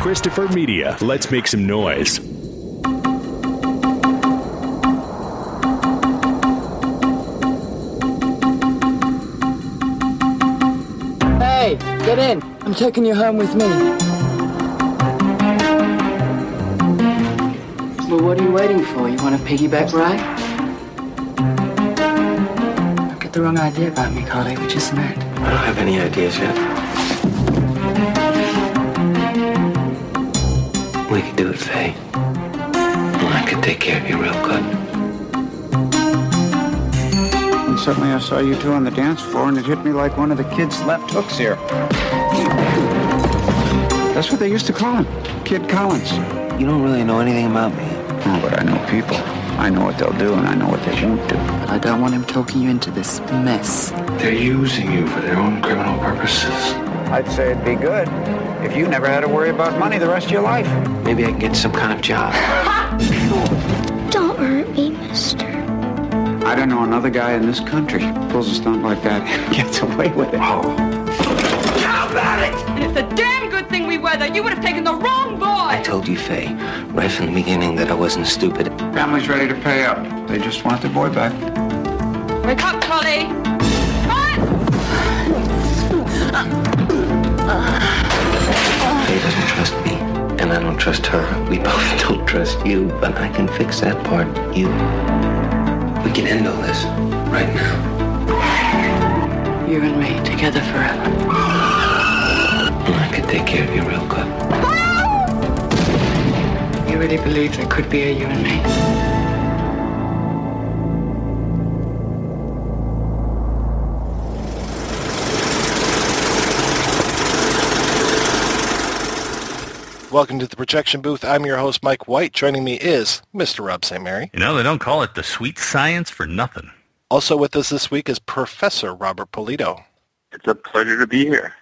Christopher Media. Let's make some noise. Hey, get in. I'm taking you home with me. Well, what are you waiting for? You want a piggyback ride? Don't get the wrong idea about me, Carly. We just met. I don't have any ideas yet. We could do it, Faye. And I could take care of you real good. And suddenly I saw you two on the dance floor, and it hit me like one of the kids' left hooks here. That's what they used to call him, Kid Collins. You don't really know anything about me. Oh, but I know people. I know what they'll do, and I know what they won't do. But I don't want him talking you into this mess. They're using you for their own criminal purposes. I'd say it'd be good if you never had to worry about money the rest of your life. Maybe I can get some kind of job. Don't hurt me, mister. I don't know another guy in this country who pulls a stunt like that and gets away with it. Oh. How about it? And it's a damn good thing we were there. You would have taken the wrong boy. I told you, Faye, right from the beginning that I wasn't stupid. Family's ready to pay up. They just want their boy back. Wake up, Collie. Faye doesn't trust me, and I don't trust her. We both don't trust you, but I can fix that part. You. We can end all this right now. You and me together forever. And I can take care of you real good. You really believe there could be a you and me? Welcome to the Projection Booth. I'm your host, Mike White. Joining me is Mr. Rob St. Mary. You know, they don't call it the sweet science for nothing. Also with us this week is Professor Robert Polito. It's a pleasure to be here.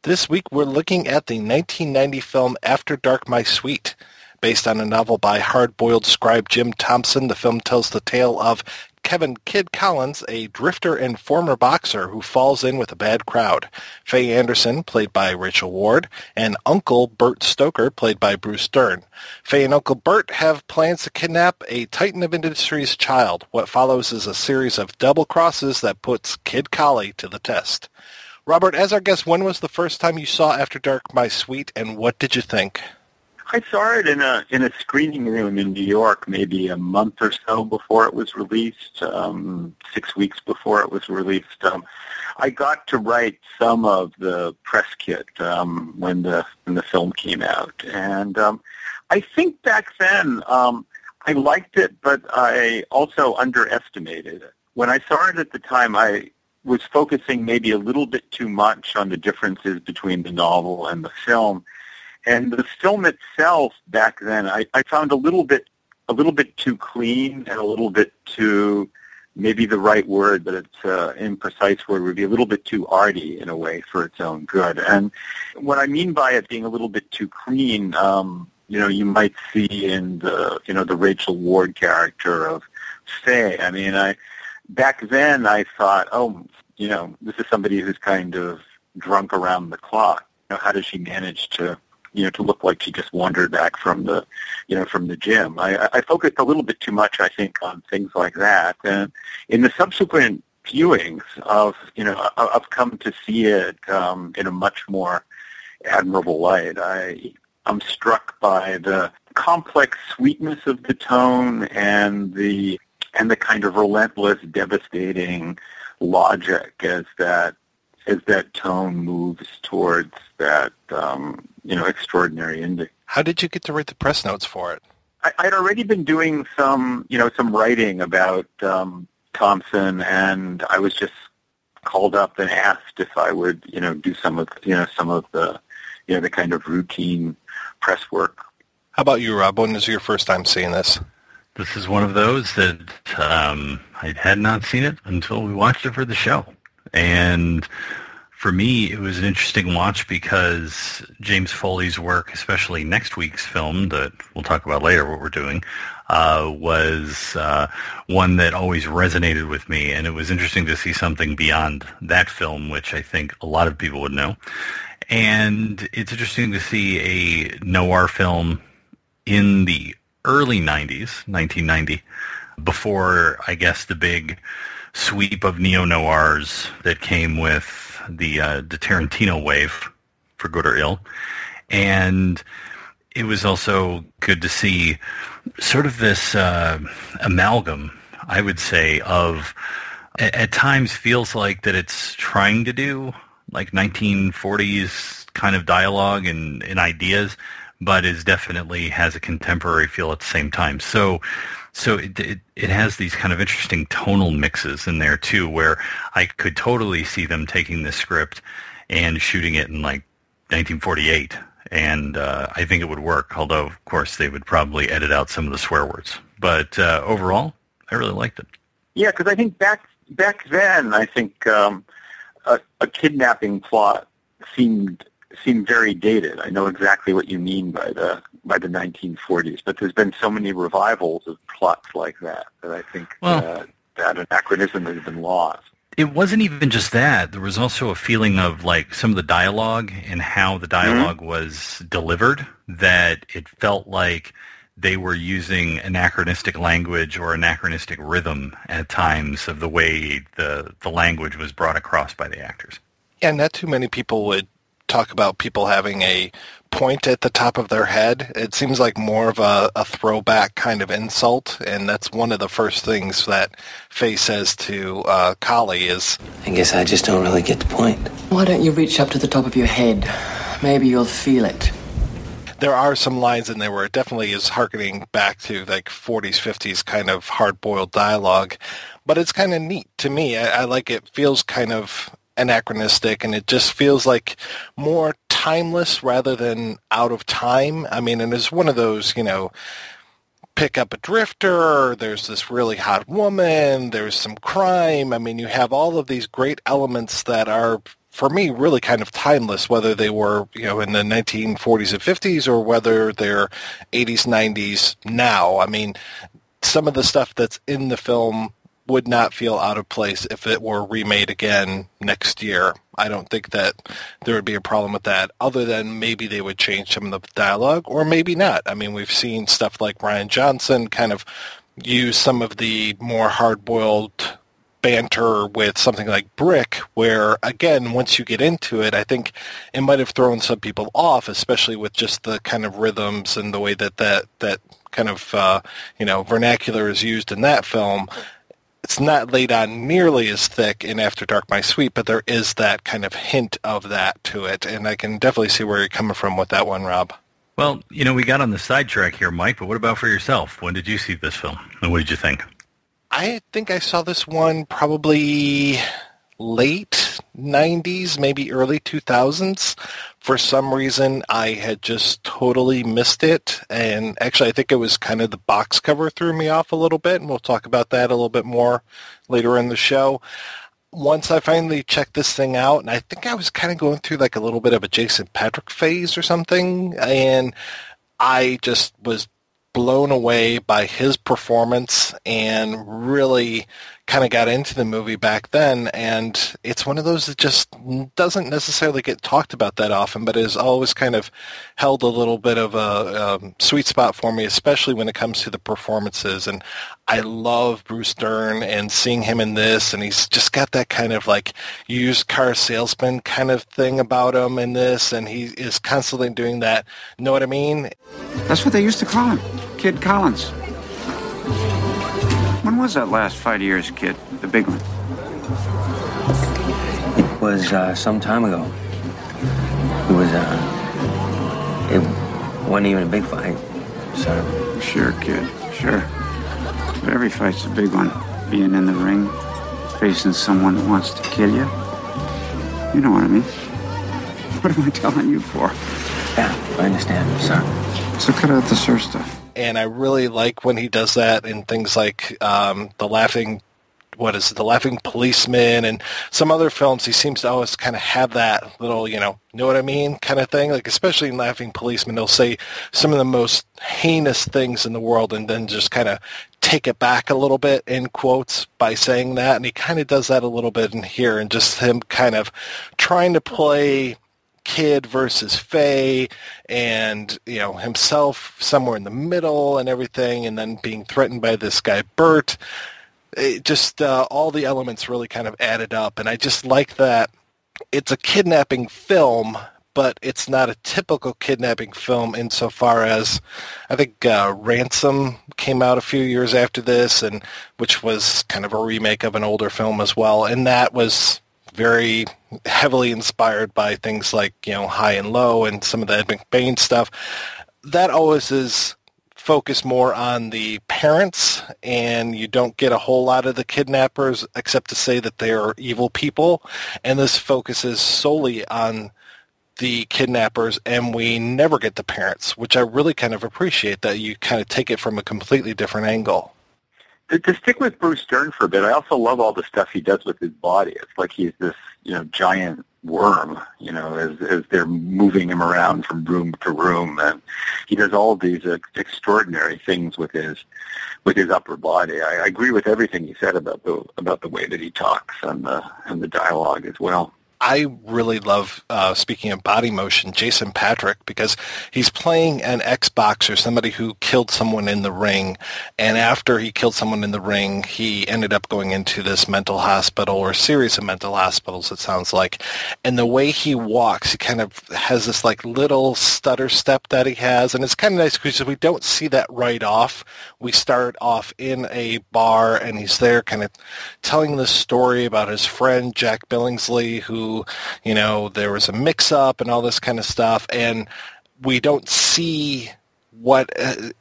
This week we're looking at the 1990 film After Dark, My Sweet. Based on a novel by hard-boiled scribe Jim Thompson, the film tells the tale of Kevin "Kid" Collins, a drifter and former boxer who falls in with a bad crowd. Faye Anderson, played by Rachel Ward, and Uncle Bert Stoker, played by Bruce-Dern. Faye and Uncle Bert have plans to kidnap a titan of industry's child. What follows is a series of double crosses that puts Kid Collie to the test. Robert, as our guest, when was the first time you saw After Dark, My Sweet, and what did you think? I saw it in a screening room in New York, maybe a month or so before it was released, 6 weeks before it was released. I got to write some of the press kit when the film came out, and I think back then I liked it, but I also underestimated it. When I saw it at the time, I was focusing maybe a little bit too much on the differences between the novel and the film. And the film itself back then, I found a little bit too clean and a little bit too, maybe the right word, but it's imprecise word would be a little bit too arty in a way for its own good. And what I mean by it being a little bit too clean, you might see in the Rachel Ward character of Faye. I mean, back then I thought, this is somebody who's kind of drunk around the clock. How does she manage to look like she just wandered back from the gym? I focused a little bit too much, I think, on things like that. And in the subsequent viewings I've come to see it in a much more admirable light. I'm struck by the complex sweetness of the tone and the kind of relentless, devastating logic as that tone moves towards that extraordinary ending. How did you get to write the press notes for it? I'd already been doing some writing about Thompson, and I was just called up and asked if I would, do some of the kind of routine press work. How about you, Rob? When was your first time seeing this? This is one of those that I had not seen it until we watched it for the show. And for me, it was an interesting watch because James Foley's work, especially next week's film that we'll talk about later, what we're doing, was one that always resonated with me. And it was interesting to see something beyond that film, which I think a lot of people would know. And it's interesting to see a noir film in the early 90s, 1990, before, I guess, the big sweep of neo-noirs that came with the Tarantino wave, for good or ill. And it was also good to see sort of this amalgam, I would say, of at times feels like that it's trying to do like 1940s kind of dialogue and ideas, but is definitely has a contemporary feel at the same time. So it has these kind of interesting tonal mixes in there too, where I could totally see them taking this script and shooting it in like 1948. And I think it would work, although, of course, they would probably edit out some of the swear words. But overall, I really liked it. Yeah, because I think back then, I think a kidnapping plot seemed very dated. I know exactly what you mean by the 1940s, but there's been so many revivals of plots like that I think that anachronism has been lost. It wasn't even just that. There was also a feeling of like some of the dialogue and how the dialogue was delivered, that it felt like they were using anachronistic language or anachronistic rhythm at times of the way the language was brought across by the actors. Yeah, not too many people would talk about people having a point at the top of their head. It seems like more of a throwback kind of insult, and that's one of the first things that Faye says to Collie is, I guess I just don't really get the point. Why don't you reach up to the top of your head? Maybe you'll feel it. There are some lines in there where it definitely is hearkening back to like 40s, 50s kind of hard-boiled dialogue, but it's kind of neat to me. I like it. Feels kind of anachronistic, and it just feels like more timeless rather than out of time. I mean, and it's one of those, pick up a drifter, there's this really hot woman, there's some crime. I mean, you have all of these great elements that are, for me, really kind of timeless, whether they were, in the 1940s and 50s or whether they're 80s, 90s now. I mean, some of the stuff that's in the film would not feel out of place if it were remade again next year. I don't think that there would be a problem with that, other than maybe they would change some of the dialogue, or maybe not. I mean, we've seen stuff like Rian Johnson kind of use some of the more hard-boiled banter with something like Brick, where, again, once you get into it, I think it might have thrown some people off, especially with just the kind of rhythms and the way that kind of, vernacular is used in that film. It's not laid on nearly as thick in After Dark, My Sweet, but there is that kind of hint of that to it, and I can definitely see where you're coming from with that one, Rob. Well, we got on the sidetrack here, Mike, but what about for yourself? When did you see this film, and what did you think? I think I saw this one probably late 90s, maybe early 2000s. For some reason, I had just totally missed it. And actually, I think it was kind of the box cover threw me off a little bit, and we'll talk about that a little bit more later in the show. Once I finally checked this thing out, and I think I was kind of going through like a little bit of a Jason Patric phase or something, and I just was blown away by his performance and really kind of got into the movie back then. And it's one of those that just doesn't necessarily get talked about that often, but has always kind of held a little bit of a sweet spot for me, especially when it comes to the performances. And I love Bruce-Dern, and seeing him in this, and he's just got that kind of like used car salesman kind of thing about him in this, and he is constantly doing that. Know what I mean? That's what they used to call him, Kid Collins. When was that last fight of yours, kid? The big one? It was some time ago. It wasn't even a big fight, so. Sure, kid, sure. But every fight's a big one. Being in the ring, facing someone that wants to kill you. You know what I mean? What am I telling you for? Yeah, I understand, sir. So cut out the sir stuff. And I really like when he does that in things like the Laughing Policeman and some other films. He seems to always kind of have that little, know what I mean, kind of thing. Like, especially in Laughing Policeman, he'll say some of the most heinous things in the world and then just kind of take it back a little bit, in quotes, by saying that. And he kind of does that a little bit in here, and just him kind of trying to play kid versus Faye, and himself somewhere in the middle and everything, and then being threatened by this guy Bert. All the elements really kind of added up, and I just like that it's a kidnapping film, but it's not a typical kidnapping film insofar as I think Ransom came out a few years after this, and which was kind of a remake of an older film as well, and that was very heavily inspired by things like High and Low and some of the Ed McBain stuff. That always is focused more on the parents, and you don't get a whole lot of the kidnappers except to say that they are evil people, and this focuses solely on the kidnappers, and we never get the parents, which I really kind of appreciate, that you kind of take it from a completely different angle. To stick with Bruce-Dern for a bit, I also love all the stuff he does with his body. It's like he's this, giant worm, as they're moving him around from room to room, and he does all these extraordinary things with his upper body. I agree with everything he said about the way that he talks and the dialogue as well. I really love, speaking of body motion, Jason Patric, because he's playing an ex-boxer, somebody who killed someone in the ring, and after he killed someone in the ring, he ended up going into this mental hospital, or a series of mental hospitals, it sounds like, and the way he walks, he kind of has this like little stutter step that he has, and it's kind of nice because we don't see that right off. We start off in a bar, and he's there kind of telling this story about his friend, Jack Billingsley, who there was a mix-up and all this kind of stuff, and we don't see what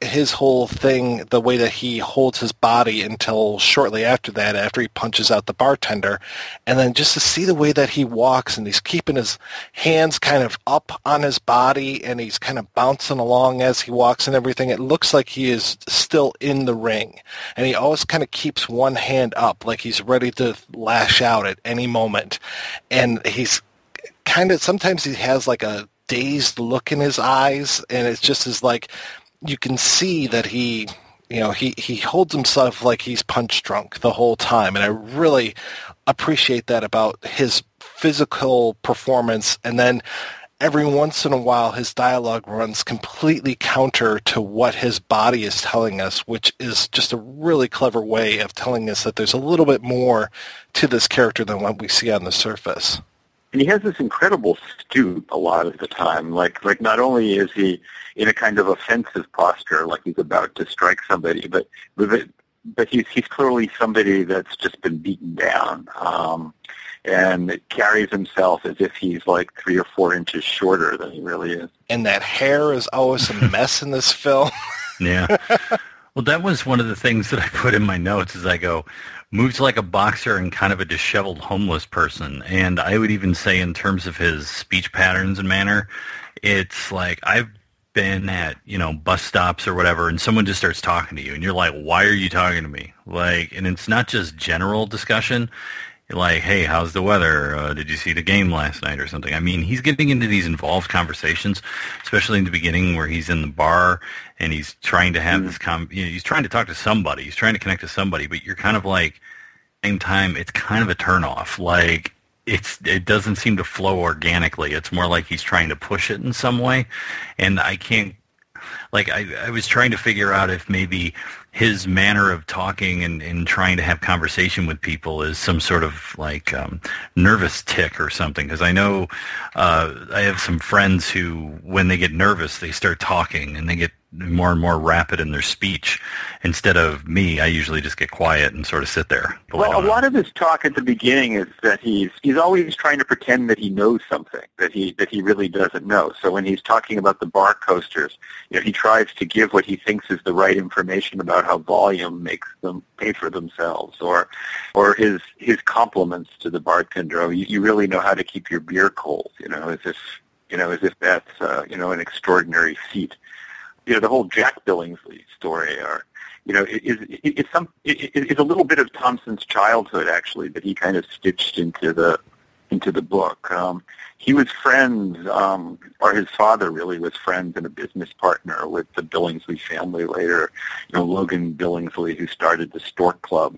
his whole thing, the way that he holds his body until shortly after that, after he punches out the bartender, and then just to see the way that he walks, and he's keeping his hands kind of up on his body, and he's kind of bouncing along as he walks and everything. It looks like he is still in the ring, and he always kind of keeps one hand up, like he's ready to lash out at any moment, and he's kind of, sometimes he has like a dazed look in his eyes, and it's just as like you can see that he holds himself like he's punch drunk the whole time, and I really appreciate that about his physical performance. And then every once in a while his dialogue runs completely counter to what his body is telling us, which is just a really clever way of telling us that there's a little bit more to this character than what we see on the surface. And he has this incredible stoop a lot of the time. Like not only is he in a kind of offensive posture, like he's about to strike somebody, but he's clearly somebody that's just been beaten down, and carries himself as if he's like 3 or 4 inches shorter than he really is. And that hair is always a mess in this film. Yeah. Well, that was one of the things that I put in my notes as I go, moves like a boxer and kind of a disheveled homeless person. And I would even say in terms of his speech patterns and manner, it's like I've been at, bus stops or whatever, and someone just starts talking to you, and you're like, why are you talking to me? And it's not just general discussion. Like, hey, how's the weather? Did you see the game last night or something? I mean, he's getting into these involved conversations, especially in the beginning where he's in the bar and he's trying to have this he's trying to talk to somebody. He's trying to connect to somebody, but you're kind of like, same time, it's kind of a turnoff. Like, it doesn't seem to flow organically. It's more like he's trying to push it in some way, and I can't. Like, I was trying to figure out if maybe his manner of talking and trying to have conversation with people is some sort of, like, nervous tic or something. Because I know I have some friends who, when they get nervous, they start talking, and they get more and more rapid in their speech. Instead of me, I usually just get quiet and sort of sit there. Well, a lot of his talk at the beginning is that he's always trying to pretend that he knows something that he really doesn't know. So when he's talking about the bar coasters, he tries to give what he thinks is the right information about how volume makes them pay for themselves, or his compliments to the bartender. Oh, you really know how to keep your beer cold, as if that's an extraordinary feat. The whole Jack Billingsley story, is a little bit of Thompson's childhood, actually, that he kind of stitched into the book. He was friends, or his father really was friends and a business partner with the Billingsley family later. Logan Billingsley, who started the Stork Club,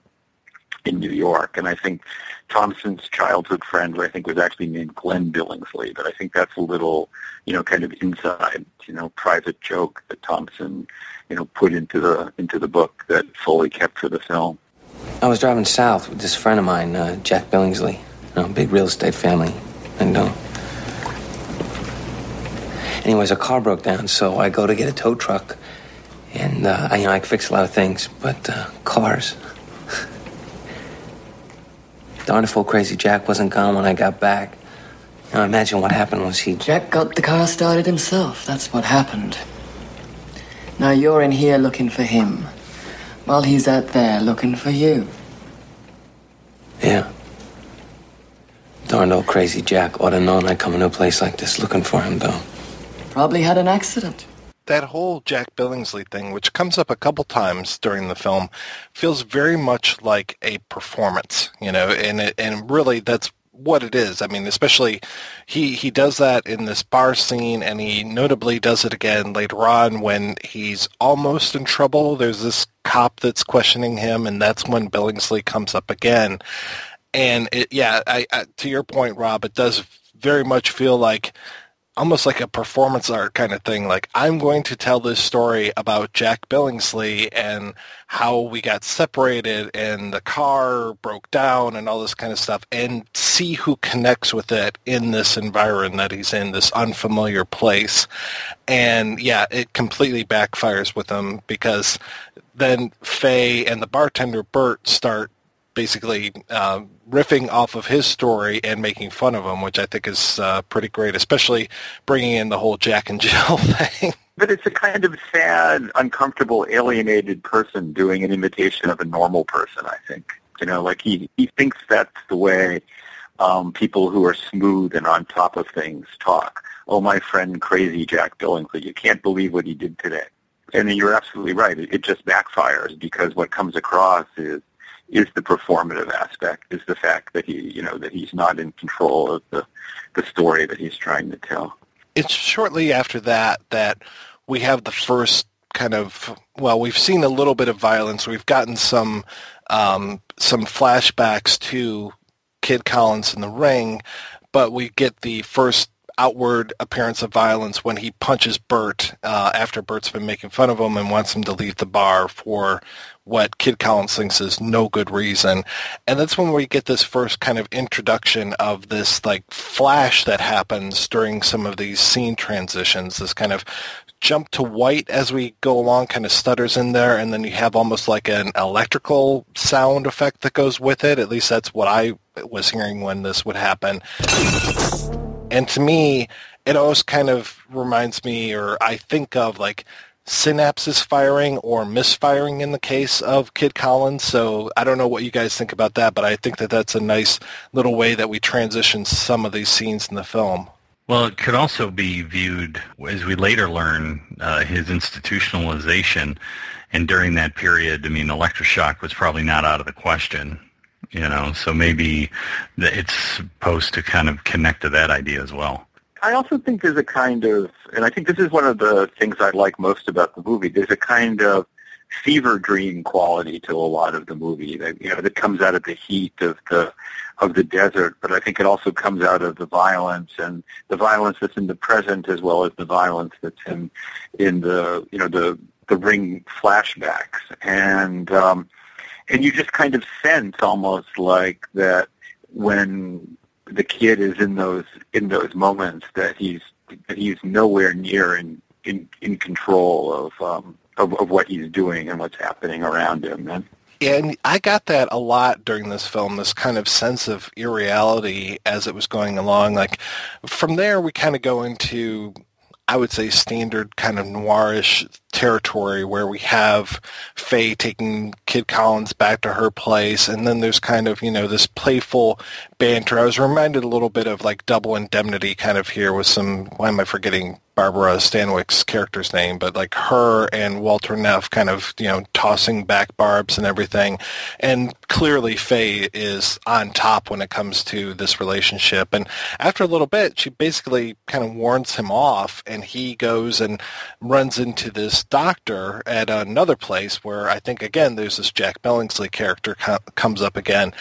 in New York. And I think Thompson's childhood friend, who I think was actually named Glenn Billingsley, but I think that's a little, kind of inside, private joke that Thompson, put into the book that Foley kept for the film. I was driving south with this friend of mine, Jack Billingsley, big real estate family, and anyways, a car broke down, so I go to get a tow truck, and I can fix a lot of things, but cars. Darn if old crazy Jack wasn't gone when I got back. Now imagine what happened was Jack got the car started himself. That's what happened. Now you're in here looking for him, while he's out there looking for you. Yeah. Darn old crazy Jack ought to known I'd come into a place like this looking for him, though. Probably had an accident. That whole Jack Billingsley thing, which comes up a couple times during the film, feels very much like a performance, and really that's what it is. I mean, especially he does that in this bar scene, and he notably does it again later on when he's almost in trouble. There's this cop that's questioning him, and that's when Billingsley comes up again. And to your point, Rob, it does very much feel like almost like a performance art kind of thing. Like, I'm going to tell this story about Jack Billingsley and how we got separated and the car broke down and all this kind of stuff, and see who connects with it in this environment that he's in, this unfamiliar place. And it completely backfires with him, because then Faye and the bartender Bert start basically riffing off of his story and making fun of him, which I think is pretty great, especially bringing in the whole Jack and Jill thing. But it's a kind of sad, uncomfortable, alienated person doing an imitation of a normal person, I think. Like he thinks that's the way people who are smooth and on top of things talk. Oh, my friend crazy Jack Billingsley, you can't believe what he did today. And you're absolutely right. It just backfires, because what comes across is the performative aspect, is the fact that that he's not in control of the story that he's trying to tell. It's shortly after that we have the first kind of, we've seen a little bit of violence. We've gotten some flashbacks to Kid Collins in the ring, but we get the first outward appearance of violence when he punches Bert after Bert's been making fun of him and wants him to leave the bar for what Kid Collins thinks is no good reason. And that's when we get this first kind of introduction of this like flash that happens during some of these scene transitions, this kind of jump to white as we go along, kind of stutters in there, and then you have almost like an electrical sound effect that goes with it. At least that's what I was hearing when this would happen. And to me, it always kind of reminds me, or I think of like synapses firing or misfiring in the case of Kid Collins. So I don't know what you guys think about that, but I think that that's a nice little way that we transition some of these scenes in the film. Well, it could also be viewed, as we later learn, his institutionalization. And during that period, I mean, electroshock was probably not out of the question. So maybe it's supposed to kind of connect to that idea as well. I also think there's a kind of, and I think this is one of the things I like most about the movie, there's a kind of fever dream quality to a lot of the movie that comes out of the heat of the desert, but I think it also comes out of the violence, and the violence that's in the present as well as the violence that's in the ring flashbacks. And you just kind of sense almost like that when the kid is in those moments that he's nowhere near in control of what he's doing and what's happening around him. And I got that a lot during this film, this kind of sense of irreality as it was going along. Like from there, we kind of go into, I would say, standard kind of noirish territory where we have Faye taking Kid Collins back to her place, and then there's kind of, this playful banter. I was reminded a little bit of like Double Indemnity kind of here with some, why am I forgetting Barbara Stanwyck's character's name, but like her and Walter Neff kind of, tossing back barbs and everything. And clearly Faye is on top when it comes to this relationship. And after a little bit, she basically kind of warns him off, and he goes and runs into this doctor at another place where I think, again, there's this Jack Billingsley character comes up again.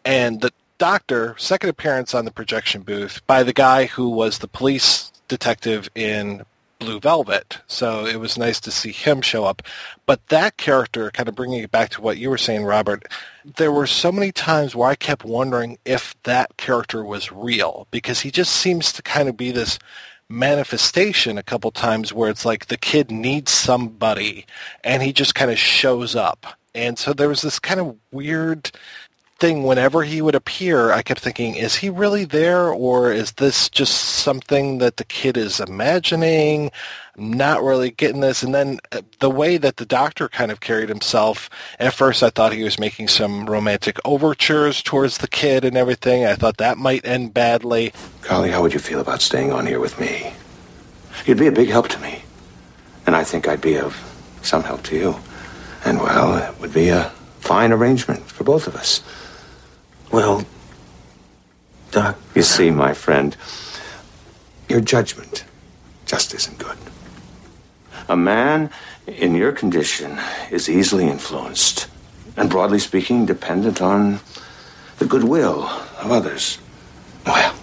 And the doctor, second appearance on the projection booth by the guy who was the police detective in Blue Velvet. So it was nice to see him show up. But that character, kind of bringing it back to what you were saying, Robert, there were so many times where I kept wondering if that character was real, because he just seems to kind of be this manifestation a couple times where it's like the kid needs somebody and he just kind of shows up. And so there was this kind of weird thing whenever he would appear. I kept thinking, is he really there, or is this just something that the kid is imagining? I'm not really getting this. And then the way that the doctor kind of carried himself, at first I thought he was making some romantic overtures towards the kid and everything. I thought that might end badly. Carly, how would you feel about staying on here with me? You'd be a big help to me, and I think I'd be of some help to you. And, well, it would be a fine arrangement for both of us. Well, Doc, you see, my friend, your judgment just isn't good. A man in your condition is easily influenced and, broadly speaking, dependent on the goodwill of others. Well,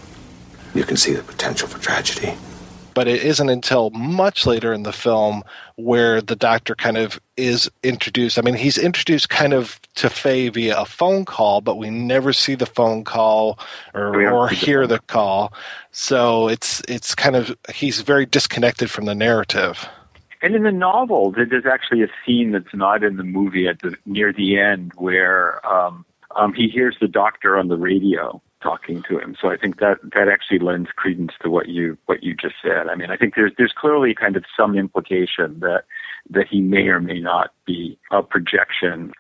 you can see the potential for tragedy. But it isn't until much later in the film where the doctor kind of is introduced. I mean, he's introduced kind of to Faye via a phone call, but we never see the phone call or hear the call. So it's kind of, he's very disconnected from the narrative. And in the novel, there's actually a scene that's not in the movie near the end where he hears the doctor on the radio talking to him. So I think that actually lends credence to what you just said. I mean, I think there's clearly kind of some implication that he may or may not be a projection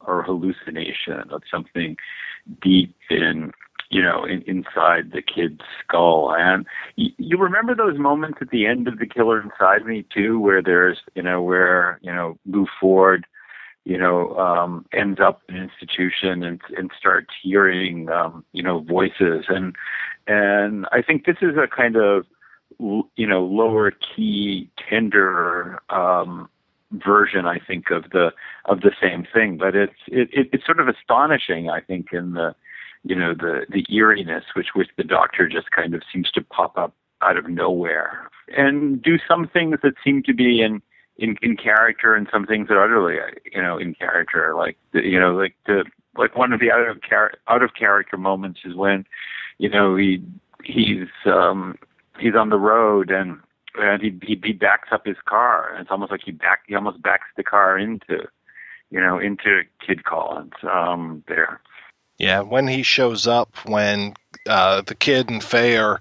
or hallucination of something deep inside the kid's skull. And you remember those moments at the end of The Killer Inside Me too, where there's Lou Ford ends up in an institution and starts hearing, voices. And I think this is a kind of, lower key, tender, version, I think, of the same thing. But it's sort of astonishing, I think, in the eeriness which the doctor just kind of seems to pop up out of nowhere and do some things that seem to be in character, and some things that are utterly, in character. Like one of the out of character moments is when, he's on the road and he backs up his car, and it's almost like he almost backs the car into Kid Collins there. Yeah, when he shows up, when the kid and Faye are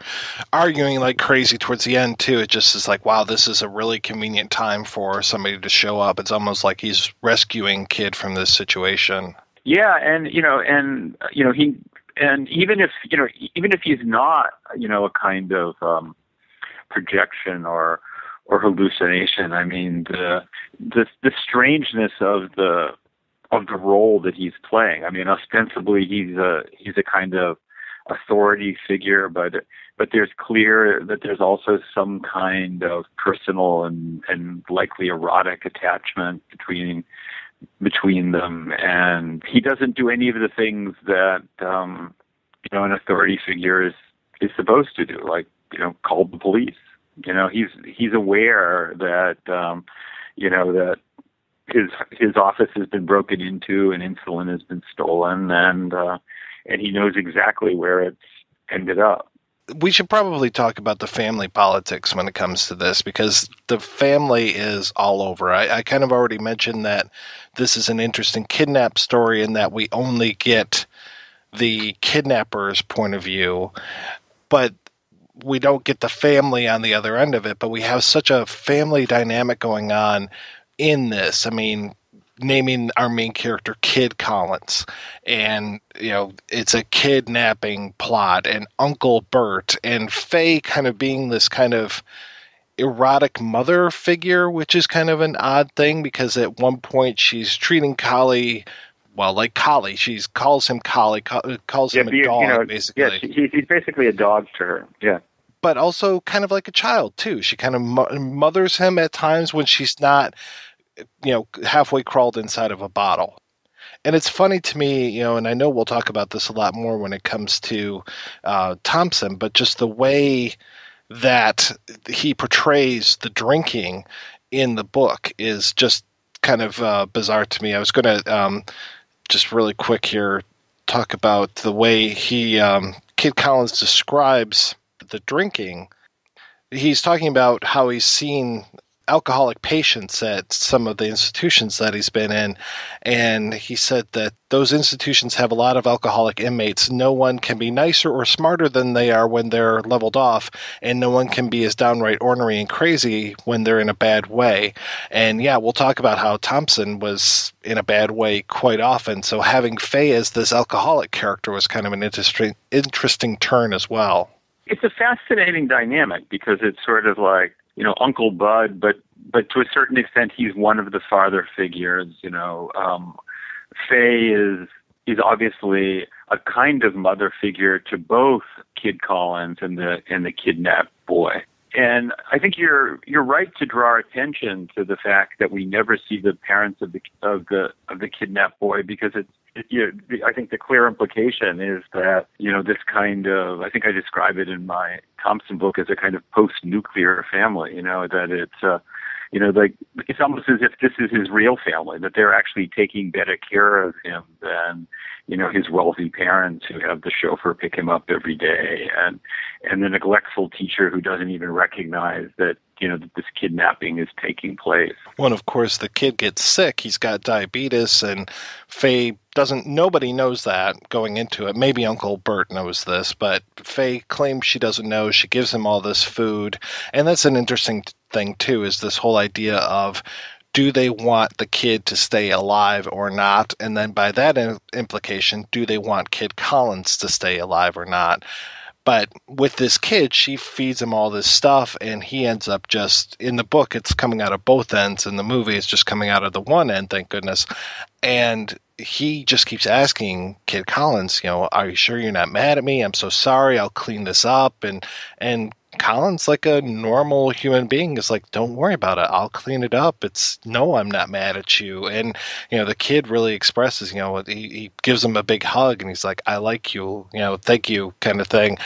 arguing like crazy towards the end, too, it just is like, wow, this is a really convenient time for somebody to show up. It's almost like he's rescuing Kid from this situation. Yeah, and even if he's not, a kind of projection or hallucination, I mean, the strangeness of the role that he's playing. I mean, ostensibly he's a kind of authority figure, but there's clear that there's also some kind of personal and likely erotic attachment between them, and he doesn't do any of the things that an authority figure is supposed to do, like call the police. He's aware that that his office has been broken into and insulin has been stolen, and he knows exactly where it's ended up. We should probably talk about the family politics when it comes to this, because the family is all over. I kind of already mentioned that this is an interesting kidnap story in that we only get the kidnapper's point of view, but we don't get the family on the other end of it. But we have such a family dynamic going on in this. I mean, naming our main character Kid Collins, and it's a kidnapping plot, and Uncle Bert, and Faye kind of being this kind of erotic mother figure, which is kind of an odd thing, because at one point she's treating Collie like Collie. She calls him Collie, calls him a dog, basically. Yeah, he's basically a dog to her, yeah. But also kind of like a child, too. She kind of mothers him at times when she's not halfway crawled inside of a bottle. And it's funny to me, and I know we'll talk about this a lot more when it comes to Thompson, but just the way that he portrays the drinking in the book is just kind of bizarre to me. I was going to just really quick here talk about the way Kid Collins describes the drinking. He's talking about how he's seen alcoholic patients at some of the institutions that he's been in, and he said that those institutions have a lot of alcoholic inmates. No one can be nicer or smarter than they are when they're leveled off, and no one can be as downright ornery and crazy when they're in a bad way. And yeah, we'll talk about how Thompson was in a bad way quite often, so having Faye as this alcoholic character was kind of an interesting turn as well. It's a fascinating dynamic because it's sort of like, Uncle Bud, but to a certain extent, he's one of the father figures. Faye is obviously a kind of mother figure to both Kid Collins and the kidnapped boy. And I think you're right to draw attention to the fact that we never see the parents of the kidnapped boy, because I think the clear implication is that, this kind of, I think I describe it in my Thompson book as a kind of post-nuclear family, that it's, like it's almost as if this is his real family, that they're actually taking better care of him than, his wealthy parents who have the chauffeur pick him up every day, and the neglectful teacher who doesn't even recognize that, that this kidnapping is taking place. Well, and of course, the kid gets sick. He's got diabetes, and Faye nobody knows that going into it. Maybe Uncle Bert knows this, but Faye claims she doesn't know. She gives him all this food. And that's an interesting thing, too, is this whole idea of, do they want the kid to stay alive or not? And then by that implication, do they want Kid Collins to stay alive or not? But with this kid, she feeds him all this stuff, and he ends up just, in the book, it's coming out of both ends. In the movie, it's just coming out of the one end, thank goodness. And he just keeps asking Kid Collins, are you sure you're not mad at me? I'm so sorry. I'll clean this up. And Collins, like a normal human being, is like, don't worry about it. I'll clean it up. No, I'm not mad at you. And, the kid really expresses, he gives him a big hug, and he's like, I like you, thank you, kind of thing.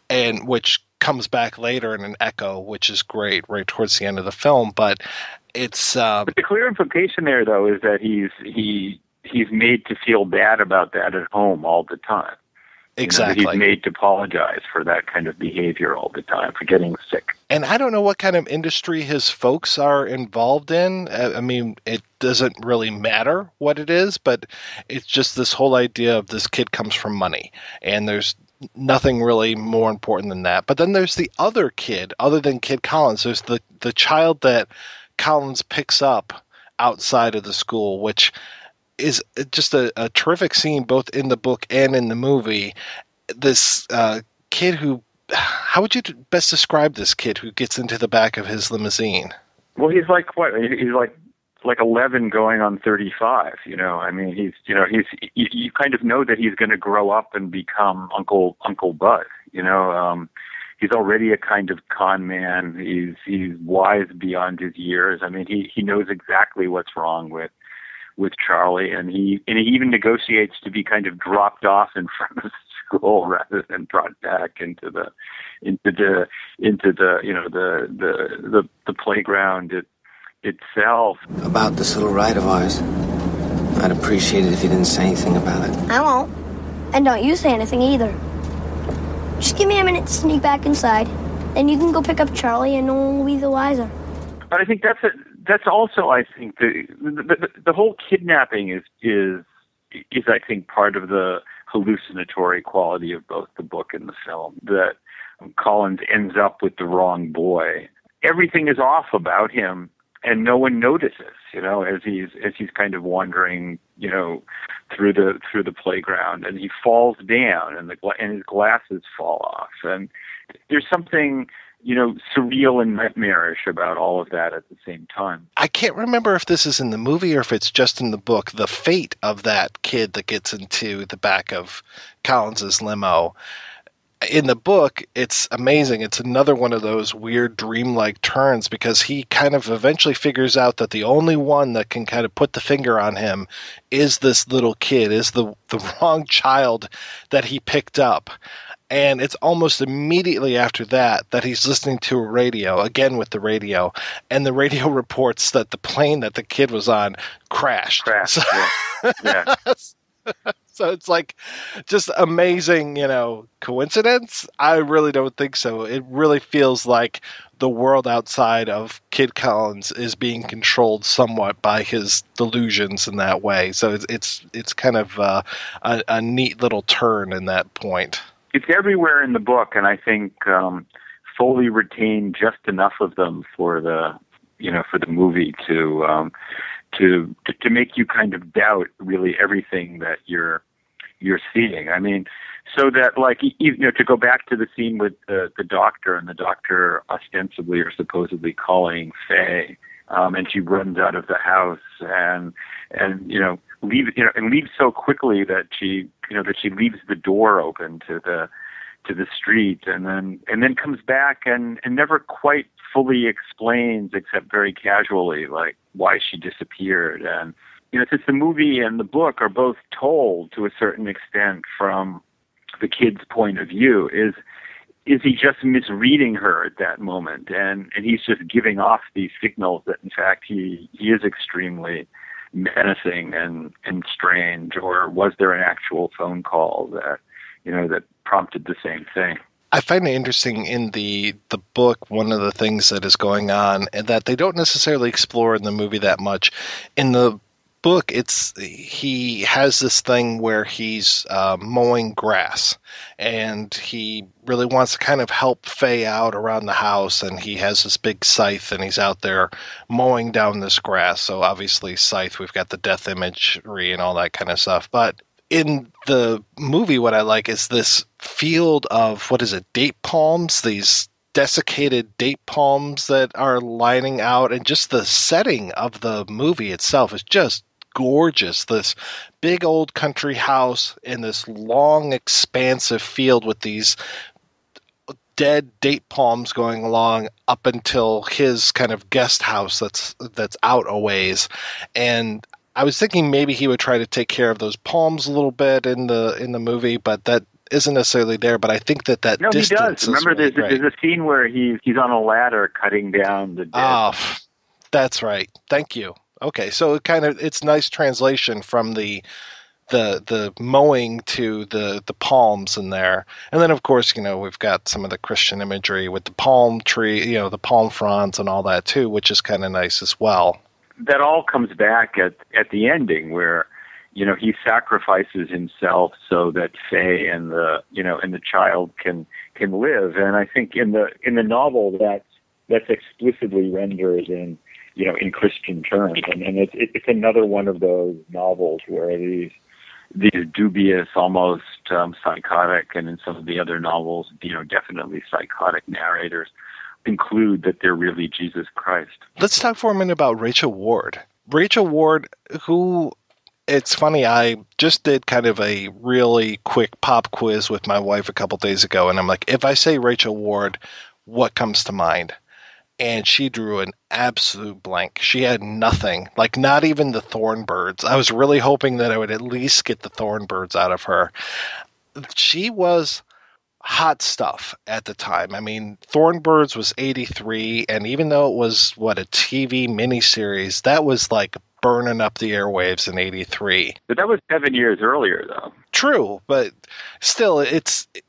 And which comes back later in an echo, which is great, right towards the end of the film. But it's... But the clear implication there, though, is that he's made to feel bad about that at home all the time. Exactly. He's made to apologize for that kind of behavior all the time, for getting sick. And I don't know what kind of industry his folks are involved in. I mean, it doesn't really matter what it is, but it's just this whole idea of this kid comes from money. And there's nothing really more important than that. But then there's the other kid, other than Kid Collins. There's the child that Collins picks up outside of the school, which is just a terrific scene both in the book and in the movie. This kid who, how would you best describe this kid who gets into the back of his limousine? Well, he's like what? He's like 11 going on 35. I mean, he's you kind of know that he's going to grow up and become Uncle Bud. He's already a kind of con man. He's wise beyond his years. I mean, he knows exactly what's wrong with Charlie, and he even negotiates to be kind of dropped off in front of school rather than brought back into the playground itself. About this little ride of ours, I'd appreciate it if you didn't say anything about it. I won't. And don't you say anything either. Just give me a minute to sneak back inside. Then you can go pick up Charlie and no one will be the wiser. But I think that's also, I think, the whole kidnapping is I think part of the hallucinatory quality of both the book and the film, that Collins ends up with the wrong boy. Everything is off about him, and no one notices, as he's kind of wandering, through the playground, and he falls down, and his glasses fall off, and there's something, surreal and nightmarish about all of that at the same time. I can't remember if this is in the movie or if it's just in the book, the fate of that kid that gets into the back of Collins's limo. in the book, it's amazing. It's another one of those weird dreamlike turns because he kind of eventually figures out that the only one that can kind of put the finger on him is this little kid, is the wrong child that he picked up. And it's almost immediately after that he's listening to a radio, again with the radio, and the radio reports that the plane that the kid was on crashed. So, yeah. So it's like just amazing, coincidence? I really don't think so. It really feels like the world outside of Kid Collins is being controlled somewhat by his delusions in that way. So it's kind of a neat little turn in that point. It's everywhere in the book, and I think Foley retained just enough of them for the movie to make you kind of doubt really everything that you're seeing. I mean, so that to go back to the scene with the doctor, and the doctor ostensibly or supposedly calling Faye, and she runs out of the house and leaves so quickly that she leaves the door open to the street, and then comes back and never quite fully explains, except very casually, like why she disappeared. And since the movie and the book are both told to a certain extent from the kid's point of view, is he just misreading her at that moment, and he's just giving off these signals that in fact he is extremely menacing and strange, or was there an actual phone call that prompted the same thing? I find it interesting in the book, one of the things that is going on, and that they don't necessarily explore in the movie that much. In the book, he has this thing where he's mowing grass, and he really wants to kind of help Faye out around the house, and he has this big scythe, and he's out there mowing down this grass. So obviously scythe, we've got the death imagery and all that kind of stuff. But in the movie, what I like is this field of, date palms, these desiccated date palms that are lining out, and just the setting of the movie itself is just gorgeous. This big old country house in this long, expansive field with these dead date palms going along up until his kind of guest house that's out a ways. And I was thinking maybe he would try to take care of those palms a little bit in the movie, but that isn't necessarily there. But I think that no, distance. He does. Remember, really there's a scene where he's on a ladder cutting down the dead. Oh, that's right. Thank you. Okay, so it's nice translation from the mowing to the palms in there. And then, of course, we've got some of the Christian imagery with the palm tree, the palm fronds and all that too, which is kind of nice as well. That all comes back at the ending where, he sacrifices himself so that Faye and the child can live. And I think in the novel that's explicitly rendered in Christian terms. And it's another one of those novels where these dubious, almost psychotic, and in some of the other novels, definitely psychotic narrators include that they're really Jesus Christ. Let's talk for a minute about Rachel Ward. Rachel Ward, who, it's funny, I just did kind of a really quick pop quiz with my wife a couple days ago, and I'm like, if I say Rachel Ward, what comes to mind? And she drew an absolute blank. She had nothing, like not even the Thornbirds. I was really hoping that I would at least get the Thornbirds out of her. She was hot stuff at the time. I mean, Thornbirds was 83, and even though it was, a TV miniseries, that was like burning up the airwaves in 83. But that was 7 years earlier, though. True, but still,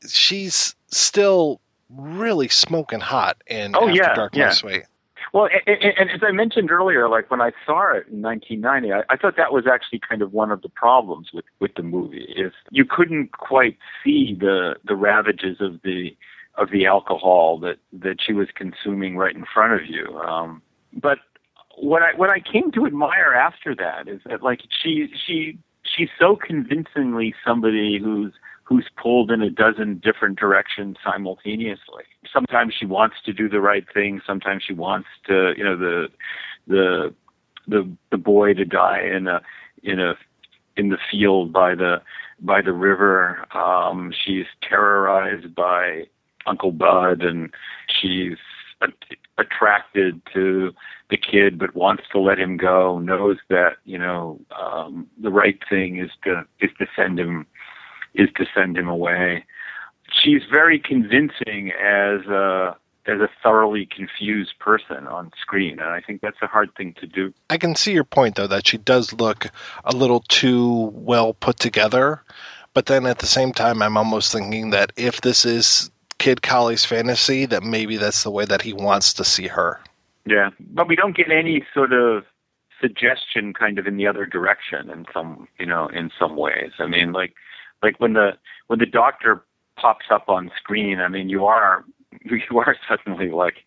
she's still really smoking hot in After Dark My Sweet. Well, and as I mentioned earlier, like when I saw it in 1990, I thought that was actually kind of one of the problems with the movie, is you couldn't quite see the ravages of the alcohol that she was consuming right in front of you. But what I came to admire after that is that, like, she's so convincingly somebody who's pulled in a dozen different directions simultaneously. Sometimes she wants to do the right thing. Sometimes she wants to, the boy to die in the field by the the river. She's terrorized by Uncle Bud, and she's attracted to the kid, but wants to let him go. Knows that the right thing is to send him away. She's very convincing as a thoroughly confused person on screen, and I think that's a hard thing to do. I can see your point, though, that she does look a little too well put together, but then at the same time, I'm almost thinking that if this is Kid Colley's fantasy, that maybe that's the way that he wants to see her. Yeah, but we don't get any sort of suggestion kind of in the other direction in some ways. I mean, like when the doctor pops up on screen, I mean, you are suddenly like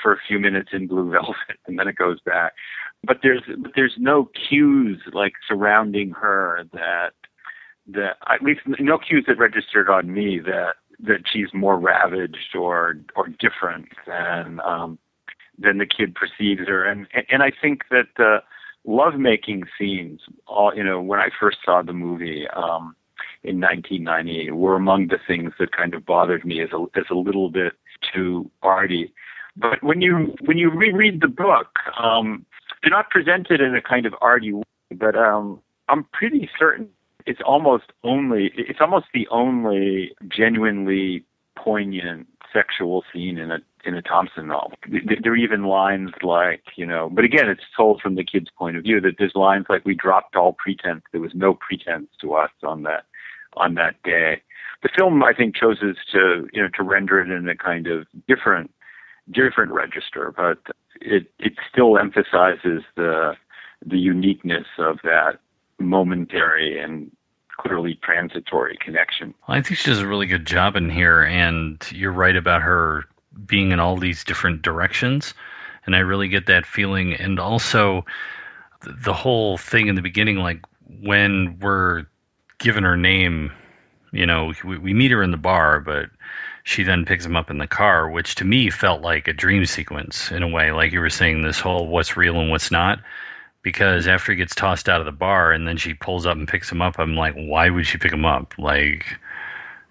for a few minutes in Blue Velvet, and then it goes back. But there's no cues like surrounding her that at least no cues that registered on me that she's more ravaged or different than the kid perceives her. And I think that the lovemaking scenes, when I first saw the movie in 1998, were among the things that kind of bothered me as a little bit too arty. But when you reread the book, they're not presented in a kind of arty way, but I'm pretty certain it's almost the only genuinely poignant sexual scene in a Thompson novel. There are even lines like, but again, it's told from the kid's point of view, that there's lines like, "We dropped all pretense. There was no pretense to us on that day." The film, I think, chooses to render it in a kind of different register, but it still emphasizes the uniqueness of that momentary and clearly transitory connection. Well, I think she does a really good job in here, and you're right about her being in all these different directions, and I really get that feeling. And also the whole thing in the beginning, like when we're given her name, we meet her in the bar, but she then picks him up in the car, which to me felt like a dream sequence in a way, like you were saying, this whole what's real and what's not. Because after he gets tossed out of the bar and then she pulls up and picks him up, I'm like, why would she pick him up? Like,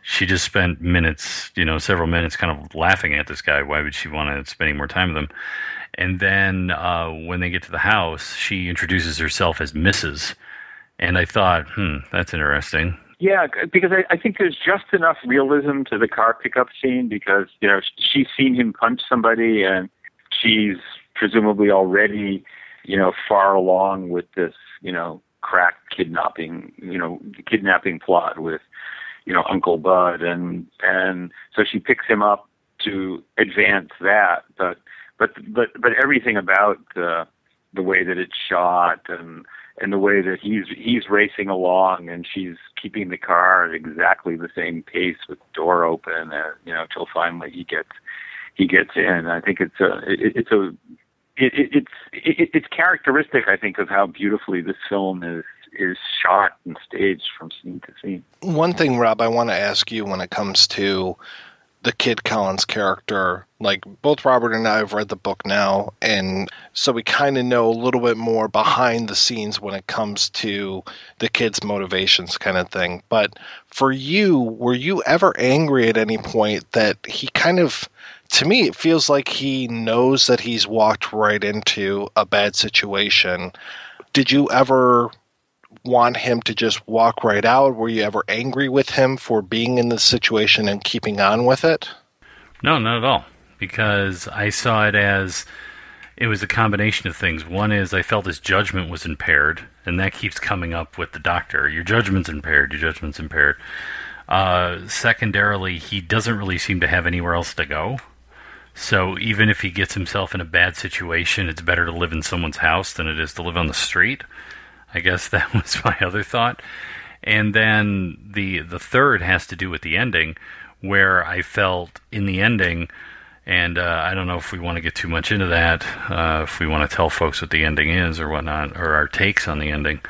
she just spent minutes, several minutes kind of laughing at this guy. Why would she want to spend any more time with him? And then when they get to the house, she introduces herself as Mrs. And I thought, that's interesting. Yeah, because I think there's just enough realism to the car pickup scene because, she's seen him punch somebody and she's presumably already far along with this, crack kidnapping plot with, Uncle Bud. And so she picks him up to advance that. But everything about the way that it's shot and the way that he's racing along and she's keeping the car at exactly the same pace with the door open, till finally he gets in. I think it's characteristic, I think, of how beautifully this film is shot and staged from scene to scene. One thing, Rob, I want to ask you when it comes to the Kid Collins character, like both Robert and I have read the book now, and so we kind of know a little bit more behind the scenes when it comes to the kid's motivations kind of thing. But for you, were you ever angry at any point that he kind of, to me, it feels like he knows that he's walked right into a bad situation. Did you ever want him to just walk right out? Were you ever angry with him for being in the situation and keeping on with it? No, not at all. Because I saw it as it was a combination of things. One is I felt his judgment was impaired, and that keeps coming up with the doctor. Your judgment's impaired. Your judgment's impaired. Secondarily, he doesn't really seem to have anywhere else to go. So even if he gets himself in a bad situation, it's better to live in someone's house than it is to live on the street. I guess that was my other thought. And then the third has to do with the ending, where I felt in the ending, and I don't know if we want to get too much into that, if we want to tell folks what the ending is or whatnot, or our takes on the ending.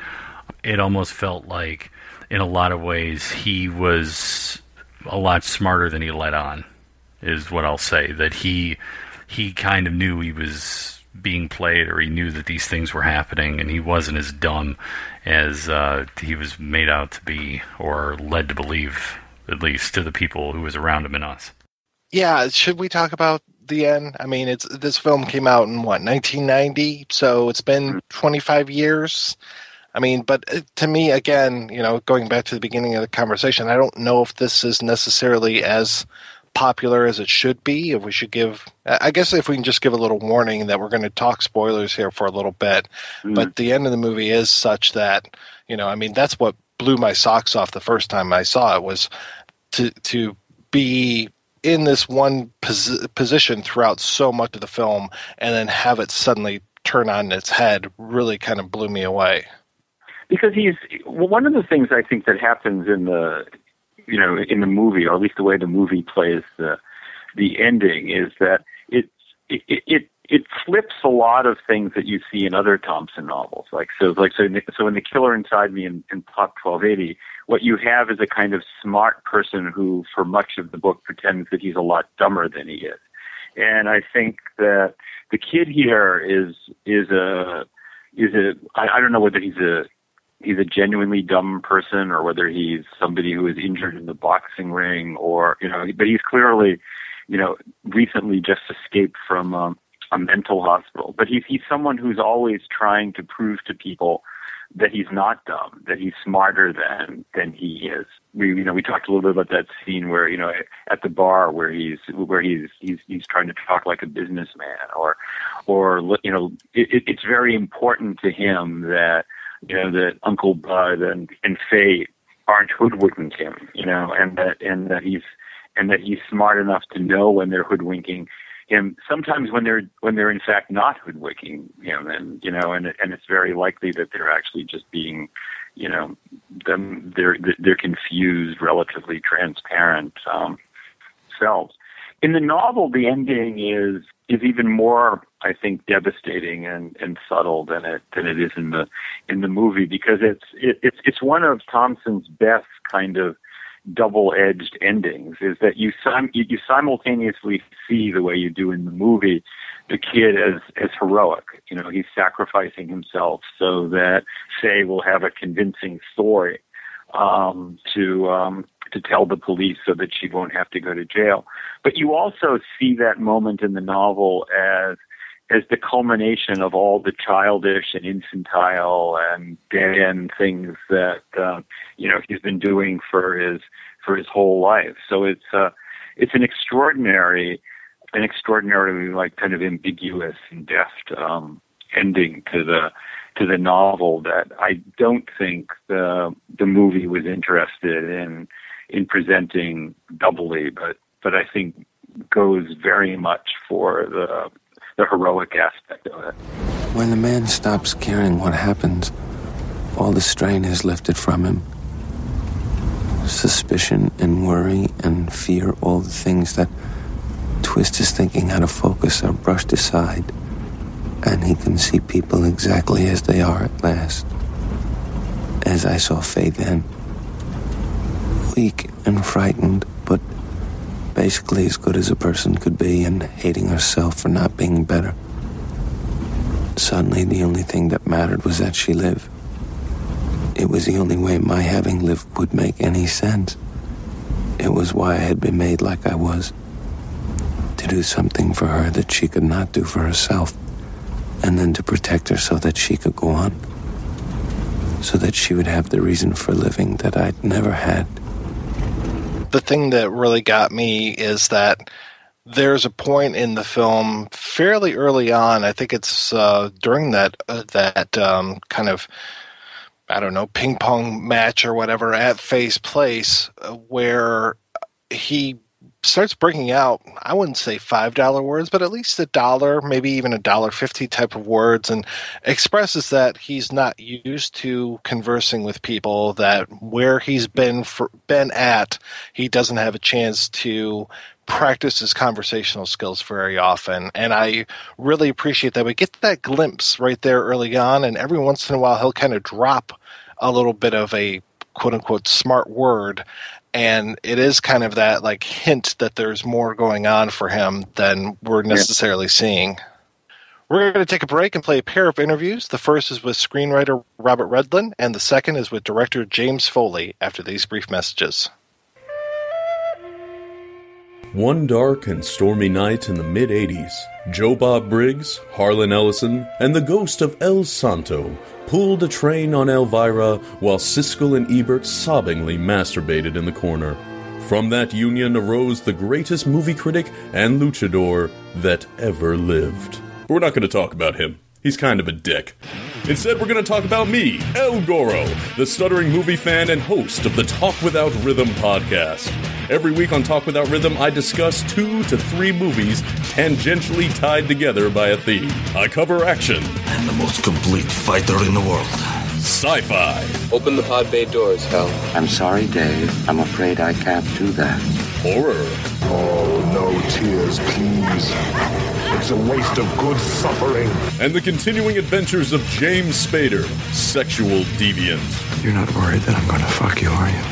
It almost felt like, in a lot of ways, he was a lot smarter than he let on, is what I'll say. That he kind of knew he was being played, or he knew that these things were happening, and he wasn't as dumb as he was made out to be, or led to believe, at least to the people who was around him and us. Yeah, should we talk about the end? I mean, this film came out in, 1990? So it's been 25 years. I mean, but to me, again, going back to the beginning of the conversation, I don't know if this is necessarily as popular as it should be. If we should if we can just give a little warning that we're going to talk spoilers here for a little bit. But the end of the movie is such that, that's what blew my socks off the first time I saw it, was to be in this one position throughout so much of the film, and then have it suddenly turn on its head really kind of blew me away. Because one of the things I think that happens in the movie, or at least the way the movie plays the ending, is that it flips a lot of things that you see in other Thompson novels. So in The Killer Inside Me in Pop 1280, what you have is a kind of smart person who, for much of the book, pretends that he's a lot dumber than he is. And I think that the kid here is I don't know whether he's a genuinely dumb person, or whether he's somebody who is injured in the boxing ring, or, but he's clearly, recently just escaped from a mental hospital. But he's someone who's always trying to prove to people that he's not dumb, that he's smarter than he is. We talked a little bit about that scene where, at the bar where he's trying to talk like a businessman, or it's very important to him that, that Uncle Bud and Faye aren't hoodwinking him, and that he's smart enough to know when they're hoodwinking him. Sometimes when they're in fact not hoodwinking him, and it's very likely that they're actually just being, they're confused, relatively transparent selves. In the novel, the ending is even more, I think, devastating and subtle than it is in the movie, because it's one of Thompson's best kind of double-edged endings, is that you simultaneously see, the way you do in the movie, the kid as heroic. He's sacrificing himself so that Faye will have a convincing story to tell the police, so that she won't have to go to jail. But you also see that moment in the novel as the culmination of all the childish and infantile and dead-end things that he's been doing for his whole life. So it's an extraordinarily like kind of ambiguous and deft ending to the novel that I don't think the movie was interested in presenting doubly, but I think goes very much for the heroic aspect of it. When the man stops caring what happens, all the strain is lifted from him. Suspicion and worry and fear, all the things that twist his thinking out of focus, are brushed aside, and he can see people exactly as they are at last. As I saw Faye then. Weak and frightened, but basically as good as a person could be, and hating herself for not being better. Suddenly, the only thing that mattered was that she lived. It was the only way my having lived would make any sense. It was why I had been made like I was. To do something for her that she could not do for herself, and then to protect her so that she could go on. So that she would have the reason for living that I'd never had. The thing that really got me is that there's a point in the film fairly early on, I think it's during that kind of, I don't know, ping pong match or whatever at Faye's place, where he starts bringing out, I wouldn't say $5 words, but at least $1, maybe even $1.50 type of words, and expresses that he's not used to conversing with people, that where he's been at, he doesn't have a chance to practice his conversational skills very often. And I really appreciate that we get that glimpse right there early on, and every once in a while he'll kind of drop a little bit of a quote-unquote smart word. And it is kind of that like hint that there's more going on for him than we're necessarily seeing. We're going to take a break and play a pair of interviews. The first is with screenwriter Robert Redlin, and the second is with director James Foley after these brief messages. One dark and stormy night in the mid-'80s, Joe Bob Briggs, Harlan Ellison, and the ghost of El Santo pulled a train on Elvira while Siskel and Ebert sobbingly masturbated in the corner. From that union arose the greatest movie critic and luchador that ever lived. But we're not going to talk about him. He's kind of a dick. Instead, we're going to talk about me, El Goro, the stuttering movie fan and host of the Talk Without Rhythm podcast. Every week on Talk Without Rhythm, I discuss 2 to 3 movies tangentially tied together by a theme. I cover action. I'm the most complete fighter in the world. Sci-fi. Open the pod bay doors, Hal. I'm sorry, Dave. I'm afraid I can't do that. Horror. Oh, no tears, please. It's a waste of good suffering. And the continuing adventures of James Spader, sexual deviant. You're not worried that I'm going to fuck you, are you?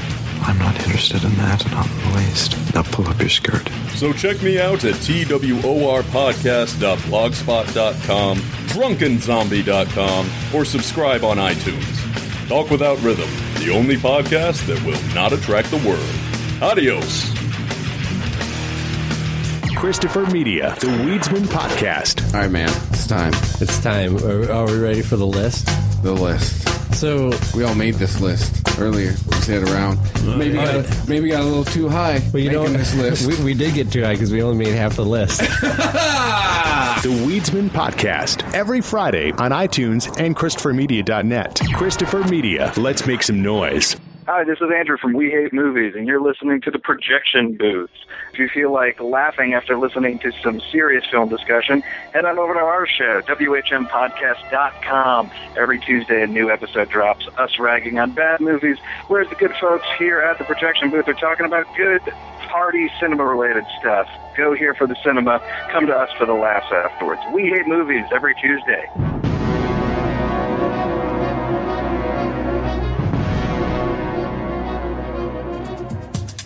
I'm not interested in that, not in the least. Now pull up your skirt. So check me out at tworpodcast.blogspot.com, drunkenzombie.com, or subscribe on iTunes. Talk Without Rhythm, the only podcast that will not attract the world. Adios. Christopher Media, the Weedsman Podcast. All right, man. It's time. It's time. Are we ready for the list? The list. So we all made this list earlier. Just had it around. Maybe got a little too high. Well, you know, this list. we did get too high because we only made half the list. The Weedsman Podcast, every Friday on iTunes and ChristopherMedia.net. Christopher Media, let's make some noise. Hi, this is Andrew from We Hate Movies, and you're listening to The Projection Booth. If you feel like laughing after listening to some serious film discussion, head on over to our show, WHMPodcast.com. Every Tuesday, a new episode drops, us ragging on bad movies, whereas the good folks here at The Projection Booth are talking about good, hearty, cinema-related stuff. Go here for the cinema, come to us for the laughs afterwards. We Hate Movies, every Tuesday.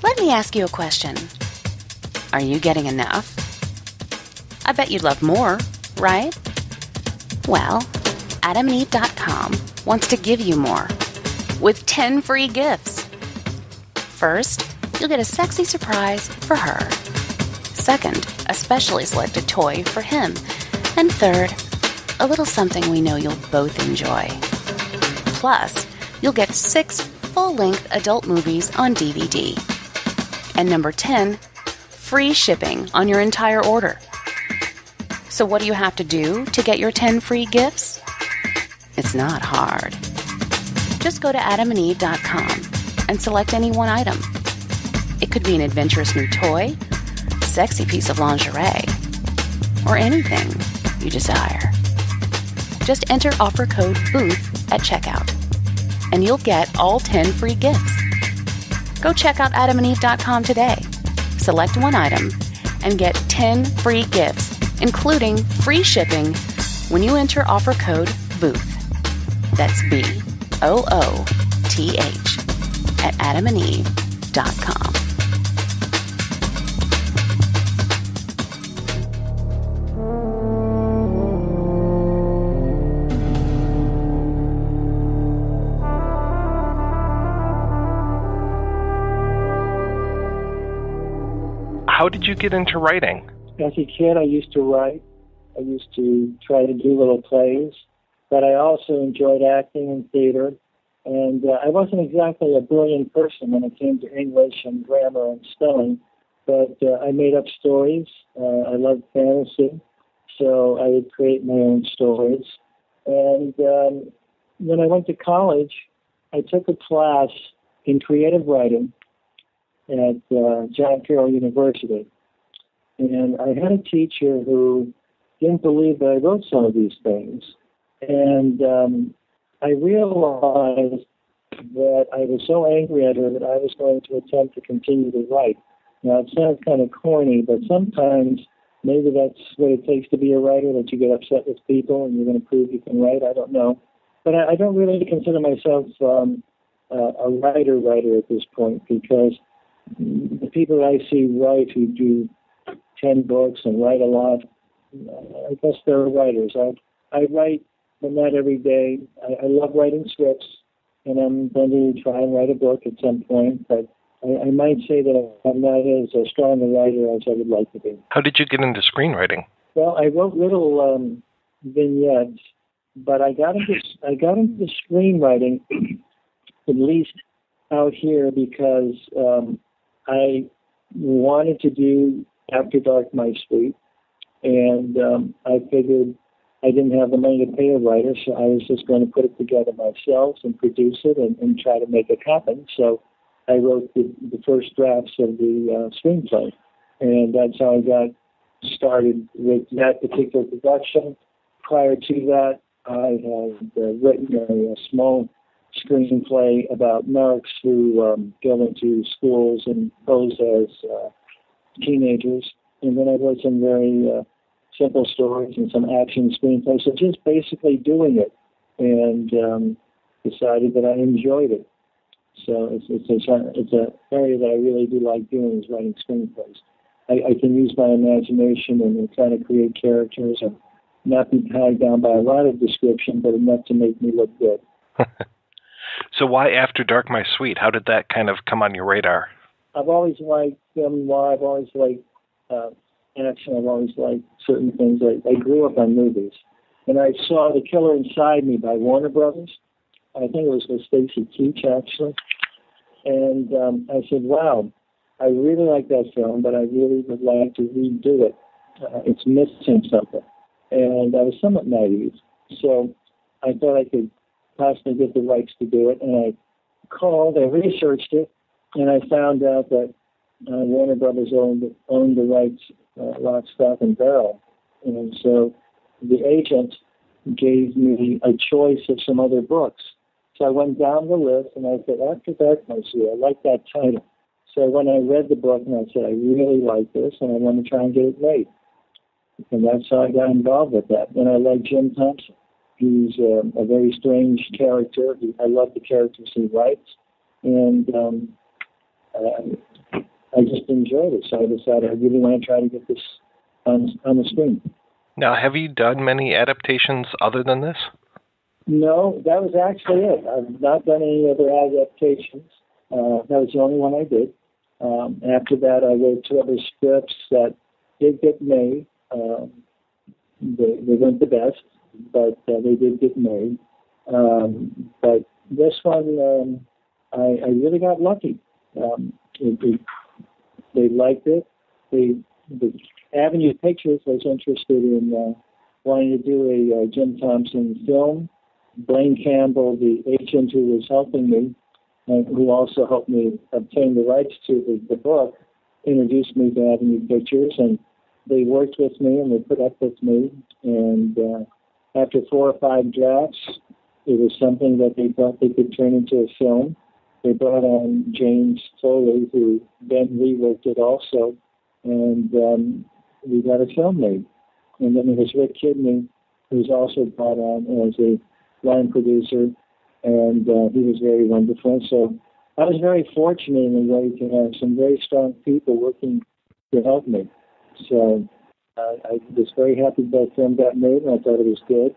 Let me ask you a question. Are you getting enough? I bet you'd love more, right? Well, AdamandEve.com wants to give you more with 10 free gifts. First, you'll get a sexy surprise for her. Second, a specially selected toy for him. And third, a little something we know you'll both enjoy. Plus, you'll get 6 full-length adult movies on DVD. And number 10, free shipping on your entire order. So what do you have to do to get your 10 free gifts? It's not hard. Just go to AdamandEve.com and select any one item. It could be an adventurous new toy, sexy piece of lingerie, or anything you desire. Just enter offer code BOOTH at checkout, and you'll get all 10 free gifts. Go check out AdamandEve.com today. Select one item and get 10 free gifts, including free shipping, when you enter offer code BOOTH. That's BOOTH at AdamandEve.com. How did you get into writing? As a kid, I used to write. I used to try to do little plays, but I also enjoyed acting and theater. And I wasn't exactly a brilliant person when it came to English and grammar and spelling, but I made up stories. I loved fantasy, so I would create my own stories. And when I went to college, I took a class in creative writing at John Carroll University. And I had a teacher who didn't believe that I wrote some of these things. And I realized that I was so angry at her that I was going to attempt to continue to write. Now, it sounds kind of corny, but sometimes maybe that's what it takes to be a writer, that you get upset with people and you're going to prove you can write. I don't know. But I don't really consider myself a writer at this point, because the people that I see write who do 10 books and write a lot, I guess there are writers. I write, but not every day. I love writing scripts, and I'm going to try and write a book at some point, but I might say that I'm not as strong a writer as I would like to be. How did you get into screenwriting? Well, I wrote little vignettes, but I got into screenwriting, at least out here, because I wanted to do After Dark My Suite, and I figured I didn't have the money to pay a writer, so I was just going to put it together myself and produce it and try to make it happen. So I wrote the first drafts of the screenplay, and that's how I got started with that particular production. Prior to that, I had written a small screenplay about narcs who go into schools and pose as teenagers, and then I wrote some very simple stories and some action screenplays. So just basically doing it, and decided that I enjoyed it. So it's an area that I really do like doing, is writing screenplays. I can use my imagination and kind of create characters and not be tied down by a lot of description, but enough to make me look good. So why After Dark My Suite? How did that kind of come on your radar? I've always liked film noir. I've always liked action. I've always liked certain things. I grew up on movies. And I saw The Killer Inside Me by Warner Brothers. I think it was with Stacy Keach, actually. And I said, wow, I really like that film, but I really would like to redo it. It's missing something. And I was somewhat naive. So I thought I could possibly get the rights to do it. And I called, I researched it, and I found out that Warner Brothers owned the rights lock, stock, and barrel. And so the agent gave me a choice of some other books. So I went down the list, and I said, After Dark My Suite, I like that title. So when I read the book, and I said, I really like this, and I want to try and get it made. And that's how I got involved with that. And I like Jim Thompson. He's a very strange character. I love the characters he writes. And I just enjoyed it. So I decided I really want to try to get this on the screen. Now, have you done many adaptations other than this? No, that was actually it. I've not done any other adaptations. That was the only one I did. After that, I wrote 2 other scripts that did get made. They weren't the best, but they did get made. But this one, I really got lucky. They liked it. The Avenue Pictures was interested in wanting to do a Jim Thompson film. Blaine Campbell, the agent who was helping me, and who also helped me obtain the rights to the book, introduced me to Avenue Pictures, and they worked with me and they put up with me. And after 4 or 5 drafts, it was something that they thought they could turn into a film. They brought on James Foley, who then reworked it also, and we got a film made. And then there was Rick Kidney, who was also brought on as a line producer, and he was very wonderful. So I was very fortunate in a way to have some very strong people working to help me. So I was very happy that film got made, and I thought it was good.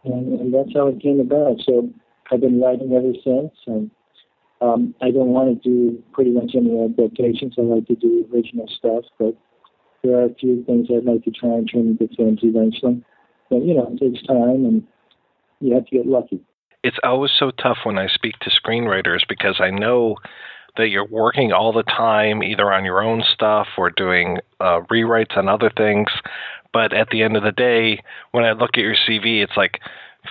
And that's how it came about. So I've been writing ever since, and I don't want to do pretty much any adaptations. I like to do original stuff, but there are a few things I'd like to try and turn into films eventually. But, it takes time, and you have to get lucky. It's always so tough when I speak to screenwriters, because I know that you're working all the time, either on your own stuff or doing rewrites on other things. But at the end of the day, when I look at your CV, it's like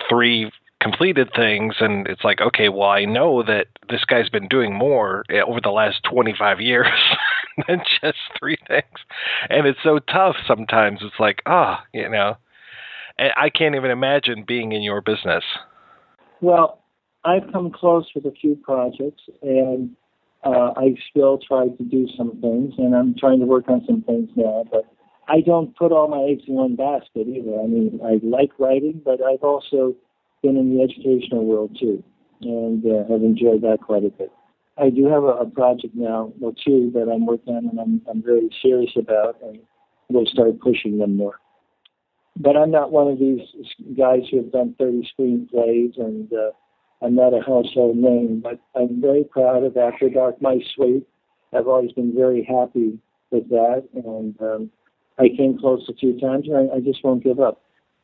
3 completed things, and it's like, okay, well, I know that this guy's been doing more over the last 25 years than just 3 things. And it's so tough sometimes. It's like, and I can't even imagine being in your business. Well, I've come close with a few projects, and I still try to do some things, and I'm trying to work on some things now, but I don't put all my eggs in one basket either. I mean, I like writing, but I've also been in the educational world too, and have enjoyed that quite a bit. I do have a project now, 2 that I'm working on, and I'm very serious about, and we'll start pushing them more. But I'm not one of these guys who have done 30 screenplays, and I'm not a household name, but I'm very proud of After Dark, My Suite. I've always been very happy with that, and I came close a few times, and I just won't give up.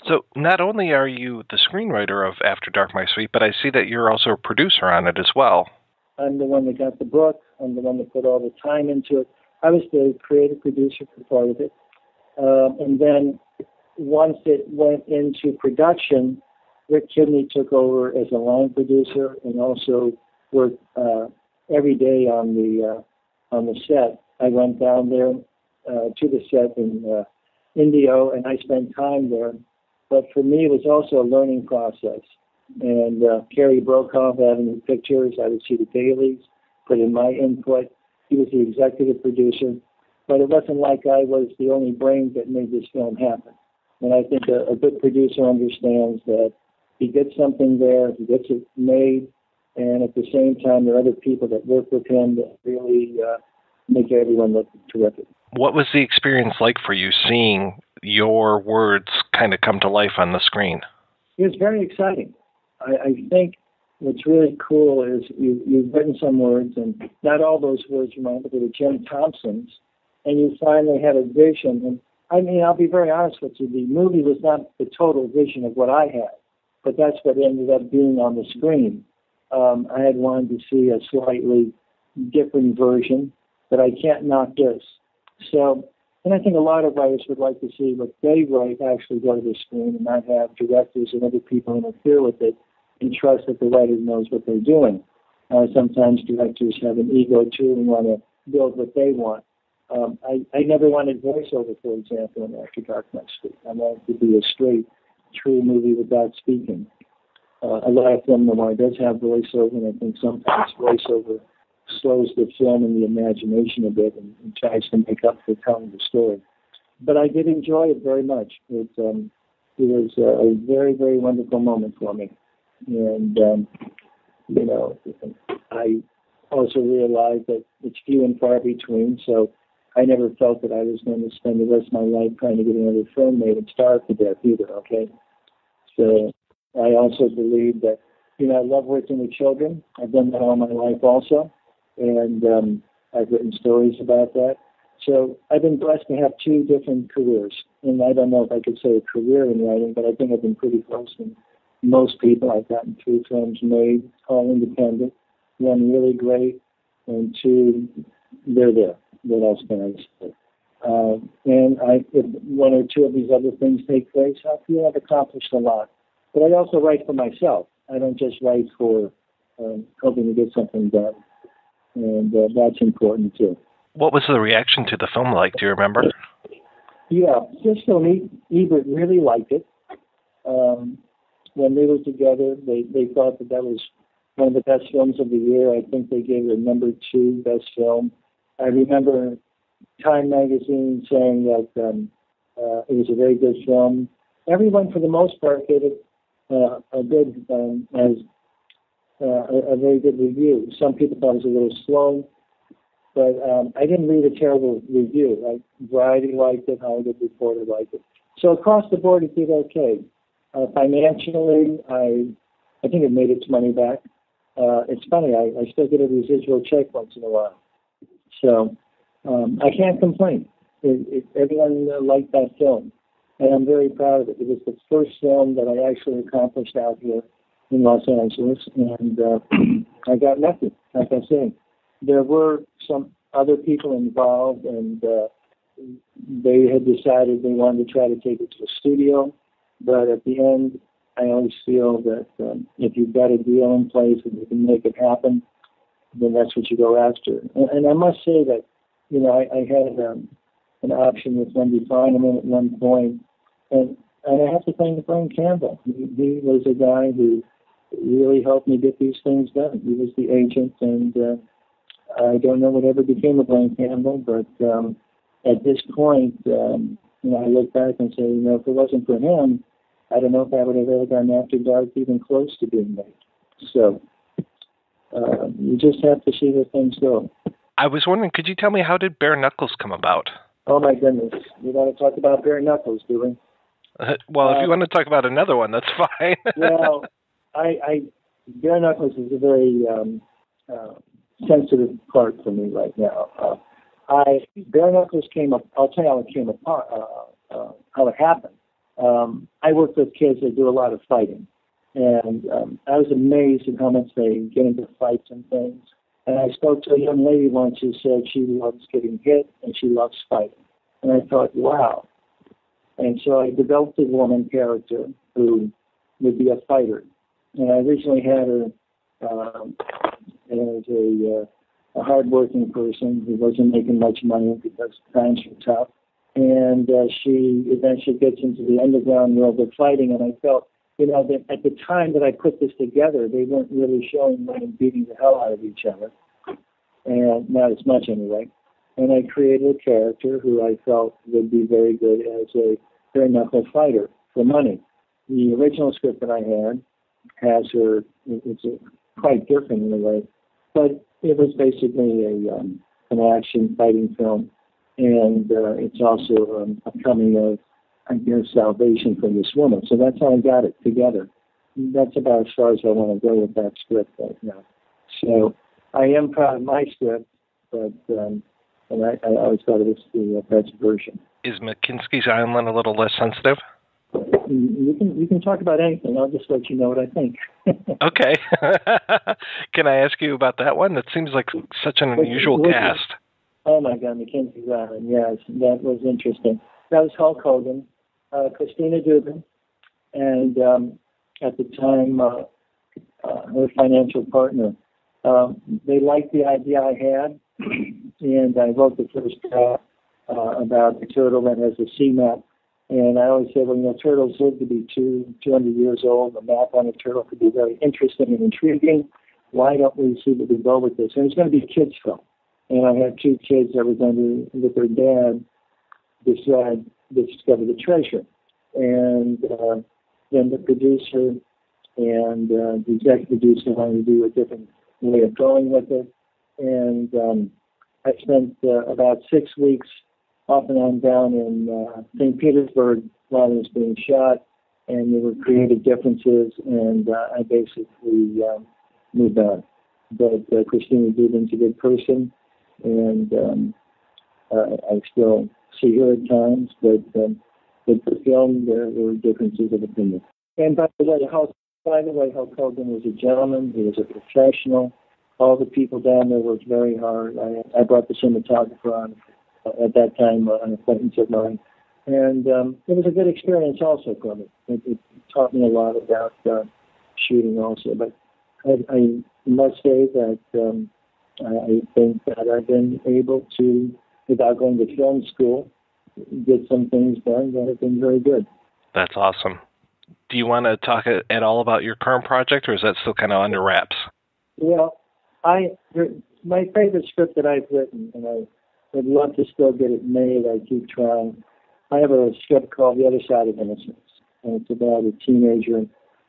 So not only are you the screenwriter of After Dark, My Suite, but I see that you're also a producer on it as well. I'm the one that got the book. I'm the one that put all the time into it. I was the creative producer for part of it. And then once it went into production, Rick Kidney took over as a line producer and also worked every day on the set. I went down there to the set in Indio, and I spent time there. But for me, it was also a learning process. And Kerry Brokaw of Avenue Pictures, I would see the dailies, put in my input. He was the executive producer. But it wasn't like I was the only brain that made this film happen. And I think a good producer understands that he gets something there, he gets it made, and at the same time, there are other people that work with him that really make everyone look terrific. What was the experience like for you seeing your words kind of come to life on the screen? It was very exciting. I think what's really cool is you've written some words, and not all those words reminded me of Jim Thompson's, and you finally had a vision. And I mean, I'll be very honest with you, the movie was not the total vision of what I had, but that's what ended up being on the screen. I had wanted to see a slightly different version, but I can't knock this. So, and I think a lot of writers would like to see what they write actually go to the screen and not have directors and other people interfere with it and trust that the writer knows what they're doing. Sometimes directors have an ego too and want to build what they want. I never wanted voiceover, for example, in After Dark, My Suite. I wanted to be a straight, true movie without speaking. A lot of film noir does have voiceover, and I think sometimes voiceover slows the film and the imagination a bit and tries to make up for telling the story. But I did enjoy it very much. It was a very, very wonderful moment for me. And, you know, I also realized that it's few and far between, so I never felt that I was going to spend the rest of my life trying to get another film made and starve to death either, okay? So I also believe that, you know, I love working with children. I've done that all my life also, and I've written stories about that. So I've been blessed to have two different careers, and I don't know if I could say a career in writing, but I think I've been pretty close to most people. I've gotten 3 films made, all independent, one really great, and 2, they're there. What else can I say? And if 1 or 2 of these other things take place, I feel I've accomplished a lot. But I also write for myself. I don't just write for hoping to get something done. And that's important too. What was the reaction to the film like? Do you remember? Yeah, Siskel and Ebert really liked it. When they were together, they thought that was one of the best films of the year. I think they gave it a number 2 best film. I remember Time magazine saying that it was a very good film. Everyone, for the most part, gave it a very good review. Some people thought it was a little slow, but I didn't read a terrible review. Variety liked it, Hollywood Reporter liked it. So across the board, it did okay. Financially, I think it made its money back. It's funny, I still get a residual check once in a while. So I can't complain. Everyone liked that film, and I'm very proud of it. It was the first film that I actually accomplished out here in Los Angeles, and I got lucky, like I say. There were some other people involved, and they had decided they wanted to try to take it to a studio, but at the end, I always feel that if you've got a deal in place and you can make it happen, then that's what you go after. And I must say that, you know, I had an option with Wendy Feineman at one point, and I have to thank Brian Campbell. He was a guy who really helped me get these things done. He was the agent, and I don't know whatever became of Brian Campbell, but at this point, you know, I look back and say, you know, if it wasn't for him, I don't know if I would have ever done After Dark even close to being made. So you just have to see where things go. I was wondering, could you tell me, how did Bare Knuckles come about? Oh, my goodness. We want to talk about Bare Knuckles, do we? Well, if you want to talk about another one, that's fine. Well, bare knuckles is a very sensitive part for me right now. Bare knuckles came up. I'll tell you how it came apart. How it happened. I work with kids that do a lot of fighting, and I was amazed at how much they get into fights and things. And I spoke to a young lady once who said she loves getting hit and she loves fighting. And I thought, wow. And so I developed a woman character who would be a fighter. And I originally had her as a hard-working person who wasn't making much money because times were tough. And she eventually gets into the underground world of fighting. And I felt, that at the time that I put this together, they weren't really showing them beating the hell out of each other. And not as much anyway. And I created a character who I felt would be very good as a bare-knuckle fighter for money. The original script that I had has her, it's quite different in a way, but it was basically an action fighting film. And it's also a coming of, salvation for this woman. So that's how I got it together. That's about as far as I want to go with that script right now. So I am proud of my script, but and I always thought it was the best version. Is McKinsey's Island a little less sensitive? You can talk about anything. I'll just let you know what I think. Okay. Can I ask you about that one? That seems like such an unusual cast. Oh my God, McKinsey's Island. Yes, that was interesting. That was Hulk Hogan, Christina Dubin, and at the time her financial partner. They liked the idea I had, and I wrote the first draft about the turtle that has a sea map. And I always say, well, turtles live to be 200 years old. A map on a turtle could be very interesting and intriguing. Why don't we see what we go with this? And it's going to be a kids' film. And I had two kids that were going to, with their dad, discover the treasure. And then the producer and the executive producer wanted to do a different way of going with it. And I spent about 6 weeks off and on down in St. Petersburg while it was being shot, and there were creative differences, and I basically moved on. But Christina Dubin's a good person, and I still see her at times, but with the film, there were differences of opinion. And by the way, Hulk Hogan was a gentleman. He was a professional. All the people down there worked very hard. I brought the cinematographer on at that time, an acquaintance of mine. And it was a good experience also for me. It taught me a lot about shooting also. But I must say that I think that I've been able to, without going to film school, get some things done that have been very good. That's awesome. Do you want to talk at all about your current project, or is that still kind of under wraps? Well, my favorite script that I've written, and I would love to still get it made. I keep trying. I have a script called The Other Side of Innocence, and it's about a teenager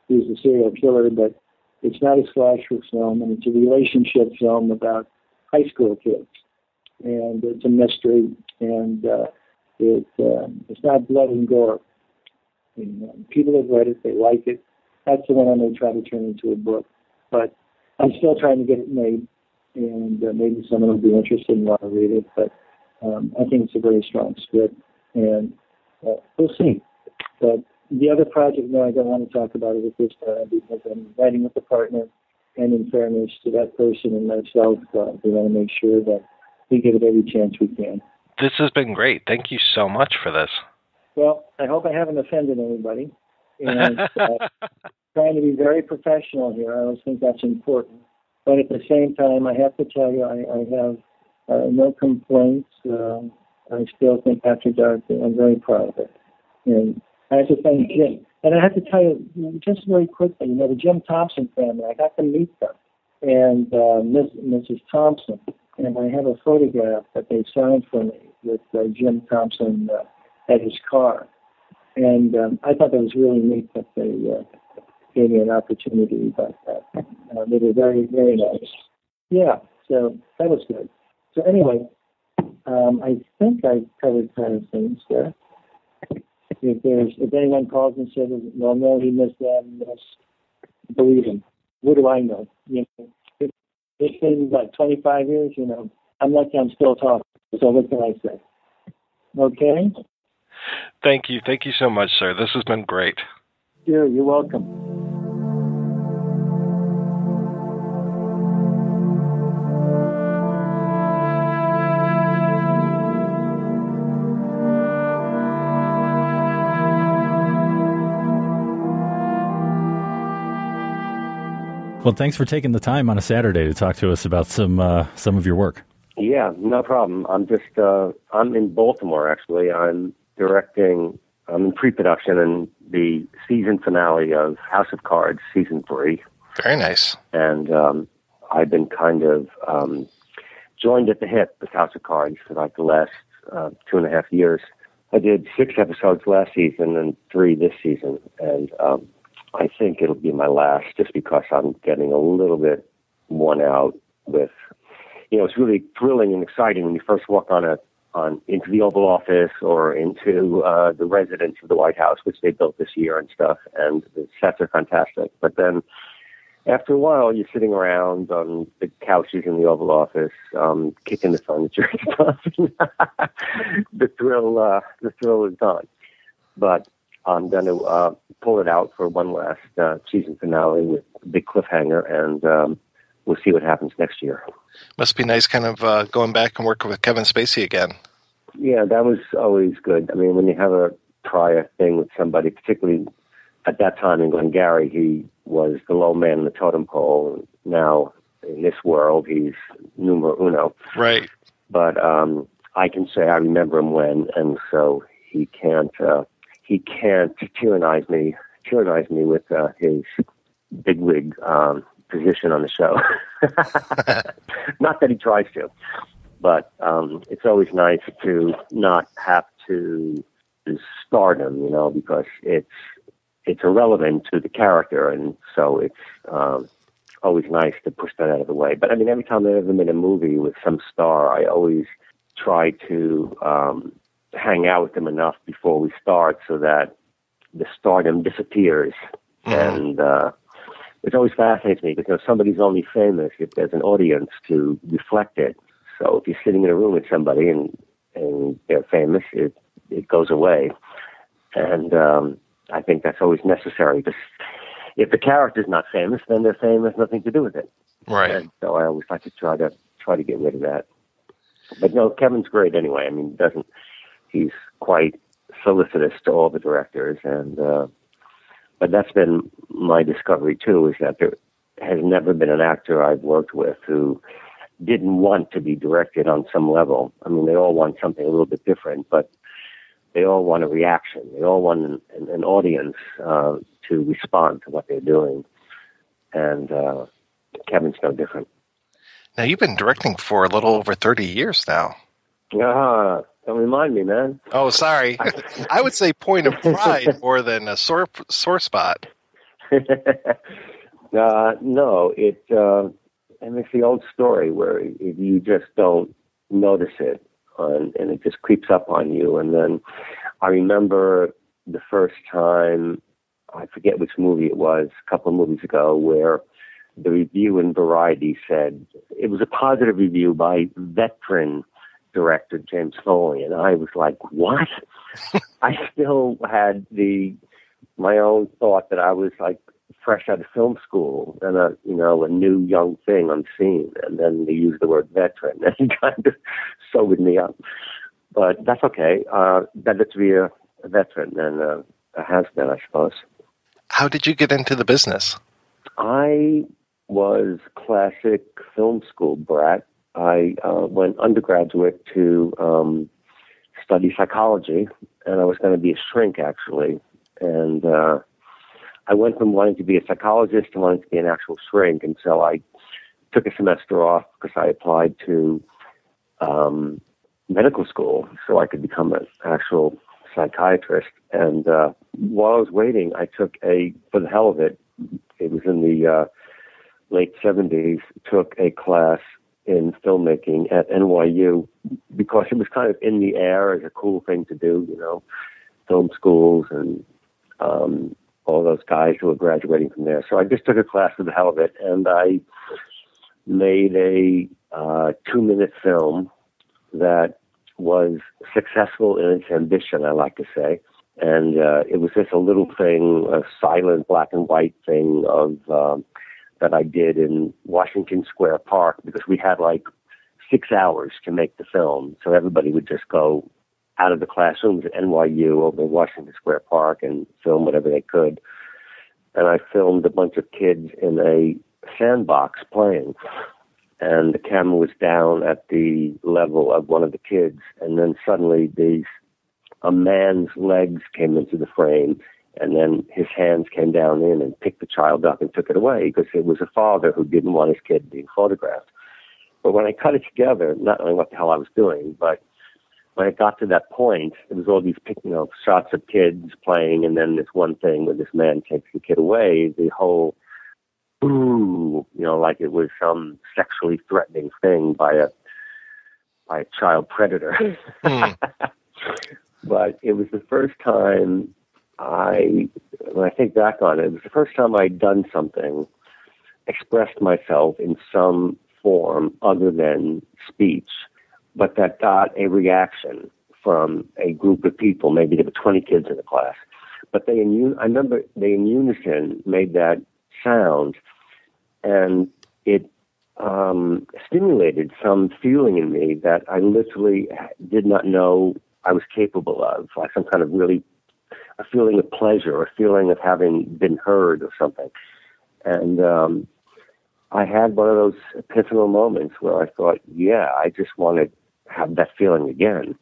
who's a serial killer, but it's not a slasher film, and it's a relationship film about high school kids. And it's a mystery, and it's not blood and gore. And, people have read it, they like it. That's the one I may try to turn into a book. But I'm still trying to get it made, and maybe someone will be interested and want to read it. But I think it's a very strong script, and we'll see. But the other project, no, I don't want to talk about it at this time because I'm writing with a partner, and in fairness to that person and myself, we want to make sure that we give it every chance we can. This has been great. Thank you so much for this. Well, I hope I haven't offended anybody. And trying to be very professional here. I always think that's important. But at the same time, I have to tell you, I have no complaints. I still think After Dark, I'm very proud of it. And I have to thank Jim. And I have to tell you, just very quickly, the Jim Thompson family, I got to meet them. And Mrs. Thompson. And I have a photograph that they signed for me with Jim Thompson at his car. And I thought that was really neat that they gave me an opportunity about that. They were very, very nice. Yeah, so that was good. So anyway, I think I covered kind of things there. If anyone calls and says, well, no, he missed that, believe him. What do I know? It's been, 25 years, I'm lucky I'm still talking. So what can I say? Okay? Thank you. Thank you so much, sir. This has been great. Sure, you're welcome. Well, thanks for taking the time on a Saturday to talk to us about some of your work. Yeah, no problem. I'm in Baltimore, actually. I'm in pre-production in the season finale of House of Cards, season 3. Very nice. And I've been kind of joined at the hip with House of Cards for like the last 2.5 years. I did 6 episodes last season and 3 this season. And I think it'll be my last just because I'm getting a little bit worn out with, it's really thrilling and exciting when you first walk into the Oval Office or into the residence of the White House, which they built this year and stuff, and the sets are fantastic. But then after a while, you're sitting around on the couches in the Oval Office, kicking the furniture and stuff. The thrill is gone. But I'm going to pull it out for one last season finale with a big cliffhanger, and we'll see what happens next year. Must be nice kind of going back and working with Kevin Spacey again. Yeah, that was always good. I mean, when you have a prior thing with somebody, particularly at that time in Glengarry, he was the low man in the totem pole. And now, in this world, he's numero uno. Right. But I can say I remember him when, and so he can't tyrannize me with his bigwig position on the show. Not that he tries to, but it's always nice to not have to stardom, because it's irrelevant to the character, and so it's always nice to push that out of the way. But I mean, every time I've ever made a movie with some star, I always try to hang out with them enough before we start so that the stardom disappears. And it always fascinates me because somebody's only famous if there's an audience to reflect it. So if you're sitting in a room with somebody and they're famous, it goes away. And I think that's always necessary, because if the character's not famous, then their fame has nothing to do with it. Right. And so I always like to try to get rid of that. But no, Kevin's great anyway. I mean, he's quite solicitous to all the directors, and but that's been my discovery too, is that there has never been an actor I've worked with who didn't want to be directed on some level. I mean, they all want something a little bit different, but they all want a reaction. They all want an audience to respond to what they're doing, and Kevin's no different. Now, you've been directing for a little over 30 years now. Don't remind me, man. Oh, sorry. I would say point of pride more than a sore spot. No, and it's the old story where if you just don't notice it, and it just creeps up on you. And then I remember the first time, I forget which movie it was, a couple of movies ago, where the review in Variety said it was a positive review by veteran director James Foley, and I was like, what? I still had my own thought that I was like fresh out of film school and a new young thing on scene, and then they used the word veteran and kind of sobered me up. But that's okay. Better to be a veteran than a has-been, I suppose. How did you get into the business? I was classic film school brat. I went undergraduate to study psychology, and I was going to be a shrink, actually. And I went from wanting to be a psychologist to wanting to be an actual shrink, and so I took a semester off because I applied to medical school so I could become an actual psychiatrist. And while I was waiting, I took for the hell of it, it was in the late 70s, took a class in filmmaking at NYU because it was kind of in the air as a cool thing to do, film schools and all those guys who were graduating from there. So I just took a class for the hell of it, and I made a 2-minute film that was successful in its ambition, I like to say. And it was just a little thing, a silent black and white thing of that I did in Washington Square Park, because we had like 6 hours to make the film. So everybody would just go out of the classrooms at NYU over in Washington Square Park and film whatever they could. And I filmed a bunch of kids in a sandbox playing. And the camera was down at the level of one of the kids. And then suddenly a man's legs came into the frame, and then his hands came down in and picked the child up and took it away, because it was a father who didn't want his kid being photographed. But when I cut it together, not knowing what the hell I was doing, but when it got to that point, it was all these shots of kids playing, and then this one thing where this man takes the kid away, the whole, like it was some sexually threatening thing by a child predator. But it was the first time when I think back on it, it was the first time I'd done something, expressed myself in some form other than speech, but that got a reaction from a group of people. Maybe there were 20 kids in the class, but I remember they in unison made that sound, and it stimulated some feeling in me that I literally did not know I was capable of, like some kind of a feeling of pleasure, a feeling of having been heard or something. And I had one of those epiphanal moments where I thought, I just want to have that feeling again.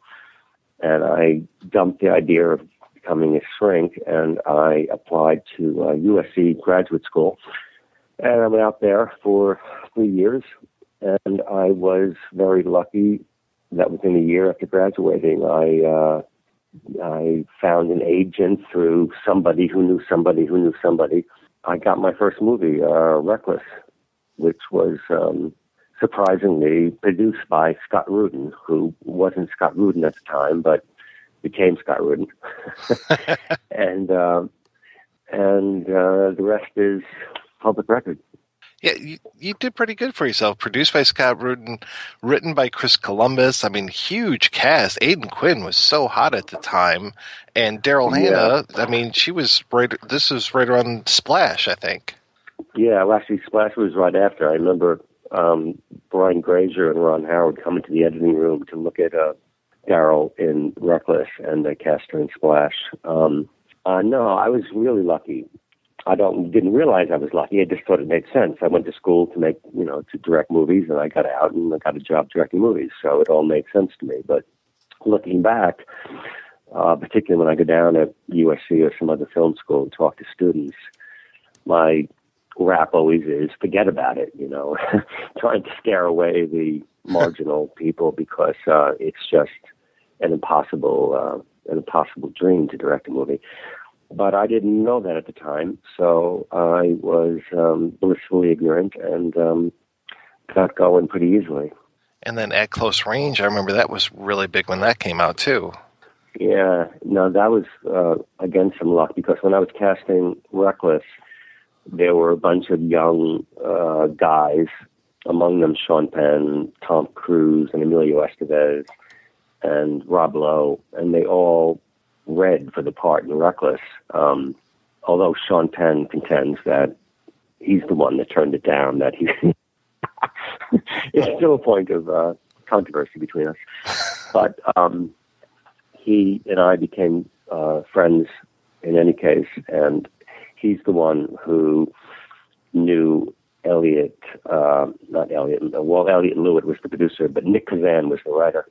And I dumped the idea of becoming a shrink, and I applied to USC graduate school. And I went out there for 3 years, and I was very lucky that within a year after graduating, I found an agent through somebody who knew somebody who knew somebody. I got my first movie, Reckless, which was surprisingly produced by Scott Rudin, who wasn't Scott Rudin at the time, but became Scott Rudin. and the rest is public record. Yeah, you did pretty good for yourself. Produced by Scott Rudin, written by Chris Columbus. I mean, huge cast. Aidan Quinn was so hot at the time. And Daryl Hannah, I mean, she was this was right around Splash, I think. Yeah, well, actually, Splash was right after. I remember Brian Grazer and Ron Howard coming to the editing room to look at Daryl in Reckless, and they cast her in Splash. No, I was really lucky. I didn't realize I was lucky. I just thought it made sense. I went to school to direct movies, and I got out and I got a job directing movies. So it all made sense to me. But looking back, particularly when I go down at USC or some other film school and talk to students, my rap always is forget about it, trying to scare away the marginal people, because it's just an impossible dream to direct a movie. But I didn't know that at the time, so I was blissfully ignorant and got going pretty easily. And then At Close Range, I remember that was really big when that came out, too. Yeah, no, that was, again, some luck, because when I was casting Reckless, there were a bunch of young guys, among them Sean Penn, Tom Cruise, and Emilio Estevez, and Rob Lowe, and they all read for the part in Reckless, although Sean Penn contends that he's the one that turned it down, that he it's still a point of controversy between us. But he and I became friends in any case, and he's the one who knew Elliot and Lewitt was the producer, but Nick Kazan was the writer.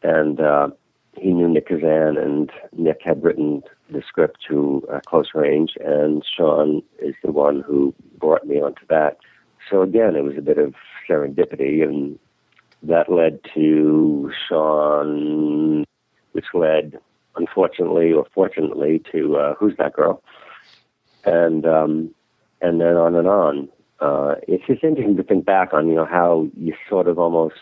And he knew Nick Kazan, and Nick had written the script to Close Range, and Sean is the one who brought me onto that. So again, it was a bit of serendipity, and that led to Sean, which led, unfortunately or fortunately, to Who's That Girl? And then on and on. It's just interesting to think back on, how you sort of almost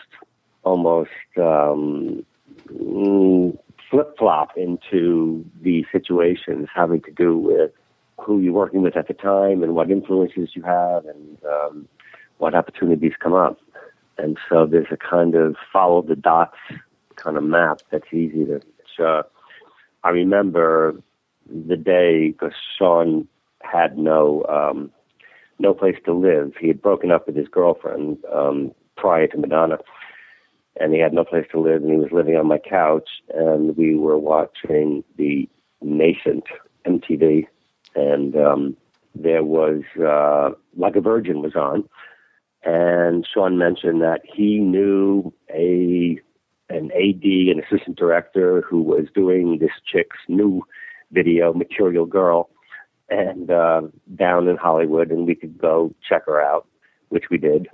flip-flop into these situations having to do with who you're working with at the time and what influences you have and what opportunities come up. And so there's a kind of follow the dots kind of map that's easy to show. I remember the day, because Sean had no place to live. He had broken up with his girlfriend prior to Madonna, and he had no place to live, and he was living on my couch, and we were watching the nascent MTV, and there was Like a Virgin was on, and Sean mentioned that he knew an AD, an assistant director, who was doing this chick's new video, Material Girl, and down in Hollywood, and we could go check her out, which we did.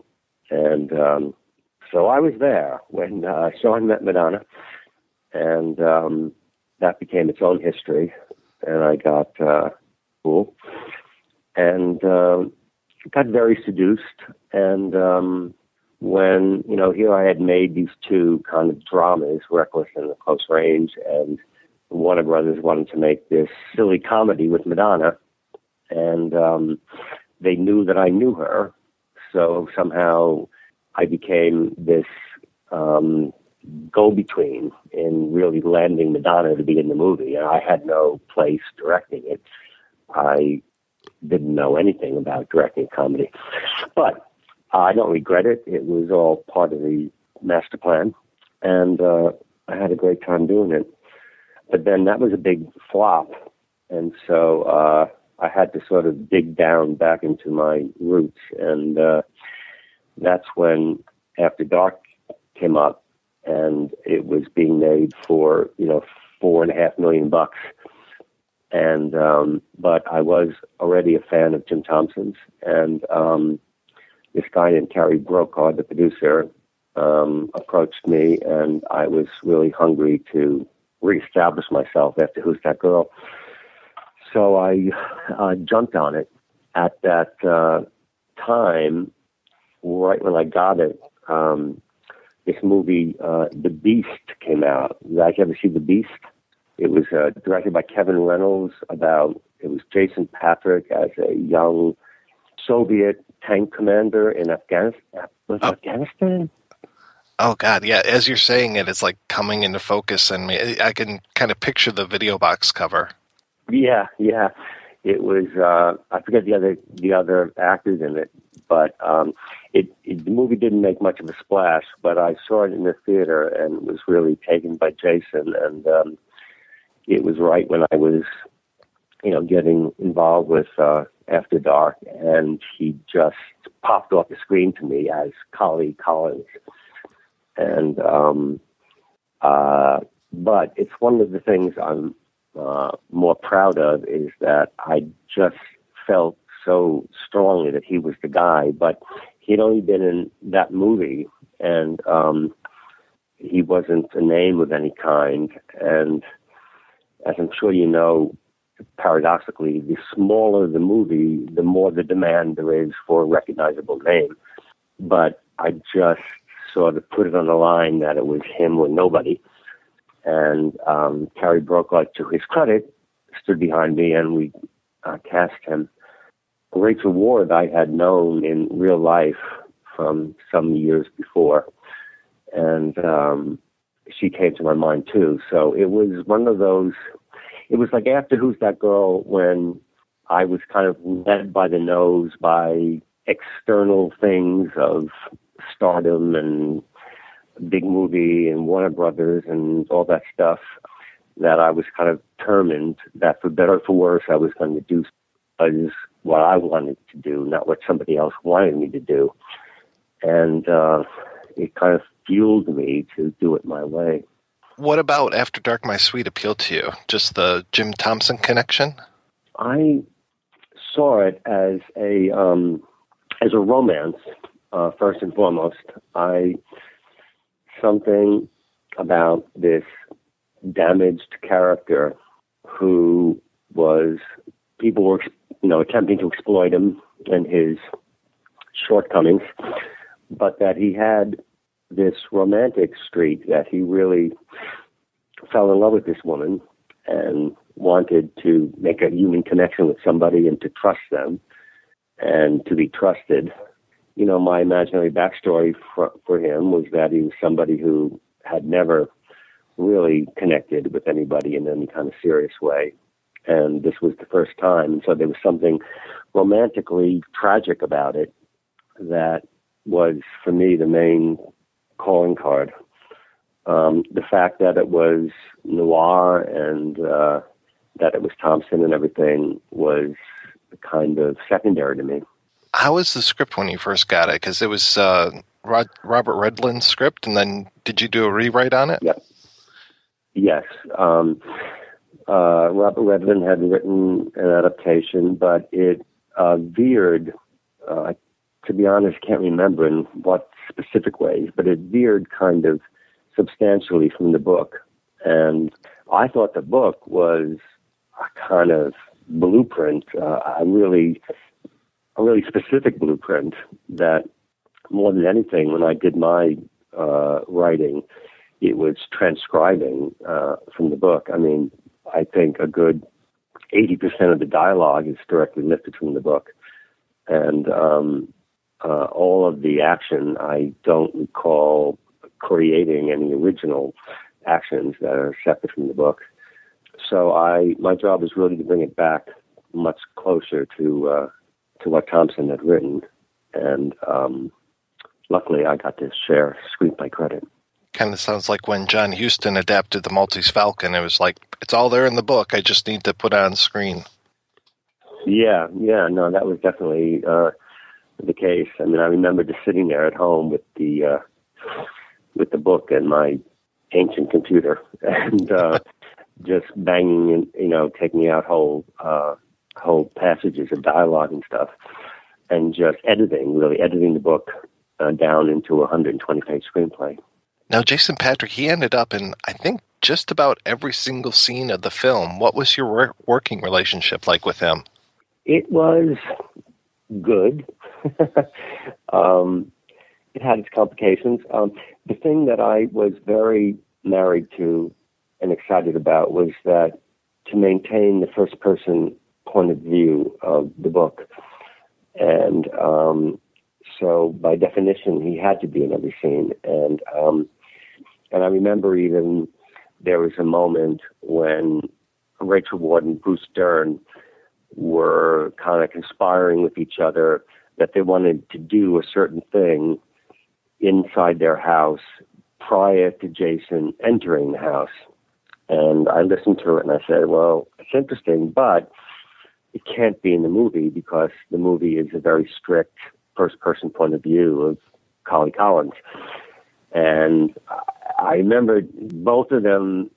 And so I was there when Sean met Madonna, and that became its own history, and I got cool, and got very seduced, and when, here I had made these two kind of dramas, Reckless and Close Range, and Warner Brothers wanted to make this silly comedy with Madonna, and they knew that I knew her, so somehow I became this go-between in really landing Madonna to be in the movie, and I had no place directing it. I didn't know anything about directing comedy, but I don't regret it. It was all part of the master plan, and I had a great time doing it. But then that was a big flop, and so I had to sort of dig down back into my roots, and that's when After Dark came up, and it was being made for $4.5 million, and but I was already a fan of Jim Thompson's, and this guy named Cary Brokaw, the producer, approached me, and I was really hungry to reestablish myself after Who's That Girl? So I jumped on it. At that time, right when I got it, this movie, The Beast, came out. Did you guys ever see The Beast? It was directed by Kevin Reynolds. It was Jason Patric as a young Soviet tank commander in Afghanistan. Was it Afghanistan? Oh, God, yeah. As you're saying it, it's like coming into focus, and I can kind of picture the video box cover. Yeah. It was, I forget the other actors in it, but the movie didn't make much of a splash, but I saw it in the theater and was really taken by Jason, and it was right when I was, getting involved with After Dark, and he just popped off the screen to me as Collie Collins. And but it's one of the things I'm more proud of is that I just felt so strongly that he was the guy, but he'd only been in that movie, and he wasn't a name of any kind. And as I'm sure you know, paradoxically, the smaller the movie, the more the demand there is for a recognizable name. But I just sort of put it on the line that it was him or nobody. And Cary Brokaw, to his credit, stood behind me, and we cast him. Rachel Ward I had known in real life from some years before, and she came to my mind too. So it was one of those, it was like after Who's That Girl, when I was kind of led by the nose by external things of stardom and big movie and Warner Brothers and all that stuff, that I was kind of determined that for better or for worse, I was going to do what I wanted to do, not what somebody else wanted me to do. And it kind of fueled me to do it my way. What about After Dark, My Sweet appealed to you? Just the Jim Thompson connection? I saw it as a romance, first and foremost. Something about this damaged character who people were, attempting to exploit him and his shortcomings, but that he had this romantic streak that he really fell in love with this woman and wanted to make a human connection with somebody and to trust them and to be trusted. You know, my imaginary backstory for him was that he was somebody who had never really connected with anybody in any kind of serious way. And this was the first time. So there was something romantically tragic about it that was, for me, the main calling card. The fact that it was noir and that it was Thompson and everything was kind of secondary to me. How was the script when you first got it? Because it was Robert Redlin's script, and then did you do a rewrite on it? Yep. Yes. Robert Redlin had written an adaptation, but it veered, to be honest, can't remember in what specific ways, but it veered kind of substantially from the book. And I thought the book was a kind of blueprint, a really specific blueprint that more than anything, when I did my writing, it was transcribing from the book. I mean, I think a good 80% of the dialogue is directly lifted from the book. And all of the action, I don't recall creating any original actions that are separate from the book. So my job is really to bring it back much closer to what Thompson had written. And luckily I got to share screenplay credit. Kind of sounds like when John Huston adapted The Maltese Falcon. It was like, it's all there in the book. I just need to put it on screen. Yeah, no, that was definitely the case. I mean, I remember just sitting there at home with the book and my ancient computer and just banging and, taking out whole passages of dialogue and stuff and just editing the book down into a 120-page screenplay. Now, Jason Patric, he ended up in, I think, just about every single scene of the film. What was your working relationship like with him? It was good. It had its complications. The thing that I was very married to and excited about was that to maintain the first-person point of view of the book. And so, by definition, he had to be in every scene. And I remember even there was a moment when Rachel Ward and bruce-dern were kind of conspiring with each other that they wanted to do a certain thing inside their house prior to Jason entering the house. And I listened to it and I said, well, it's interesting, but it can't be in the movie because the movie is a very strict first-person point of view of Collie Collins. And I remember both of them,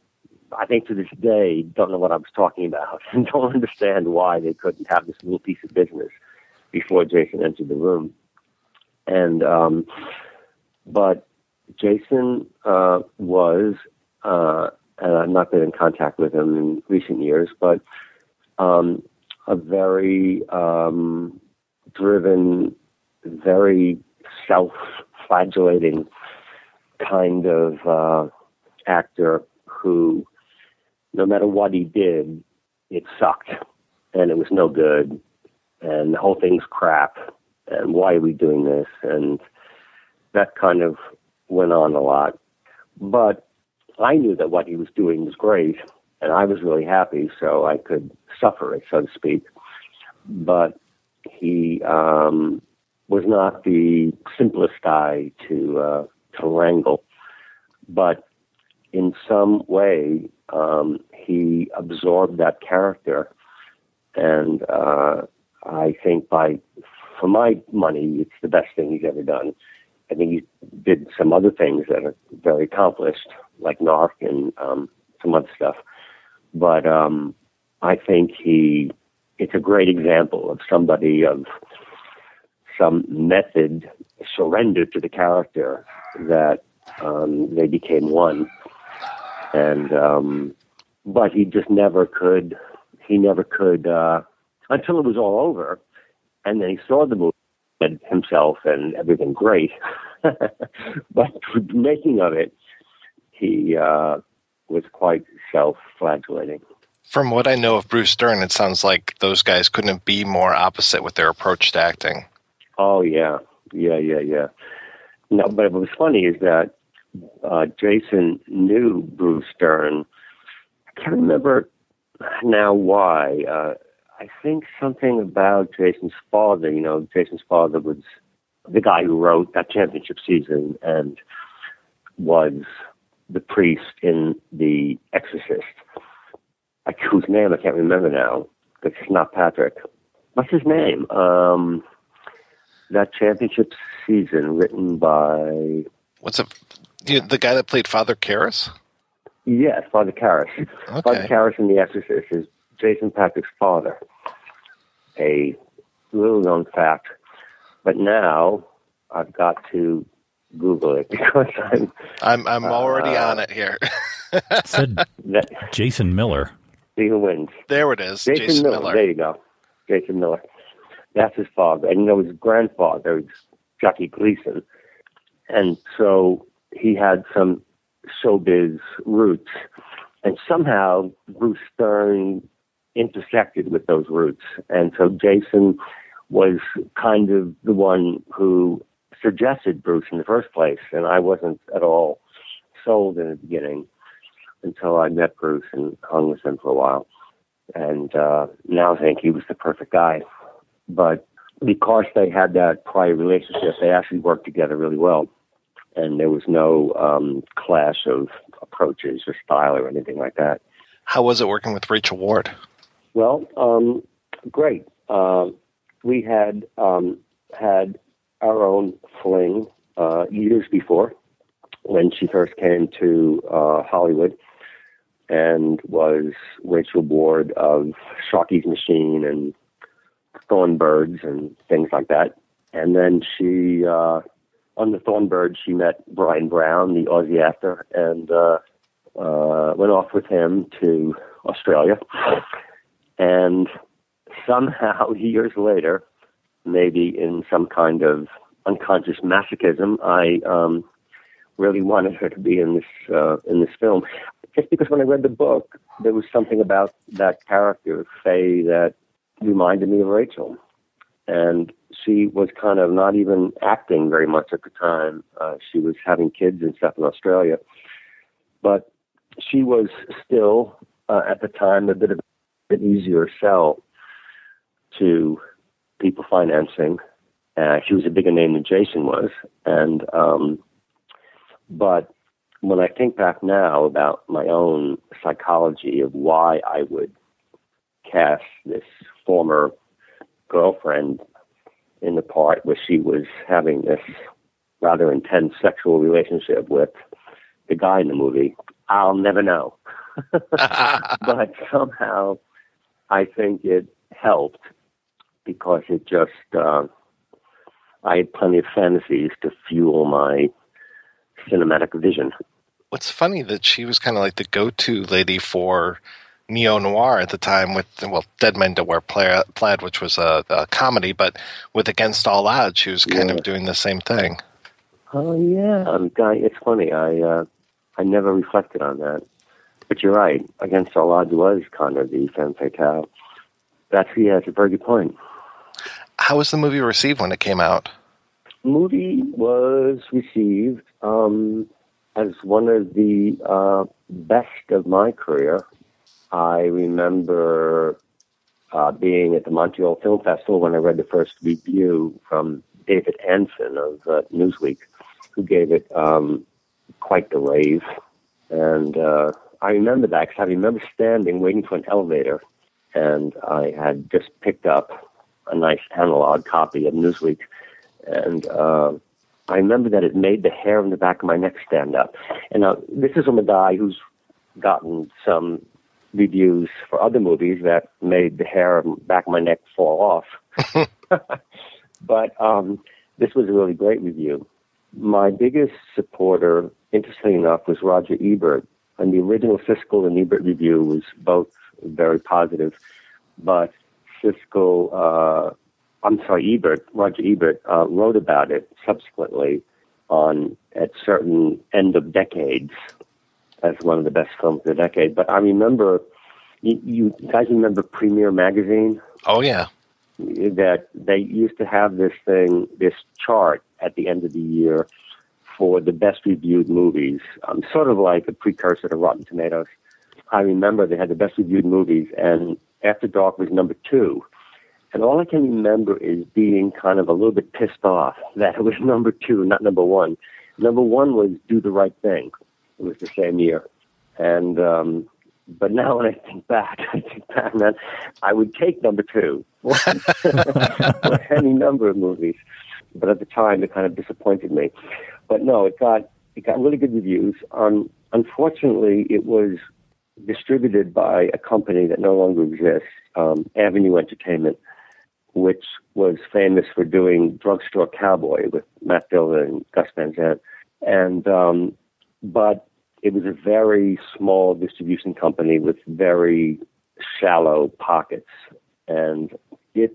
I think to this day, don't know what I was talking about and don't understand why they couldn't have this little piece of business before Jason entered the room. And but Jason was, and I've not been in contact with him in recent years, but a very driven, very self-flagellating kind of actor who, no matter what he did, it sucked and it was no good and the whole thing's crap and why are we doing this? And that kind of went on a lot. But I knew that what he was doing was great and I was really happy, so I could suffer it, so to speak. But he was not the simplest guy to wrangle. But in some way, he absorbed that character. And I think for my money, it's the best thing he's ever done. I think he did some other things that are very accomplished, like Narc and some other stuff. But I think it's a great example of somebody of some method surrender to the character that they became one. And but he just never could until it was all over, and then he saw the movie and himself and everything great. But for the making of it, he was quite self-flagellating. From what I know of bruce-dern, it sounds like those guys couldn't be more opposite with their approach to acting. Oh, yeah. No, but what was funny is that Jason knew bruce-dern. I can't remember now why. I think something about Jason's father. You know, Jason's father was the guy who wrote that championship season and was the priest in The Exorcist. Whose name I can't remember now, because it's not Patrick. What's his name? That championship season written by... What's it? The guy that played Father Karras? Yes, Father Karras. Okay. Father Karras in The Exorcist is Jason Patric's father. A little-known fact. But now I've got to Google it because I'm already on it here. It said Jason Miller. See who wins. There it is. Jason Miller. There you go. Jason Miller. That's his father. And you know, his grandfather is Jackie Gleason. And so he had some showbiz roots. And somehow bruce-dern intersected with those roots. And so Jason was kind of the one who suggested Bruce in the first place. And I wasn't at all sold in the beginning until I met Bruce and hung with him for a while. And now I think he was the perfect guy. But because they had that prior relationship, they actually worked together really well. And there was no clash of approaches or style or anything like that. How was it working with Rachel Ward? Well, great. We had had our own fling years before when she first came to Hollywood and was Rachel Ward of Sharky's Machine and Thornbirds and things like that. And then she, on the Thornbirds, she met Brian Brown, the Aussie actor, and went off with him to Australia. And somehow, years later, maybe in some kind of unconscious masochism, I really wanted her to be in this film. Just because when I read the book, there was something about that character, Faye, that reminded me of Rachel. And she was kind of not even acting very much at the time. She was having kids and stuff in Australia. But she was still, at the time, a bit of an easier sell to people financing. She was a bigger name than Jason was. And but when I think back now about my own psychology of why I would cast this former girlfriend in the part where she was having this rather intense sexual relationship with the guy in the movie, I'll never know. But somehow I think it helped because it just, I had plenty of fantasies to fuel my cinematic vision. What's funny that she was kind of like the go-to lady for neo-noir at the time with, well, Dead Men Don't Wear Plaid, which was a comedy, but with Against All Odds, she was kind of doing the same thing. Oh, yeah. It's funny. I never reflected on that. But you're right. Against All Odds was kind of the femme fatale. That's a very good point. How was the movie received when it came out? The movie was received as one of the best of my career. I remember being at the Montreal Film Festival when I read the first review from David Anson of Newsweek, who gave it quite the rave. And I remember that because I remember standing waiting for an elevator, and I had just picked up a nice analog copy of Newsweek. And I remember that it made the hair on the back of my neck stand up. And now, this is from a guy who's gotten some reviews for other movies that made the hair on the back of my neck fall off. But this was a really great review. My biggest supporter, interestingly enough, was Roger Ebert. And the original Siskel and Ebert review was both very positive. But Roger Ebert wrote about it subsequently at certain end of decades. as one of the best films of the decade. But I remember, you guys remember Premiere Magazine? Oh, yeah. That they used to have this chart at the end of the year for the best reviewed movies, sort of like a precursor to Rotten Tomatoes. I remember they had the best reviewed movies, and After Dark was number 2. And all I can remember is being kind of a little bit pissed off that it was number 2, not number 1. Number 1 was Do the Right Thing. It was the same year. And but now when I think back, man, I would take number 2 for any number of movies. But at the time, it kind of disappointed me. But no, it got really good reviews. Unfortunately, it was distributed by a company that no longer exists, Avenue Entertainment, which was famous for doing Drugstore Cowboy with Matt Dillon and Gus Van Sant. And but it was a very small distribution company with very shallow pockets, and it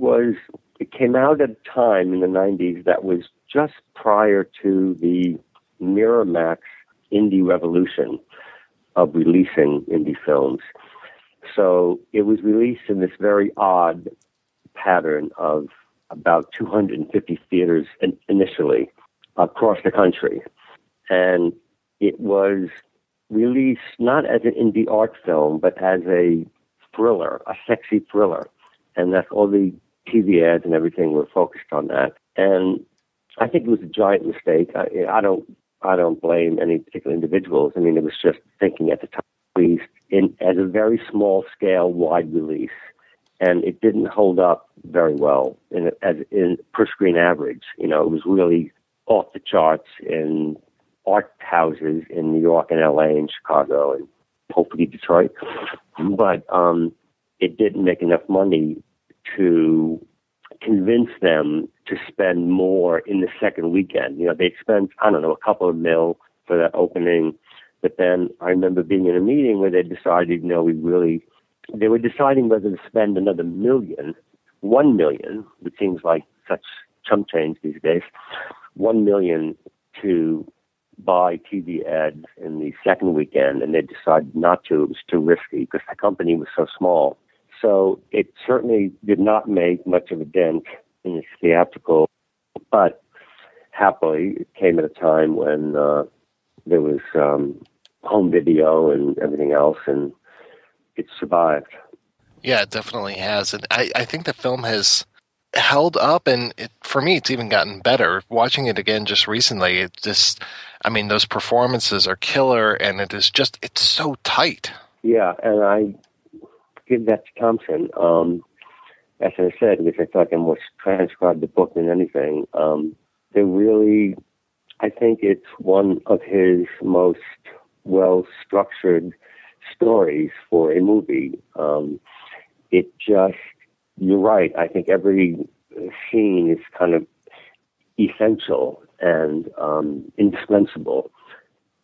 came out at a time in the 90s that was just prior to the Miramax indie revolution of releasing indie films. So it was released in this very odd pattern of about 250 theaters initially across the country. And it was released not as an indie art film, but as a thriller, a sexy thriller. And that's all the TV ads and everything were focused on that. And I think it was a giant mistake. I don't blame any particular individuals. I mean, it was just thinking at the time, released as a very small scale, wide release. And it didn't hold up very well in per screen average. You know, it was really off the charts in art houses in New York and LA and Chicago and hopefully Detroit. But it didn't make enough money to convince them to spend more in the second weekend. You know, they'd spent, I don't know, a couple of mil for that opening. But then I remember being in a meeting where they decided, you know, they were deciding whether to spend another $1 million, which seems like such chump change these days, $1 million to buy TV ads in the second weekend, and they decided not to. It was too risky because the company was so small. So it certainly did not make much of a dent in its theatrical, but happily it came at a time when there was home video and everything else, and it survived. Yeah, it definitely has. And I think the film has held up, and for me, it's even gotten better. Watching it again just recently, those performances are killer, and it's so tight. Yeah, and I give that to Thompson. As I said, because I thought I more transcribed the book than anything. I think it's one of his most well-structured stories for a movie. You're right. I think every scene is kind of essential and indispensable,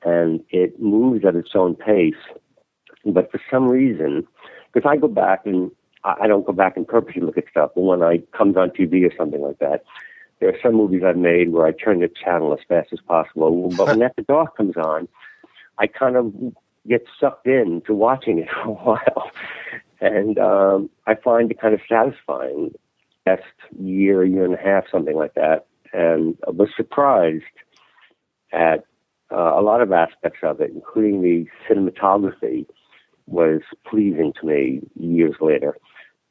and it moves at its own pace. But for some reason, because I go back and I don't go back and purposely look at stuff, but when I comes on TV or something like that, there are some movies I've made where I turn the channel as fast as possible. But when After Dark comes on, I kind of get sucked in to watching it for a while. And I find it kind of satisfying. Last year and a half, something like that. And I was surprised at a lot of aspects of it, including the cinematography was pleasing to me years later.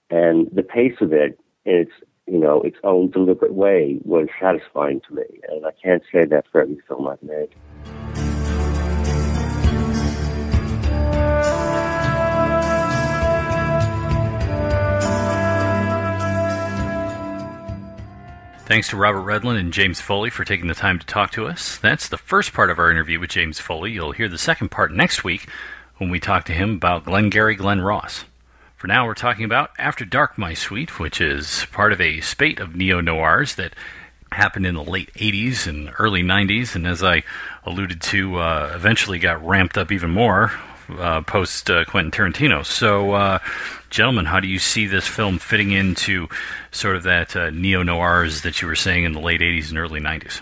And the pace of it, in its own deliberate way, was satisfying to me. And I can't say that for every film I've made. Thanks to Robert Redlin and James Foley for taking the time to talk to us. That's the first part of our interview with James Foley. You'll hear the second part next week when we talk to him about Glengarry Glen Ross. For now, we're talking about After Dark, My Sweet, which is part of a spate of neo-noirs that happened in the late 80s and early 90s, and as I alluded to, eventually got ramped up even more post Quentin Tarantino. So, gentlemen, how do you see this film fitting into sort of that neo-noirs that you were saying in the late 80s and early 90s?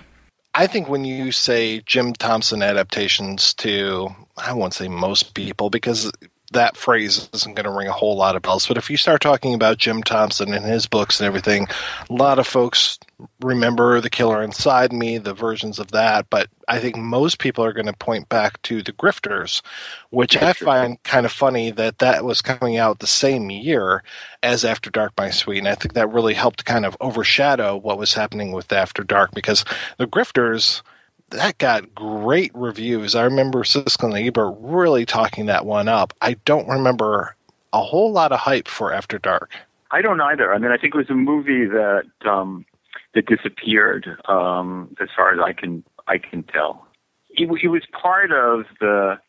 I think when you say Jim Thompson adaptations to, I won't say most people because that phrase isn't going to ring a whole lot of bells. But if you start talking about Jim Thompson and his books and everything, a lot of folks remember The Killer Inside Me, the versions of that. But I think most people are going to point back to The Grifters, which I find kind of funny that was coming out the same year as After Dark, My Sweet. And I think that really helped kind of overshadow what was happening with After Dark, because The Grifters, that got great reviews. I remember Siskel and Ebert really talking that one up. I don't remember a whole lot of hype for After Dark. I don't either. I mean, I think it was a movie that that disappeared, as far as I can tell. It was part of the,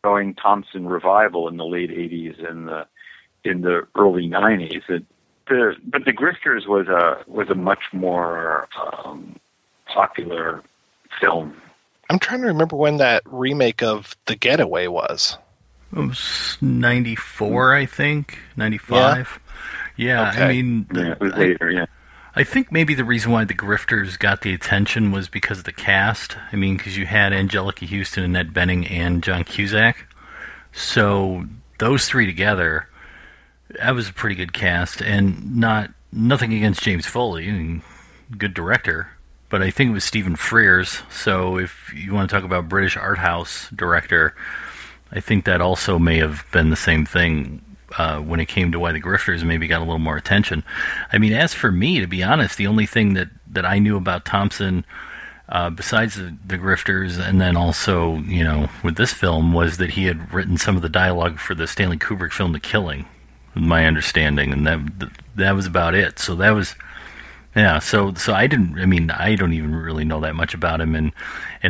growing Thompson revival in the late '80s and in the early '90s. But The Grifters was a much more popular film. I'm trying to remember when that remake of The Getaway was. It was 94, I think. 95. Yeah, okay. I mean... Yeah, it was later, yeah. I think maybe the reason why The Grifters got the attention was because of the cast. I mean, because you had Angelica Houston, Annette Bening, and John Cusack. So those three together, that was a pretty good cast. And nothing against James Foley, I mean, good director. But I think it was Stephen Frears. So if you want to talk about British art house director, I think that also may have been the same thing when it came to why The Grifters maybe got a little more attention. I mean, as for me, to be honest, the only thing that I knew about Thompson, besides the Grifters, and then also, with this film, was that he had written some of the dialogue for the Stanley Kubrick film The Killing, my understanding, and that was about it. So that was... Yeah, so I don't even really know that much about him, and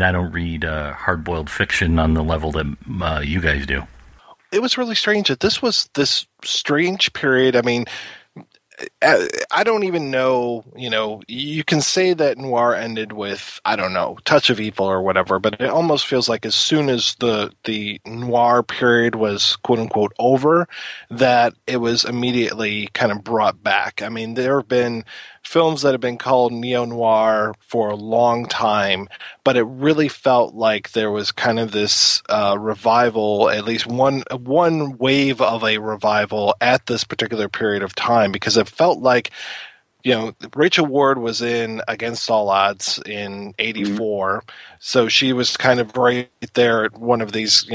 I don't read hard-boiled fiction on the level that you guys do. It was really strange that this was this strange period. I mean, I don't even know, you can say that noir ended with, I don't know, Touch of Evil or whatever, but it almost feels like as soon as the noir period was quote-unquote over, that it was immediately kind of brought back. I mean, there have been films that have been called neo-noir for a long time, but it really felt like there was kind of this revival, at least one wave of a revival at this particular period of time, because it felt like, Rachel Ward was in Against All Odds in '84, so she was kind of right there at one of these,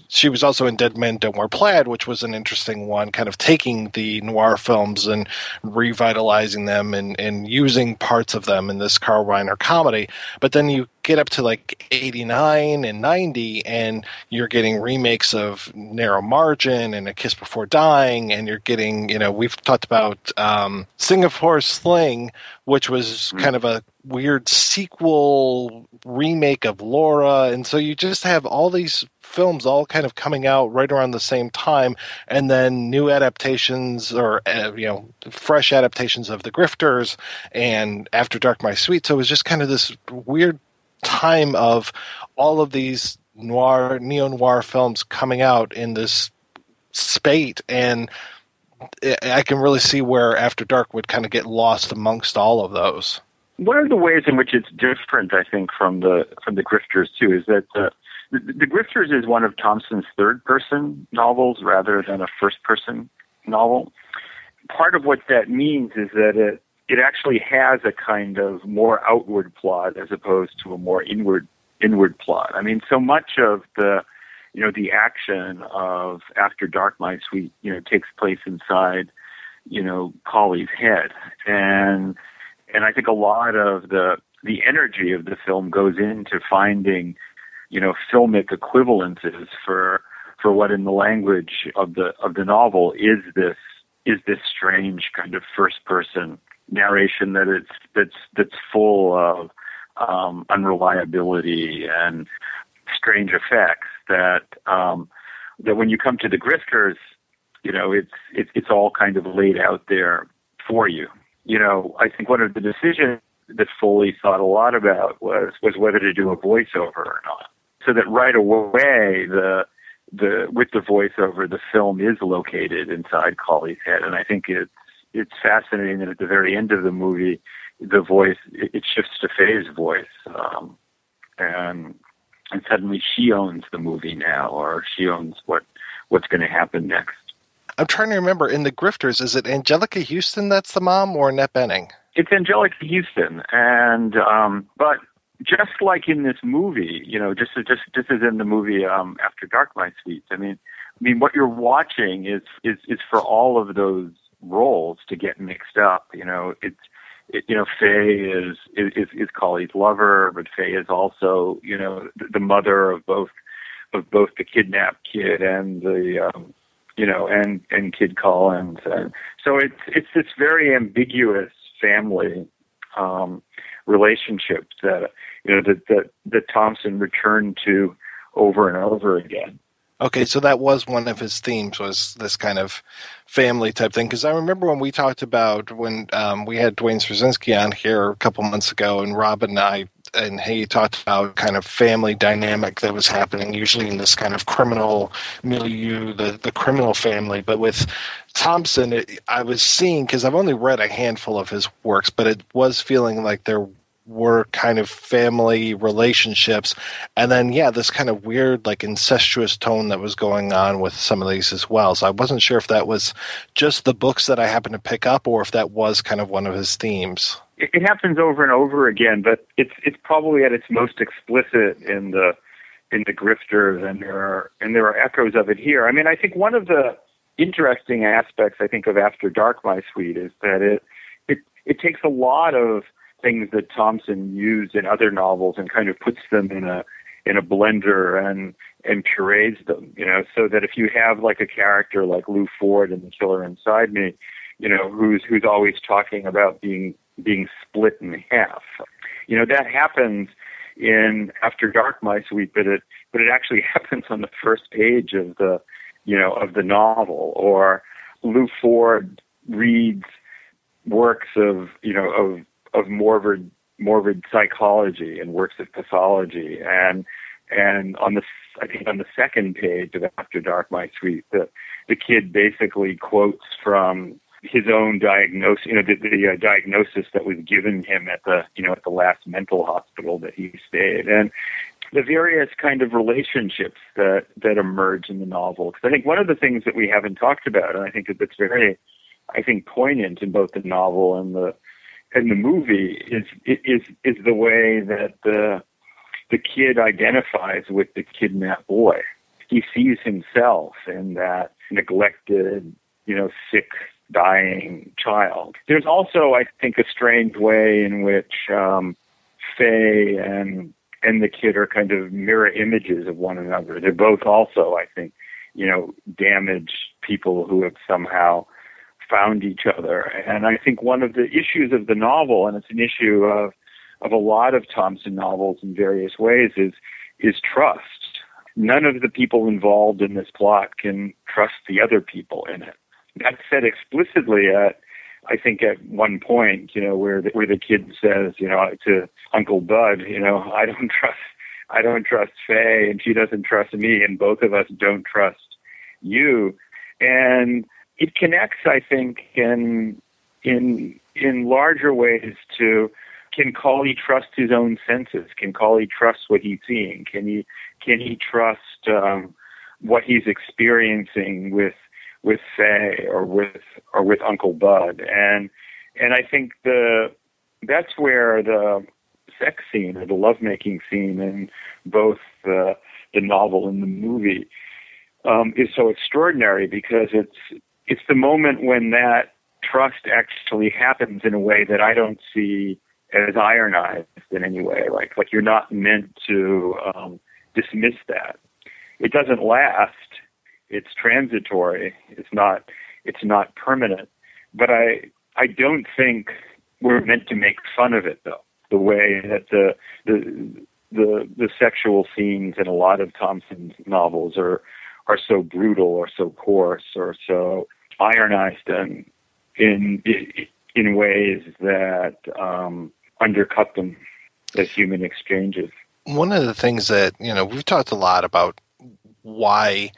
she was also in Dead Men Don't Wear Plaid, which was an interesting one, kind of taking the noir films and revitalizing them and using parts of them in this Carl Reiner comedy. But then you get up to like 89 and 90 and you're getting remakes of Narrow Margin and A Kiss Before Dying, and you're getting, we've talked about Singapore Sling, which was kind of a weird sequel remake of Laura. And so you just have all these films all kind of coming out right around the same time, and then new adaptations or, fresh adaptations of The Grifters and After Dark, My Sweet. So it was just kind of this weird time of all of these neo-noir films coming out in this spate, and I can really see where After Dark would kind of get lost amongst all of those. One of the ways in which it's different, I think, from the Grifters too, is that the Grifters is one of Thompson's third-person novels rather than a first-person novel. Part of what that means is that it actually has a kind of more outward plot as opposed to a more inward plot. I mean, so much of the action of After Dark, My Sweet, takes place inside, Colley's head. And I think a lot of the energy of the film goes into finding, filmic equivalences for what in the language of the novel is this strange kind of first person narration that's full of unreliability and strange effects that when you come to The Grifters, it's all kind of laid out there for you. I think one of the decisions that Foley thought a lot about was whether to do a voiceover or not. So that right away, with the voiceover, the film is located inside Colley's head, and I think it's fascinating that at the very end of the movie, the voice, it shifts to Faye's voice, and suddenly she owns the movie now, or she owns what's going to happen next. I'm trying to remember, in The Grifters, is it Angelica Houston that's the mom, or Annette Bening? It's Angelica Houston, and but just like in this movie, just as in the movie After Dark, My Sweet. I mean, what you're watching is for all of those roles to get mixed up. Faye is Collie's lover, but Faye is also the mother of both the kidnapped kid and the and Kid Collins, and so it's this very ambiguous family relationship that that Thompson returned to over and over again. Okay, so that was one of his themes, was this kind of family type thing. Because I remember when we talked about when we had Dwayne Straczynski on here a couple months ago, and Rob and I, and he talked about kind of family dynamic that was happening, usually in this kind of criminal milieu, the criminal family. But with Thompson, I was seeing, because I've only read a handful of his works, but it was feeling like there were kind of family relationships, and then this kind of weird like incestuous tone that was going on with some of these as well. So I wasn't sure if that was just the books that I happened to pick up, or if that was kind of one of his themes. It happens over and over again, but it's probably at its most explicit in the Grifters, and there are echoes of it here. I mean, I think one of the interesting aspects of After Dark, My Sweet is that it takes a lot of things that Thompson used in other novels and kind of puts them in a blender and purees them, so that if you have like a character like Lou Ford in The Killer Inside Me, who's always talking about being split in half, that happens in After Dark, My Sweet, but it actually happens on the first page of the novel. Or Lou Ford reads works of morbid psychology and works of pathology, and on the second page of After Dark, My Sweet, the kid basically quotes from his own diagnosis, the diagnosis that was given him at the last mental hospital that he stayed, and the various kind of relationships that emerge in the novel. Because I think one of the things that we haven't talked about, and I think that's very, poignant in both the novel and the movie, is the way that the kid identifies with the kidnapped boy. He sees himself in that neglected, sick, dying child. There's also, I think, a strange way in which Faye and the kid are kind of mirror images of one another. They're both also, I think, damaged people who have somehow found each other. And I think one of the issues of the novel, and it's an issue of a lot of Thompson novels in various ways, is trust. None of the people involved in this plot can trust the other people in it. That's said explicitly at one point, where the kid says, to Uncle Bud, I don't trust Faye, and she doesn't trust me, and both of us don't trust you. And it connects, I think, in larger ways to, can Collie trust his own senses? Can Collie trust what he's seeing? Can he trust what he's experiencing with Faye or with Uncle Bud? And I think that's where the sex scene or the lovemaking scene in both the novel and the movie is so extraordinary, because it's the moment when that trust actually happens in a way that I don't see as ironized in any way. Like you're not meant to dismiss that. It doesn't last. It's transitory. It's not permanent. But I don't think we're meant to make fun of it, though. The way that the sexual scenes in a lot of Thompson's novels are so brutal or so coarse or so ironized and in ways that undercut them as human exchanges. One of the things that, we've talked a lot about why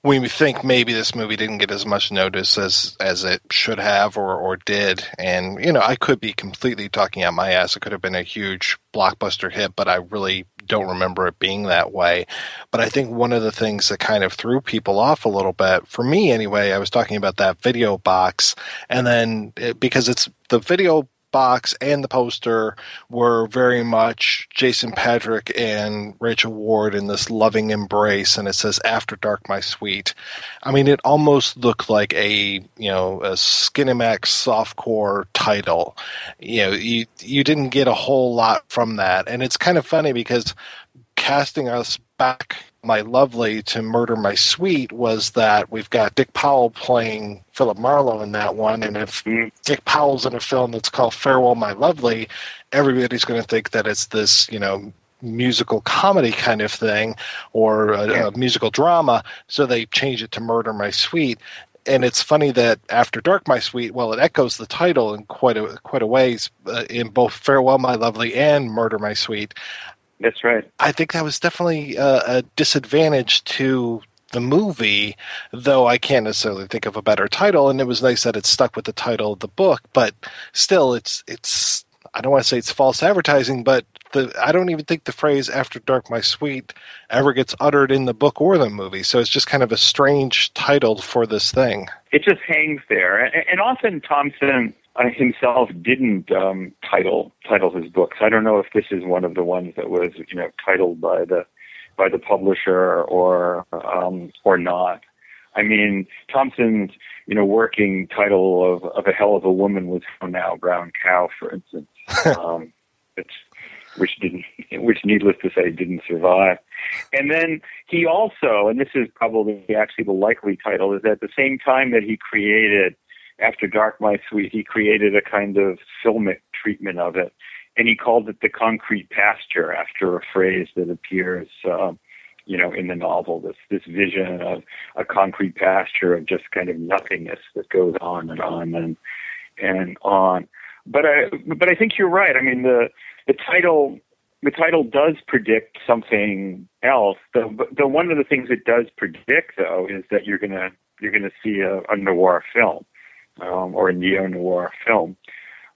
we think maybe this movie didn't get as much notice as it should have or did. And, I could be completely talking out my ass. It could have been a huge blockbuster hit, but I really don't remember it being that way. But I think one of the things that kind of threw people off a little bit, for me anyway, I was talking about that video box. And then because it's the video box and the poster were very much Jason Patric and Rachel Ward in this loving embrace, and it says "After Dark, My Sweet." I mean, it almost looked like a Skinemax softcore title. You didn't get a whole lot from that, and it's kind of funny because casting us back, My Lovely, to Murder, My Sweet, was that we've got Dick Powell playing Philip Marlowe in that one, and if Dick Powell's in a film that's called Farewell, My Lovely, everybody's going to think that it's this, musical comedy kind of thing or a musical drama, so they change it to Murder, My Sweet. And it's funny that After Dark, My Sweet, well, it echoes the title in quite a ways in both Farewell, My Lovely and Murder, My Sweet. That's right. I think that was definitely a disadvantage to the movie, though I can't necessarily think of a better title. And it was nice that it stuck with the title of the book, but still, it's I don't want to say it's false advertising, but I don't even think the phrase "After Dark, My Sweet" ever gets uttered in the book or the movie. So it's just kind of a strange title for this thing. It just hangs there, and often Thompson himself didn't title his books. I don't know if this is one of the ones that was titled by the publisher or not. I mean, Thompson's working title of A Hell of a Woman was Now Brown Cow, for instance, which needless to say didn't survive. And then he also, and this is probably actually the likely title, is at the same time that he created After Dark, My Sweet, he created a kind of filmic treatment of it, and he called it The Concrete Pasture, after a phrase that appears, in the novel. This vision of a concrete pasture of just kind of nothingness that goes on and on and on. But I think you're right. I mean, the title does predict something else. The one of the things it does predict, though, is that you're gonna see a noir film. Or a neo-noir film,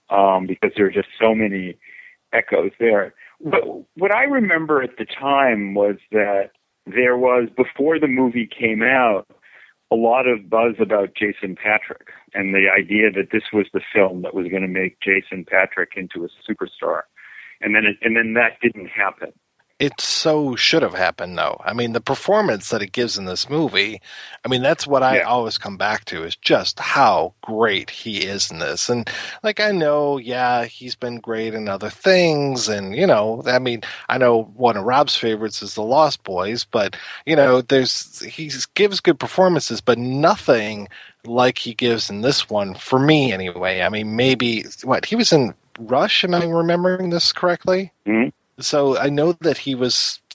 because there are just so many echoes there. What I remember at the time was that there was, before the movie came out, a lot of buzz about Jason Patric and the idea that this was the film that was going to make Jason Patric into a superstar. And then that didn't happen. It so should have happened, though. I mean, the performance that it gives in this movie, I mean, that's what I always come back to, is just how great he is in this. And, I know, he's been great in other things. And, I know one of Rob's favorites is The Lost Boys. But, he gives good performances, but nothing like he gives in this one, for me anyway. I mean, maybe, he was in Rush, am I remembering this correctly? Mm-hmm. So I know that he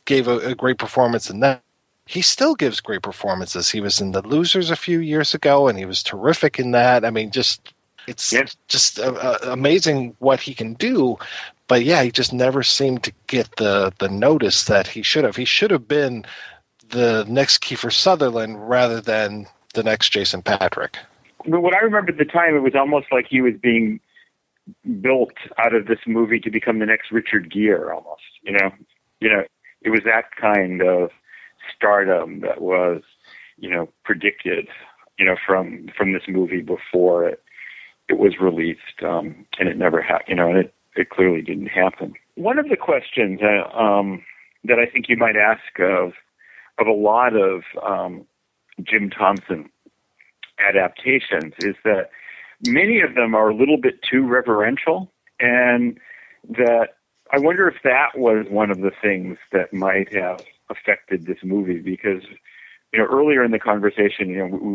gave a great performance in that. He still gives great performances. He was in The Losers a few years ago, and he was terrific in that. I mean, it's just amazing what he can do. But he just never seemed to get the notice that he should have. He should have been the next Kiefer Sutherland rather than the next Jason Patric. But what I remember at the time, it was almost like he was being built out of this movie to become the next Richard Gere, almost. It was that kind of stardom that was, predicted, from this movie before it was released, and it never happened. And it clearly didn't happen. One of the questions that I think you might ask of a lot of Jim Thompson adaptations is that many of them are a little bit too reverential, and that I wonder if that was one of the things that might have affected this movie, because, earlier in the conversation,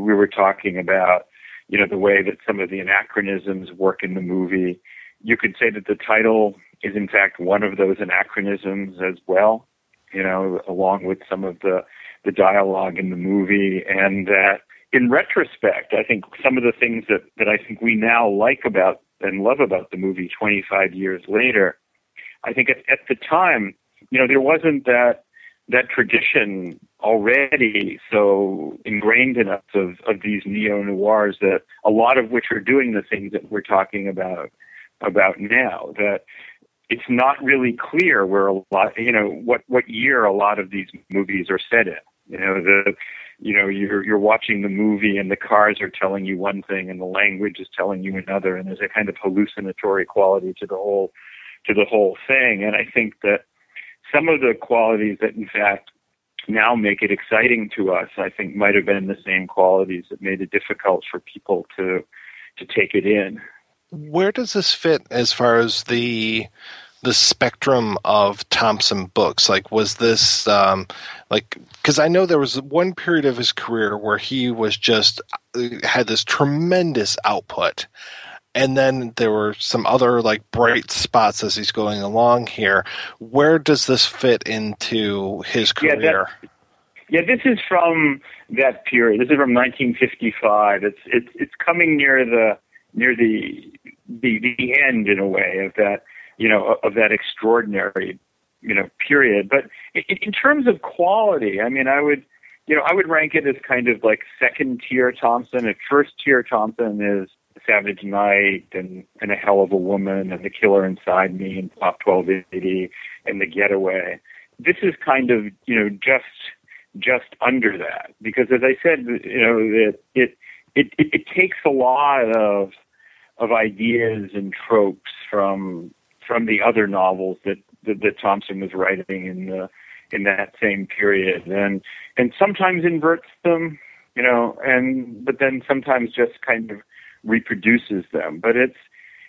we were talking about, the way that some of the anachronisms work in the movie. You could say that the title is in fact one of those anachronisms as well, along with some of the dialogue in the movie, and that in retrospect, I think some of the things that I think we now like about and love about the movie 25 years later, I think at the time, there wasn't that that tradition already so ingrained in us of these neo-noirs, that a lot of which are doing the things that we're talking about now, that it's not really clear where a lot, what year a lot of these movies are set in. You're watching the movie and the cars are telling you one thing and the language is telling you another, and there's a kind of hallucinatory quality to the whole thing. And I think that some of the qualities that in fact now make it exciting to us, I think might have been the same qualities that made it difficult for people to take it in. Where does this fit as far as the spectrum of Thompson books? Like, was this because I know there was one period of his career where he was just had this tremendous output, and then there were some other bright spots as he's going along here. Where does this fit into his career? This is from that period. This is from 1955. It's coming near the end in a way of that, of that extraordinary, period. But in terms of quality, I mean, I would rank it as kind of like second tier Thompson. And first tier Thompson is Savage Night and A Hell of a Woman and The Killer Inside Me and Pop 1280 and The Getaway. This is kind of, just under that, because as I said, it takes a lot of ideas and tropes from the other novels that Thompson was writing in that same period, and sometimes inverts them, but then sometimes just kind of reproduces them. But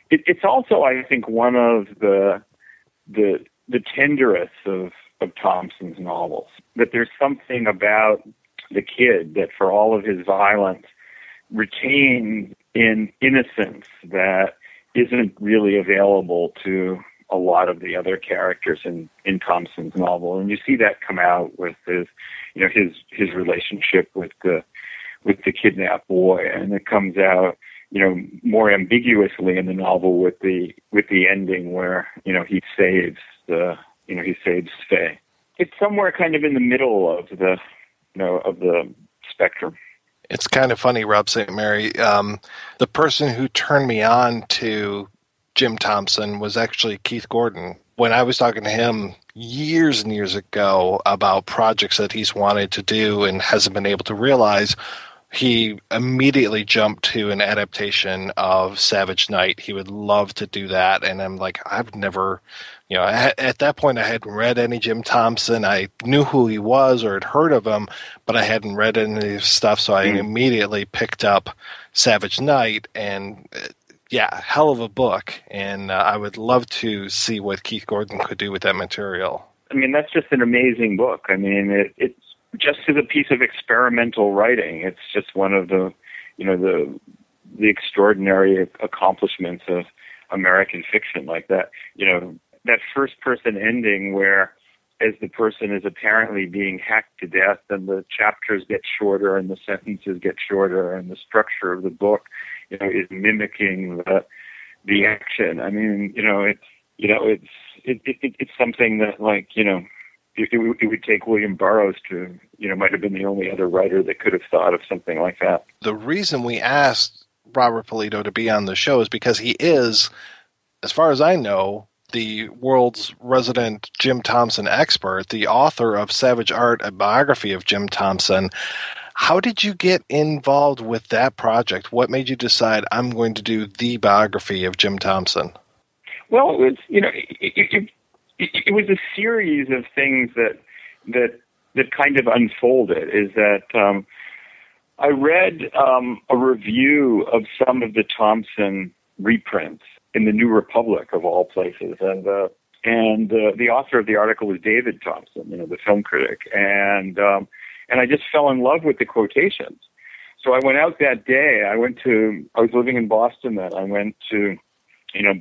it's also, I think, one of the tenderest of Thompson's novels, that there's something about the kid that, for all of his violence, retains in innocence that isn't really available to a lot of the other characters in Thompson's novel. And you see that come out with his relationship with the kidnapped boy, and it comes out, more ambiguously in the novel with the ending where, he saves Faye. It's somewhere kind of in the middle of the spectrum. It's kind of funny, Rob St. Mary. The person who turned me on to Jim Thompson was actually Keith Gordon. When I was talking to him years and years ago about projects that he's wanted to do and hasn't been able to realize, he immediately jumped to an adaptation of Savage Night. He would love to do that. And I'm like, I've never, at that point I hadn't read any Jim Thompson. I knew who he was or had heard of him, but I hadn't read any of his stuff. So I immediately picked up Savage Night, and hell of a book. And I would love to see what Keith Gordon could do with that material. I mean, that's just an amazing book. I mean, it's just as a piece of experimental writing. It's just one of the extraordinary accomplishments of American fiction like that. That first person ending where, as the person is apparently being hacked to death, and the chapters get shorter and the sentences get shorter, and the structure of the book, is mimicking the action. I mean, it's something that, it would take William Burroughs to, might have been the only other writer that could have thought of something like that. The reason we asked Robert Polito to be on the show is because he is, as far as I know, the world's resident Jim Thompson expert, the author of Savage Art, a biography of Jim Thompson. How did you get involved with that project? What made you decide, I'm going to do the biography of Jim Thompson? Well, it was, it was a series of things that kind of unfolded. Is that I read a review of some of the Thompson reprints in the New Republic, of all places, and the author of the article was David Thompson, the film critic, and I just fell in love with the quotations. So I went out that day. I was living in Boston then. I went to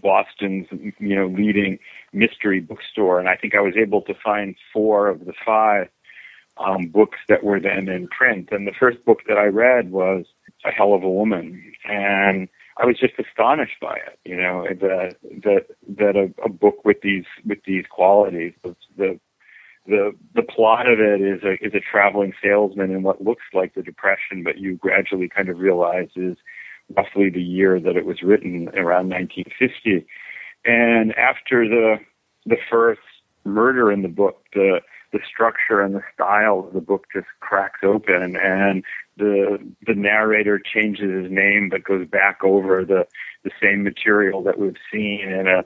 Boston's leading mystery bookstore, and I think I was able to find 4 of the 5 books that were then in print. And the first book that I read was A Hell of a Woman, and I was just astonished by it. That a book with these qualities, the the plot of it is a traveling salesman in what looks like the Depression, but you gradually kind of realize is roughly the year that it was written, around 1950. And after the first murder in the book, the structure and the style of the book just cracks open, and the narrator changes his name but goes back over the same material that we've seen in a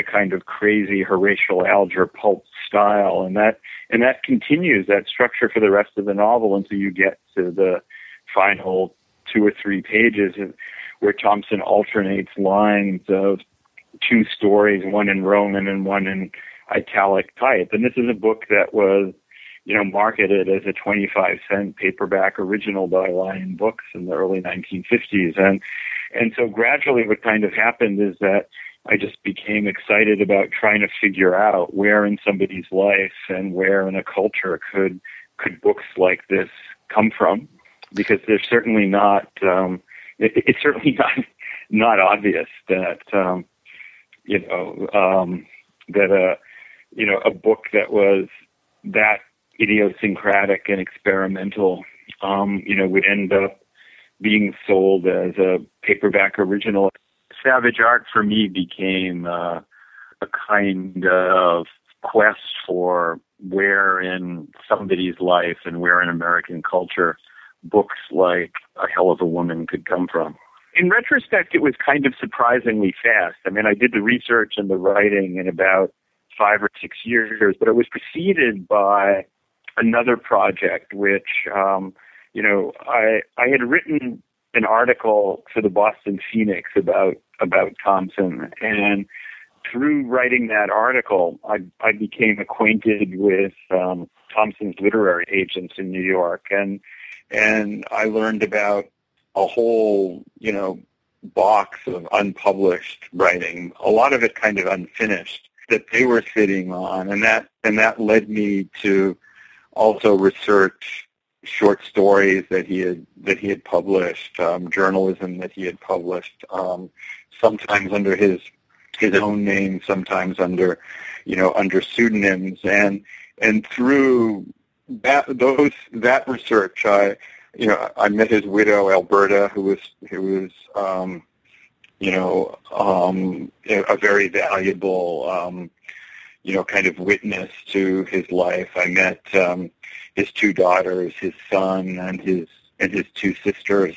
kind of crazy Horatio Alger pulp style, and that continues that structure for the rest of the novel until you get to the final 2 or 3 pages where Thompson alternates lines of 2 stories, one in Roman and one in italic type. And this is a book that was, marketed as a 25-cent paperback original by Lion Books in the early 1950s. And so gradually what kind of happened is that I just became excited about trying to figure out where in somebody's life and where in a culture could books like this come from, because there's certainly not, it's certainly not obvious that, a book that was that idiosyncratic and experimental, would end up being sold as a paperback original. Savage art for me became a kind of quest for where in somebody's life and where in American culture books like A Hell of a Woman could come from. In retrospect, it was kind of surprisingly fast. I mean, I did the research and the writing in about 5 or 6 years, but it was preceded by another project, which, I had written an article for the Boston Phoenix about Thompson, and through writing that article, I became acquainted with Thompson's literary agents in New York, and I learned about a whole, box of unpublished writing, a lot of it kind of unfinished, that they were sitting on, and that led me to also research short stories that he had published, journalism that he had published, sometimes under his own name, sometimes under pseudonyms, and through that research, I met his widow Alberta, who was a very valuable kind of witness to his life. I met his 2 daughters, his son, and his 2 sisters,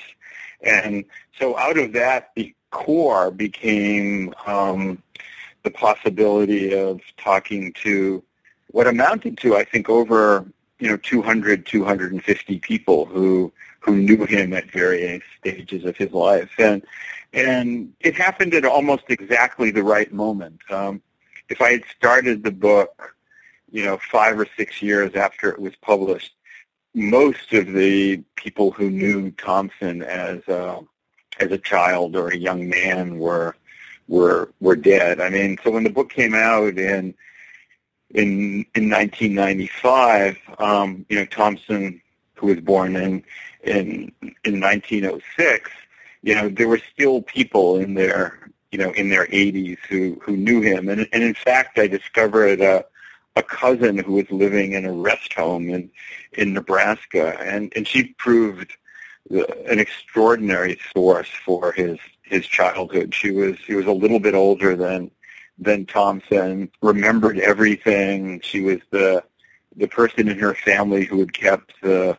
and so out of that, the core became the possibility of talking to what amounted to, I think, over 250 people who knew him at various stages of his life, and it happened at almost exactly the right moment. If I had started the book, 5 or 6 years after it was published, most of the people who knew Thompson as a child or a young man were dead. I mean, so when the book came out in 1995, Thompson, who was born in 1906, there were still people in their 80s who knew him, and in fact, I discovered a cousin who was living in a rest home in Nebraska, and she proved an extraordinary source for his childhood. She was a little bit older than Thompson, remembered everything. She was the person in her family who had kept the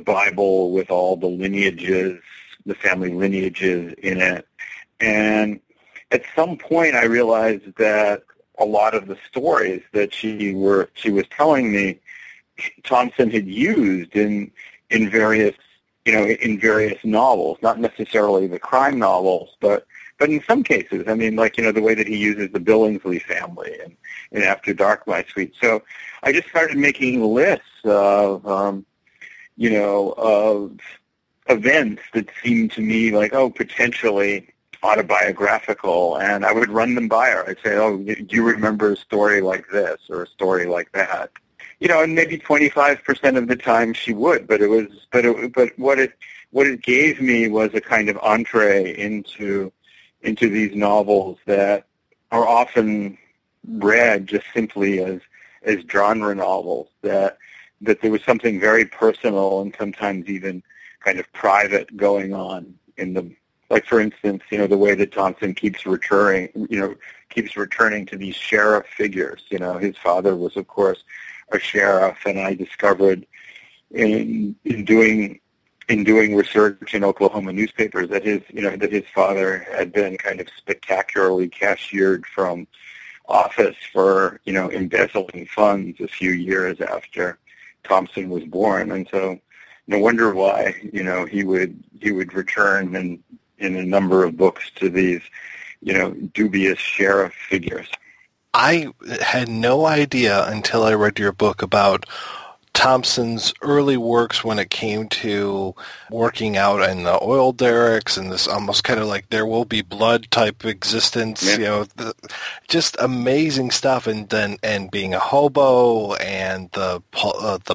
Bible with all the lineages, the family lineages in it. And at some point I realized that a lot of the stories that she was telling me, Thompson had used in various novels, not necessarily the crime novels, but in some cases, I mean, the way that he uses the Billingsley family in After Dark, My Sweet. So I just started making lists of, of events that seemed to me like, potentially autobiographical, and I would run them by her. I'd say, do you remember a story like this or a story like that? And maybe 25% of the time she would, but what it gave me was a kind of entree into these novels that are often read just simply as genre novels, that there was something very personal and sometimes even kind of private going on in them. Like, for instance, the way that Thompson keeps returning to these sheriff figures. His father was, of course, a sheriff, and I discovered in doing research in Oklahoma newspapers that his father had been kind of spectacularly cashiered from office for embezzling funds a few years after Thompson was born, and so no wonder why he would return in a number of books to these dubious sheriff figures. I had no idea until I read your book about Thompson's early works when it came to working out in the oil derricks and this almost kind of like There Will Be Blood type existence, just amazing stuff, and being a hobo, and the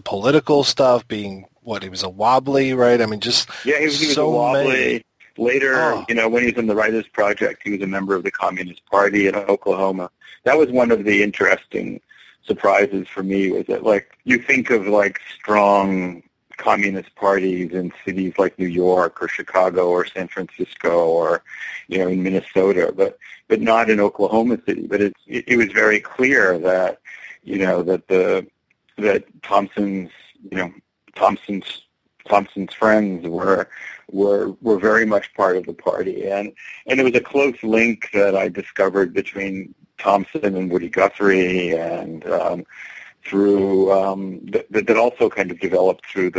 political stuff, being he was a wobbly, right? I mean, just he was so a wobbly. Many. Later, when he was in the Writers' Project, he was a member of the Communist Party in Oklahoma. That was one of the interesting surprises for me, was that, like, you think of, like, strong communist parties in cities like New York or Chicago or San Francisco or, in Minnesota, but not in Oklahoma City. But it was very clear that, that Thompson's friends were very much part of the party, and there was a close link that I discovered between Thompson and Woody Guthrie, and that also kind of developed through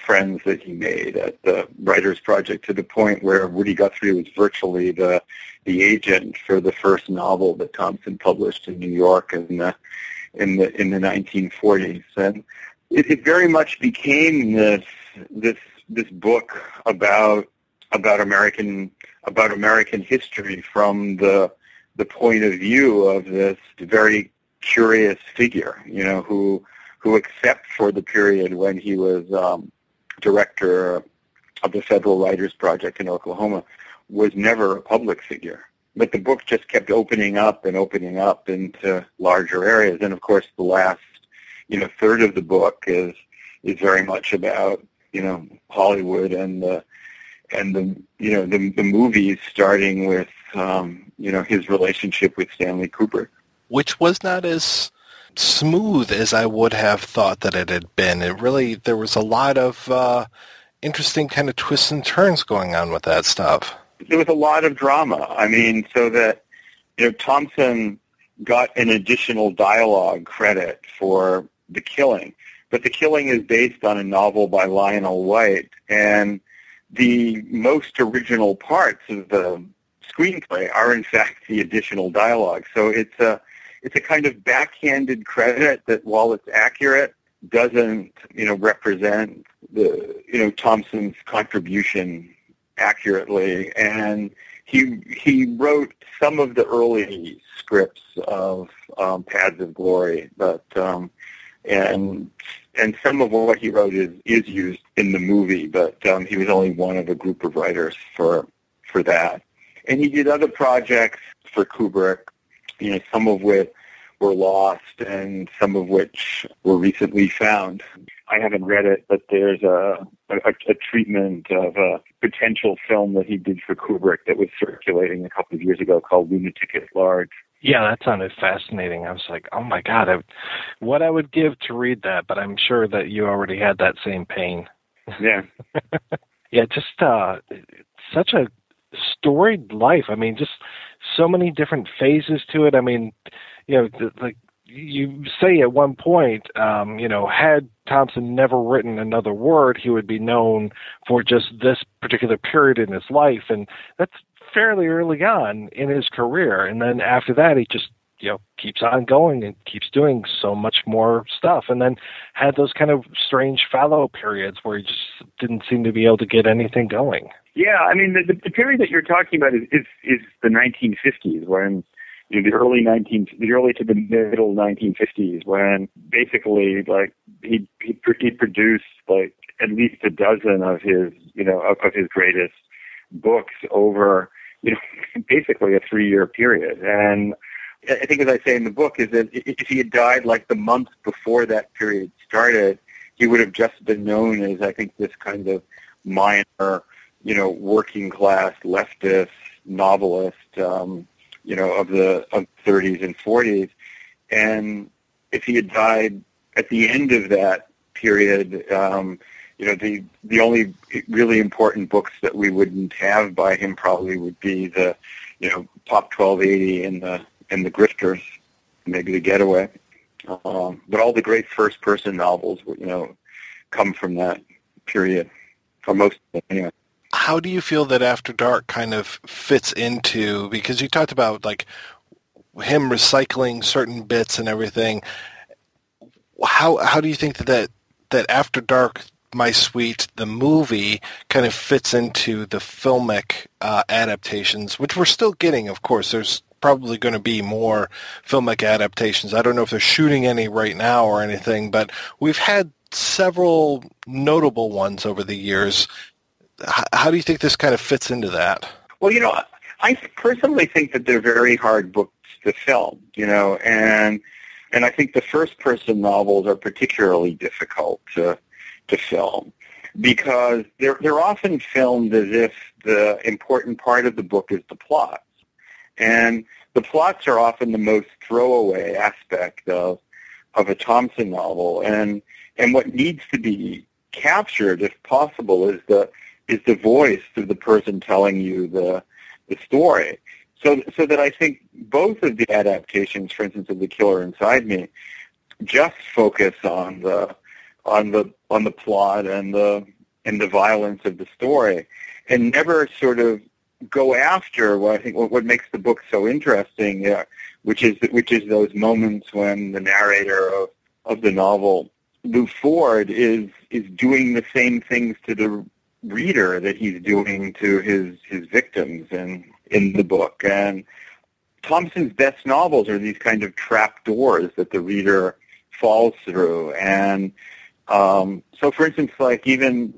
friends that he made at the Writers' Project, to the point where Woody Guthrie was virtually the agent for the first novel that Thompson published in New York in the 1940s, and it very much became this book about American history from the point of view of this very curious figure, who except for the period when he was director of the Federal Writers' Project in Oklahoma, was never a public figure. But the book just kept opening up into larger areas, and of course the last third of the book is very much about Hollywood and the movies, starting with his relationship with Stanley Kubrick, which was not as smooth as I would have thought that it had been. There was a lot of interesting kind of twists and turns going on with that stuff. There was a lot of drama. I mean, so that Thompson got an additional dialogue credit for The Killing, but The Killing is based on a novel by Lionel White, and the most original parts of the screenplay are in fact the additional dialogue. So it's a kind of backhanded credit that, while it's accurate, doesn't represent the Thompson's contribution accurately. And he wrote some of the early scripts of Paths of Glory, but and some of what he wrote is used in the movie, but he was only one of a group of writers for that. And he did other projects for Kubrick, some of which were lost and some of which were recently found. I haven't read it, but there's a treatment of a potential film that he did for Kubrick that was circulating a couple of years ago called Lunatic at Large. Yeah, that sounded fascinating. I was like, oh my God, what I would give to read that, but I'm sure that you already had that same pain. Yeah. Yeah, just such a storied life. I mean, just so many different phases to it. I mean, like you say at one point, had Thompson never written another word, he would be known for just this particular period in his life. And that's fairly early on in his career. And then after that, he just, keeps on going and keeps doing so much more stuff. And then had those kind of strange fallow periods where he just didn't seem to be able to get anything going. Yeah, I mean, the period that you're talking about is the 1950s, when the early to the middle 1950s, when basically like he produced like at least a dozen of his of his greatest books over basically a 3-year period. And I think, as I say in the book, is that if he had died like the month before that period started, he would have just been known as, I think, this kind of minor, working class leftist novelist, of the 30s and 40s. And if he had died at the end of that period, the only really important books that we wouldn't have by him probably would be the, Pop 1280 and the Grifters, maybe The Getaway. But all the great first-person novels, come from that period, or most of them anyway. How do you feel that After Dark kind of fits into, because you talked about like him recycling certain bits and everything. How do you think that After Dark, My Sweet, the movie, kind of fits into the filmic adaptations, which we're still getting, of course. There's probably going to be more filmic adaptations. I don't know if they're shooting any right now or anything, but we've had several notable ones over the years. How do you think this kind of fits into that? Well, I personally think that they're very hard books to film, and I think the first-person novels are particularly difficult to film because they're often filmed as if the important part of the book is the plot. And the plots are often the most throwaway aspect of a Thompson novel, and what needs to be captured, if possible, is the voice of the person telling you the story. So that I think both of the adaptations, for instance, of The Killer Inside Me, just focus on the plot and the violence of the story, and never sort of go after what makes the book so interesting, which is those moments when the narrator of the novel, Lou Ford, is doing the same things to the reader that he's doing to his victims in the book. And Thompson's best novels are these kind of trap doors that the reader falls through. And so, for instance, like even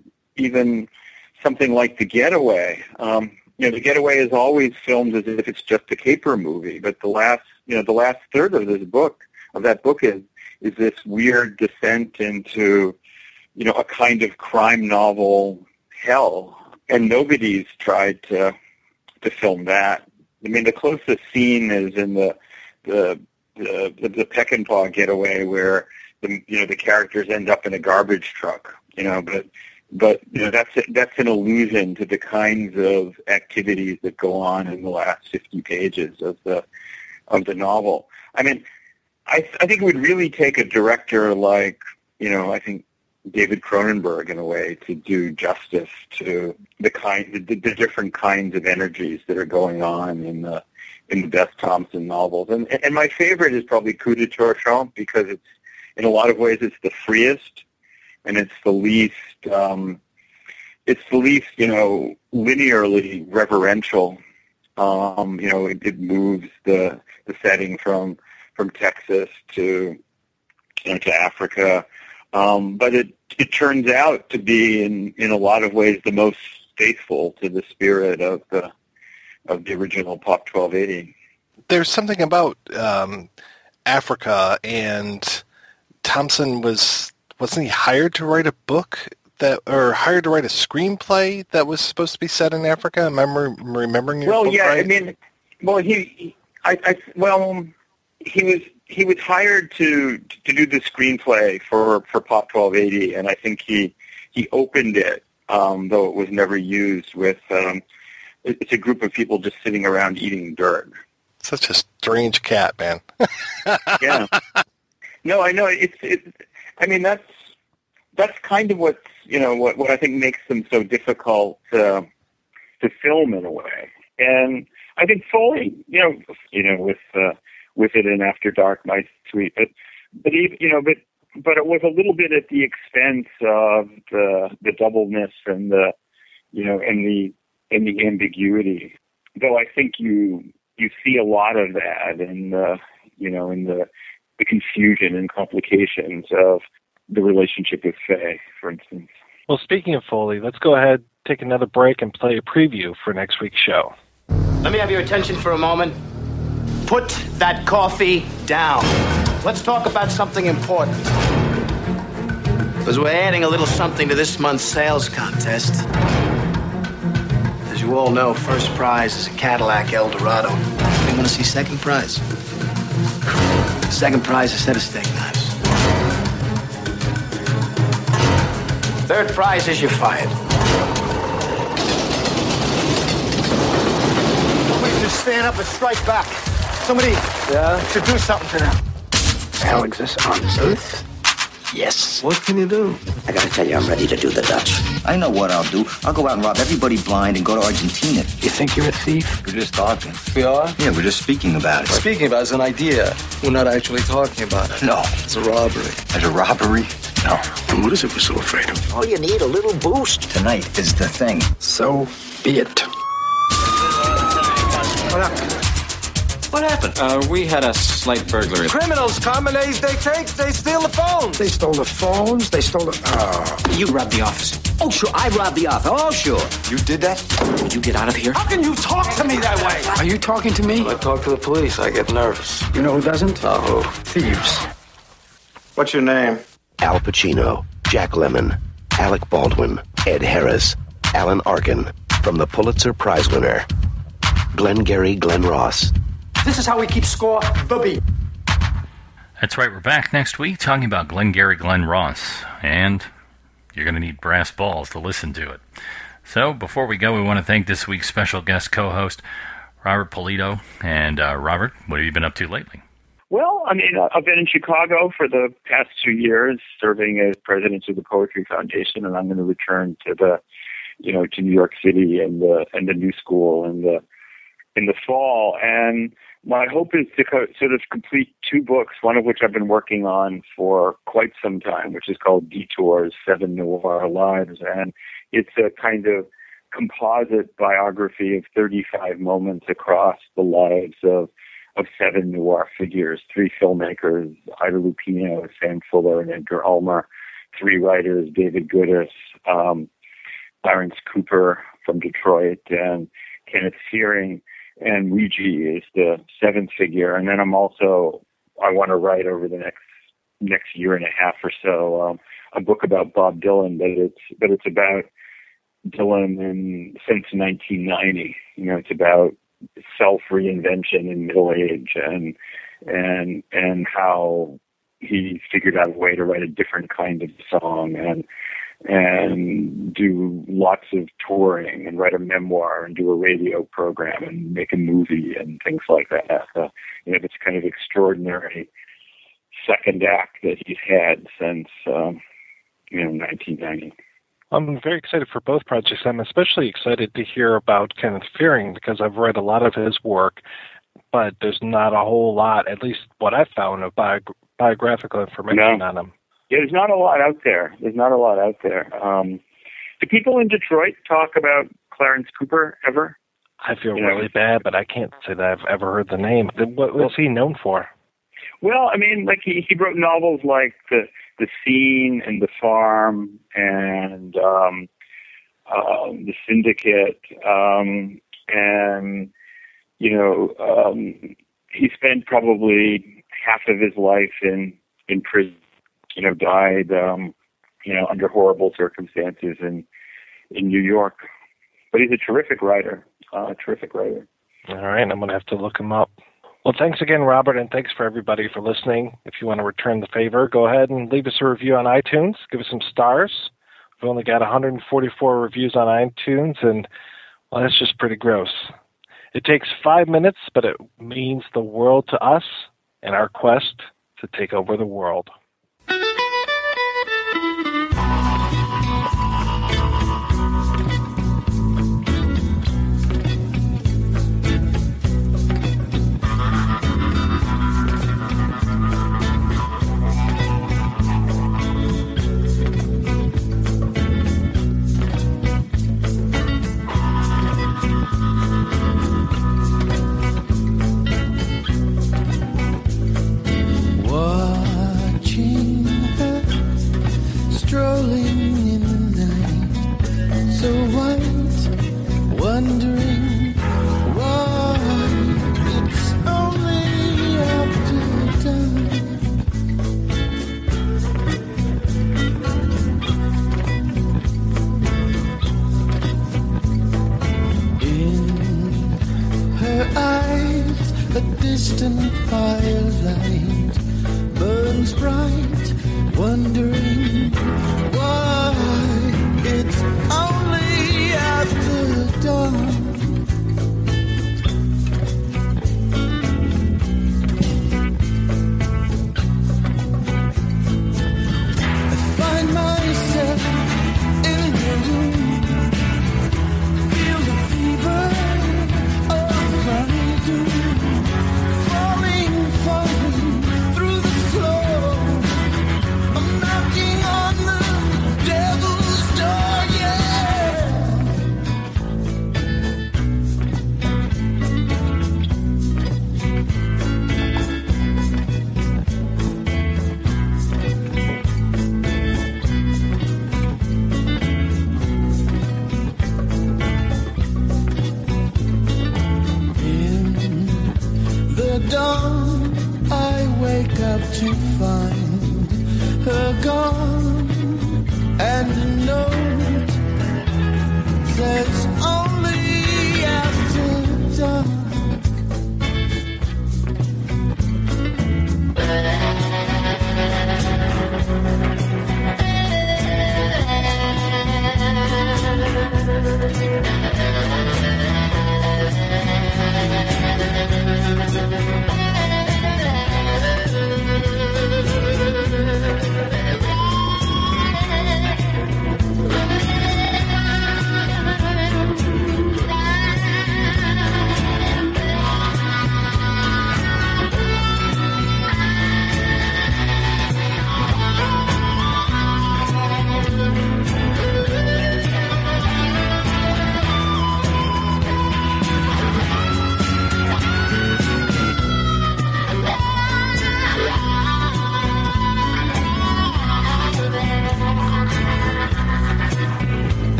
something like The Getaway. The Getaway is always filmed as if it's just a caper movie, but the last third of that book is this weird descent into, a kind of crime novel hell, and nobody's tried to film that. I mean, the closest scene is in the Peck and Paw Getaway, where the characters end up in a garbage truck, but that's an allusion to the kinds of activities that go on in the last 50 pages of the novel. I mean, I think it would really take a director like, I think David Cronenberg, in a way, to do justice to the different kinds of energies that are going on in the best Thompson novels. And my favorite is probably Coup de Torchon, because it's, in a lot of ways, it's the freest, and it's the least linearly reverential. It moves the setting from Texas to Africa, but it turns out to be in a lot of ways the most faithful to the spirit of the original Pop 1280. There's something about Africa, and Thompson wasn't he hired to write a book or hired to write a screenplay that was supposed to be set in Africa? Am I remembering your book right? I mean, he was hired to do the screenplay for Pop 1280, and I think he opened it, though it was never used, with it's a group of people just sitting around eating dirt. Such a strange cat, man. Yeah. No, I know. I mean, that's kind of what I think makes them so difficult to film in a way. And I think Foley, with it in After Dark, My Sweet, but it was a little bit at the expense of the doubleness and the ambiguity. Though I think you see a lot of that in the confusion and complications of the relationship with Faye, for instance. Well, speaking of Foley, let's go ahead, take another break, and play a preview for next week's show. Let me have your attention for a moment. Put that coffee down. Let's talk about something important. Because we're adding a little something to this month's sales contest. As you all know, first prize is a Cadillac Eldorado. You want to see second prize? Second prize is a set of steak knives. Third prize is you're fired. Somebody should stand up and strike back. Somebody should do something to them. Hell exists on this earth? Yes. What can you do? I gotta tell you, I'm ready to do the Dutch. I know what I'll do. I'll go out and rob everybody blind and go to Argentina. You think you're a thief? We're just talking. We are? Yeah, we're just speaking about it. Speaking about it is an idea. We're not actually talking about it. No. It's a robbery. There's a robbery? No. And what is it we're so afraid of? All you need, a little boost. Tonight is the thing. So be it. What happened? What happened? We had a slight burglary. Criminals come and they steal the phones. They stole the phones. They stole the... Oh. You robbed the office. Oh, sure. I robbed the office. Oh, sure. You did that? Would you get out of here? How can you talk to me that way? Are you talking to me? When I talk to the police, I get nervous. You know who doesn't? Oh, thieves. What's your name? Al Pacino, Jack Lemmon, Alec Baldwin, Ed Harris, Alan Arkin, from the Pulitzer Prize winner, Glengarry Glen Ross. This is how we keep score, Bubby. That's right, we're back next week talking about Glengarry Glen Ross, and you're going to need brass balls to listen to it. So, before we go, we want to thank this week's special guest co-host, Robert Polito. And, Robert, what have you been up to lately? Well, I mean, I've been in Chicago for the past 2 years, serving as president of the Poetry Foundation, and I'm going to return to to New York City and the New School in the fall. And my hope is to sort of complete 2 books, one of which I've been working on for quite some time, which is called Detours, 7 Noir Lives. And it's a kind of composite biography of 35 moments across the lives of 7 noir figures, 3 filmmakers, Ida Lupino, Sam Fuller, and Edgar Ulmer, 3 writers, David Goodis, Clarence Cooper from Detroit, and Kenneth Searing, and Ouija is the 7th figure. And then I want to write over the next year and a half or so a book about Bob Dylan, but it's about Dylan since 1990. It's about self-reinvention in middle age and how he figured out a way to write a different kind of song and do lots of touring and write a memoir and do a radio program and make a movie and things like that. It's kind of extraordinary second act that he's had since 1990. I'm very excited for both projects. I'm especially excited to hear about Kenneth Fearing because I've read a lot of his work, but there's not a whole lot, at least what I've found, of biographical information on him. Yeah, there's not a lot out there. Do people in Detroit talk about Clarence Cooper ever? I feel really bad, but I can't say that I've ever heard the name. What's he known for? Well, I mean, like he wrote novels like The Scene and The Farm and The Syndicate, and he spent probably half of his life in prison. Died under horrible circumstances in New York. But he's a terrific writer. All right, I'm going to have to look him up. Well, thanks again, Robert, and thanks for everybody for listening. If you want to return the favor, go ahead and leave us a review on iTunes. Give us some stars. We've only got 144 reviews on iTunes, and, well, that's just pretty gross. It takes 5 minutes, but it means the world to us in our quest to take over the world. Watching distant firelight burns bright, wondering why it's only after dawn. I find myself in the room, feel the fever of my doom, falling through the floor. I'm knocking on the devil's door, yeah. In the dawn, I wake up to find her gone, and a note says only after dark.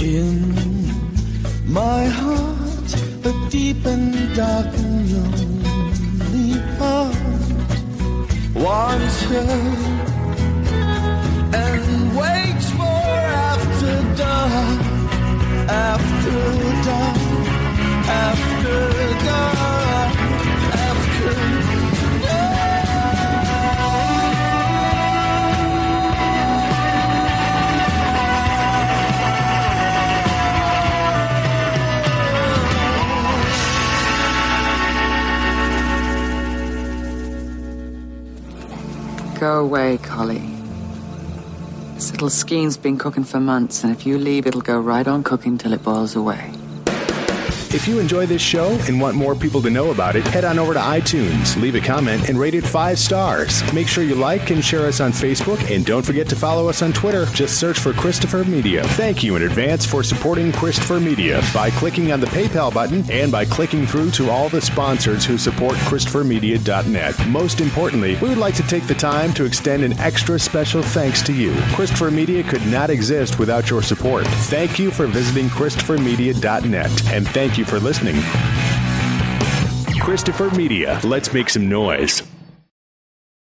In my heart, a deep and dark and lonely part wants her and waits for after dark, after dark, after dark, after dark. Go away, Collie. This little scheme's been cooking for months, and if you leave, it'll go right on cooking till it boils away. If you enjoy this show and want more people to know about it, head on over to iTunes, leave a comment, and rate it 5 stars. Make sure you like and share us on Facebook, and don't forget to follow us on Twitter. Just search for Christopher Media. Thank you in advance for supporting Christopher Media by clicking on the PayPal button and by clicking through to all the sponsors who support ChristopherMedia.net. Most importantly, we would like to take the time to extend an extra special thanks to you. Christopher Media could not exist without your support. Thank you for visiting ChristopherMedia.net, and thank you for listening. Christopher Media. Let's make some noise.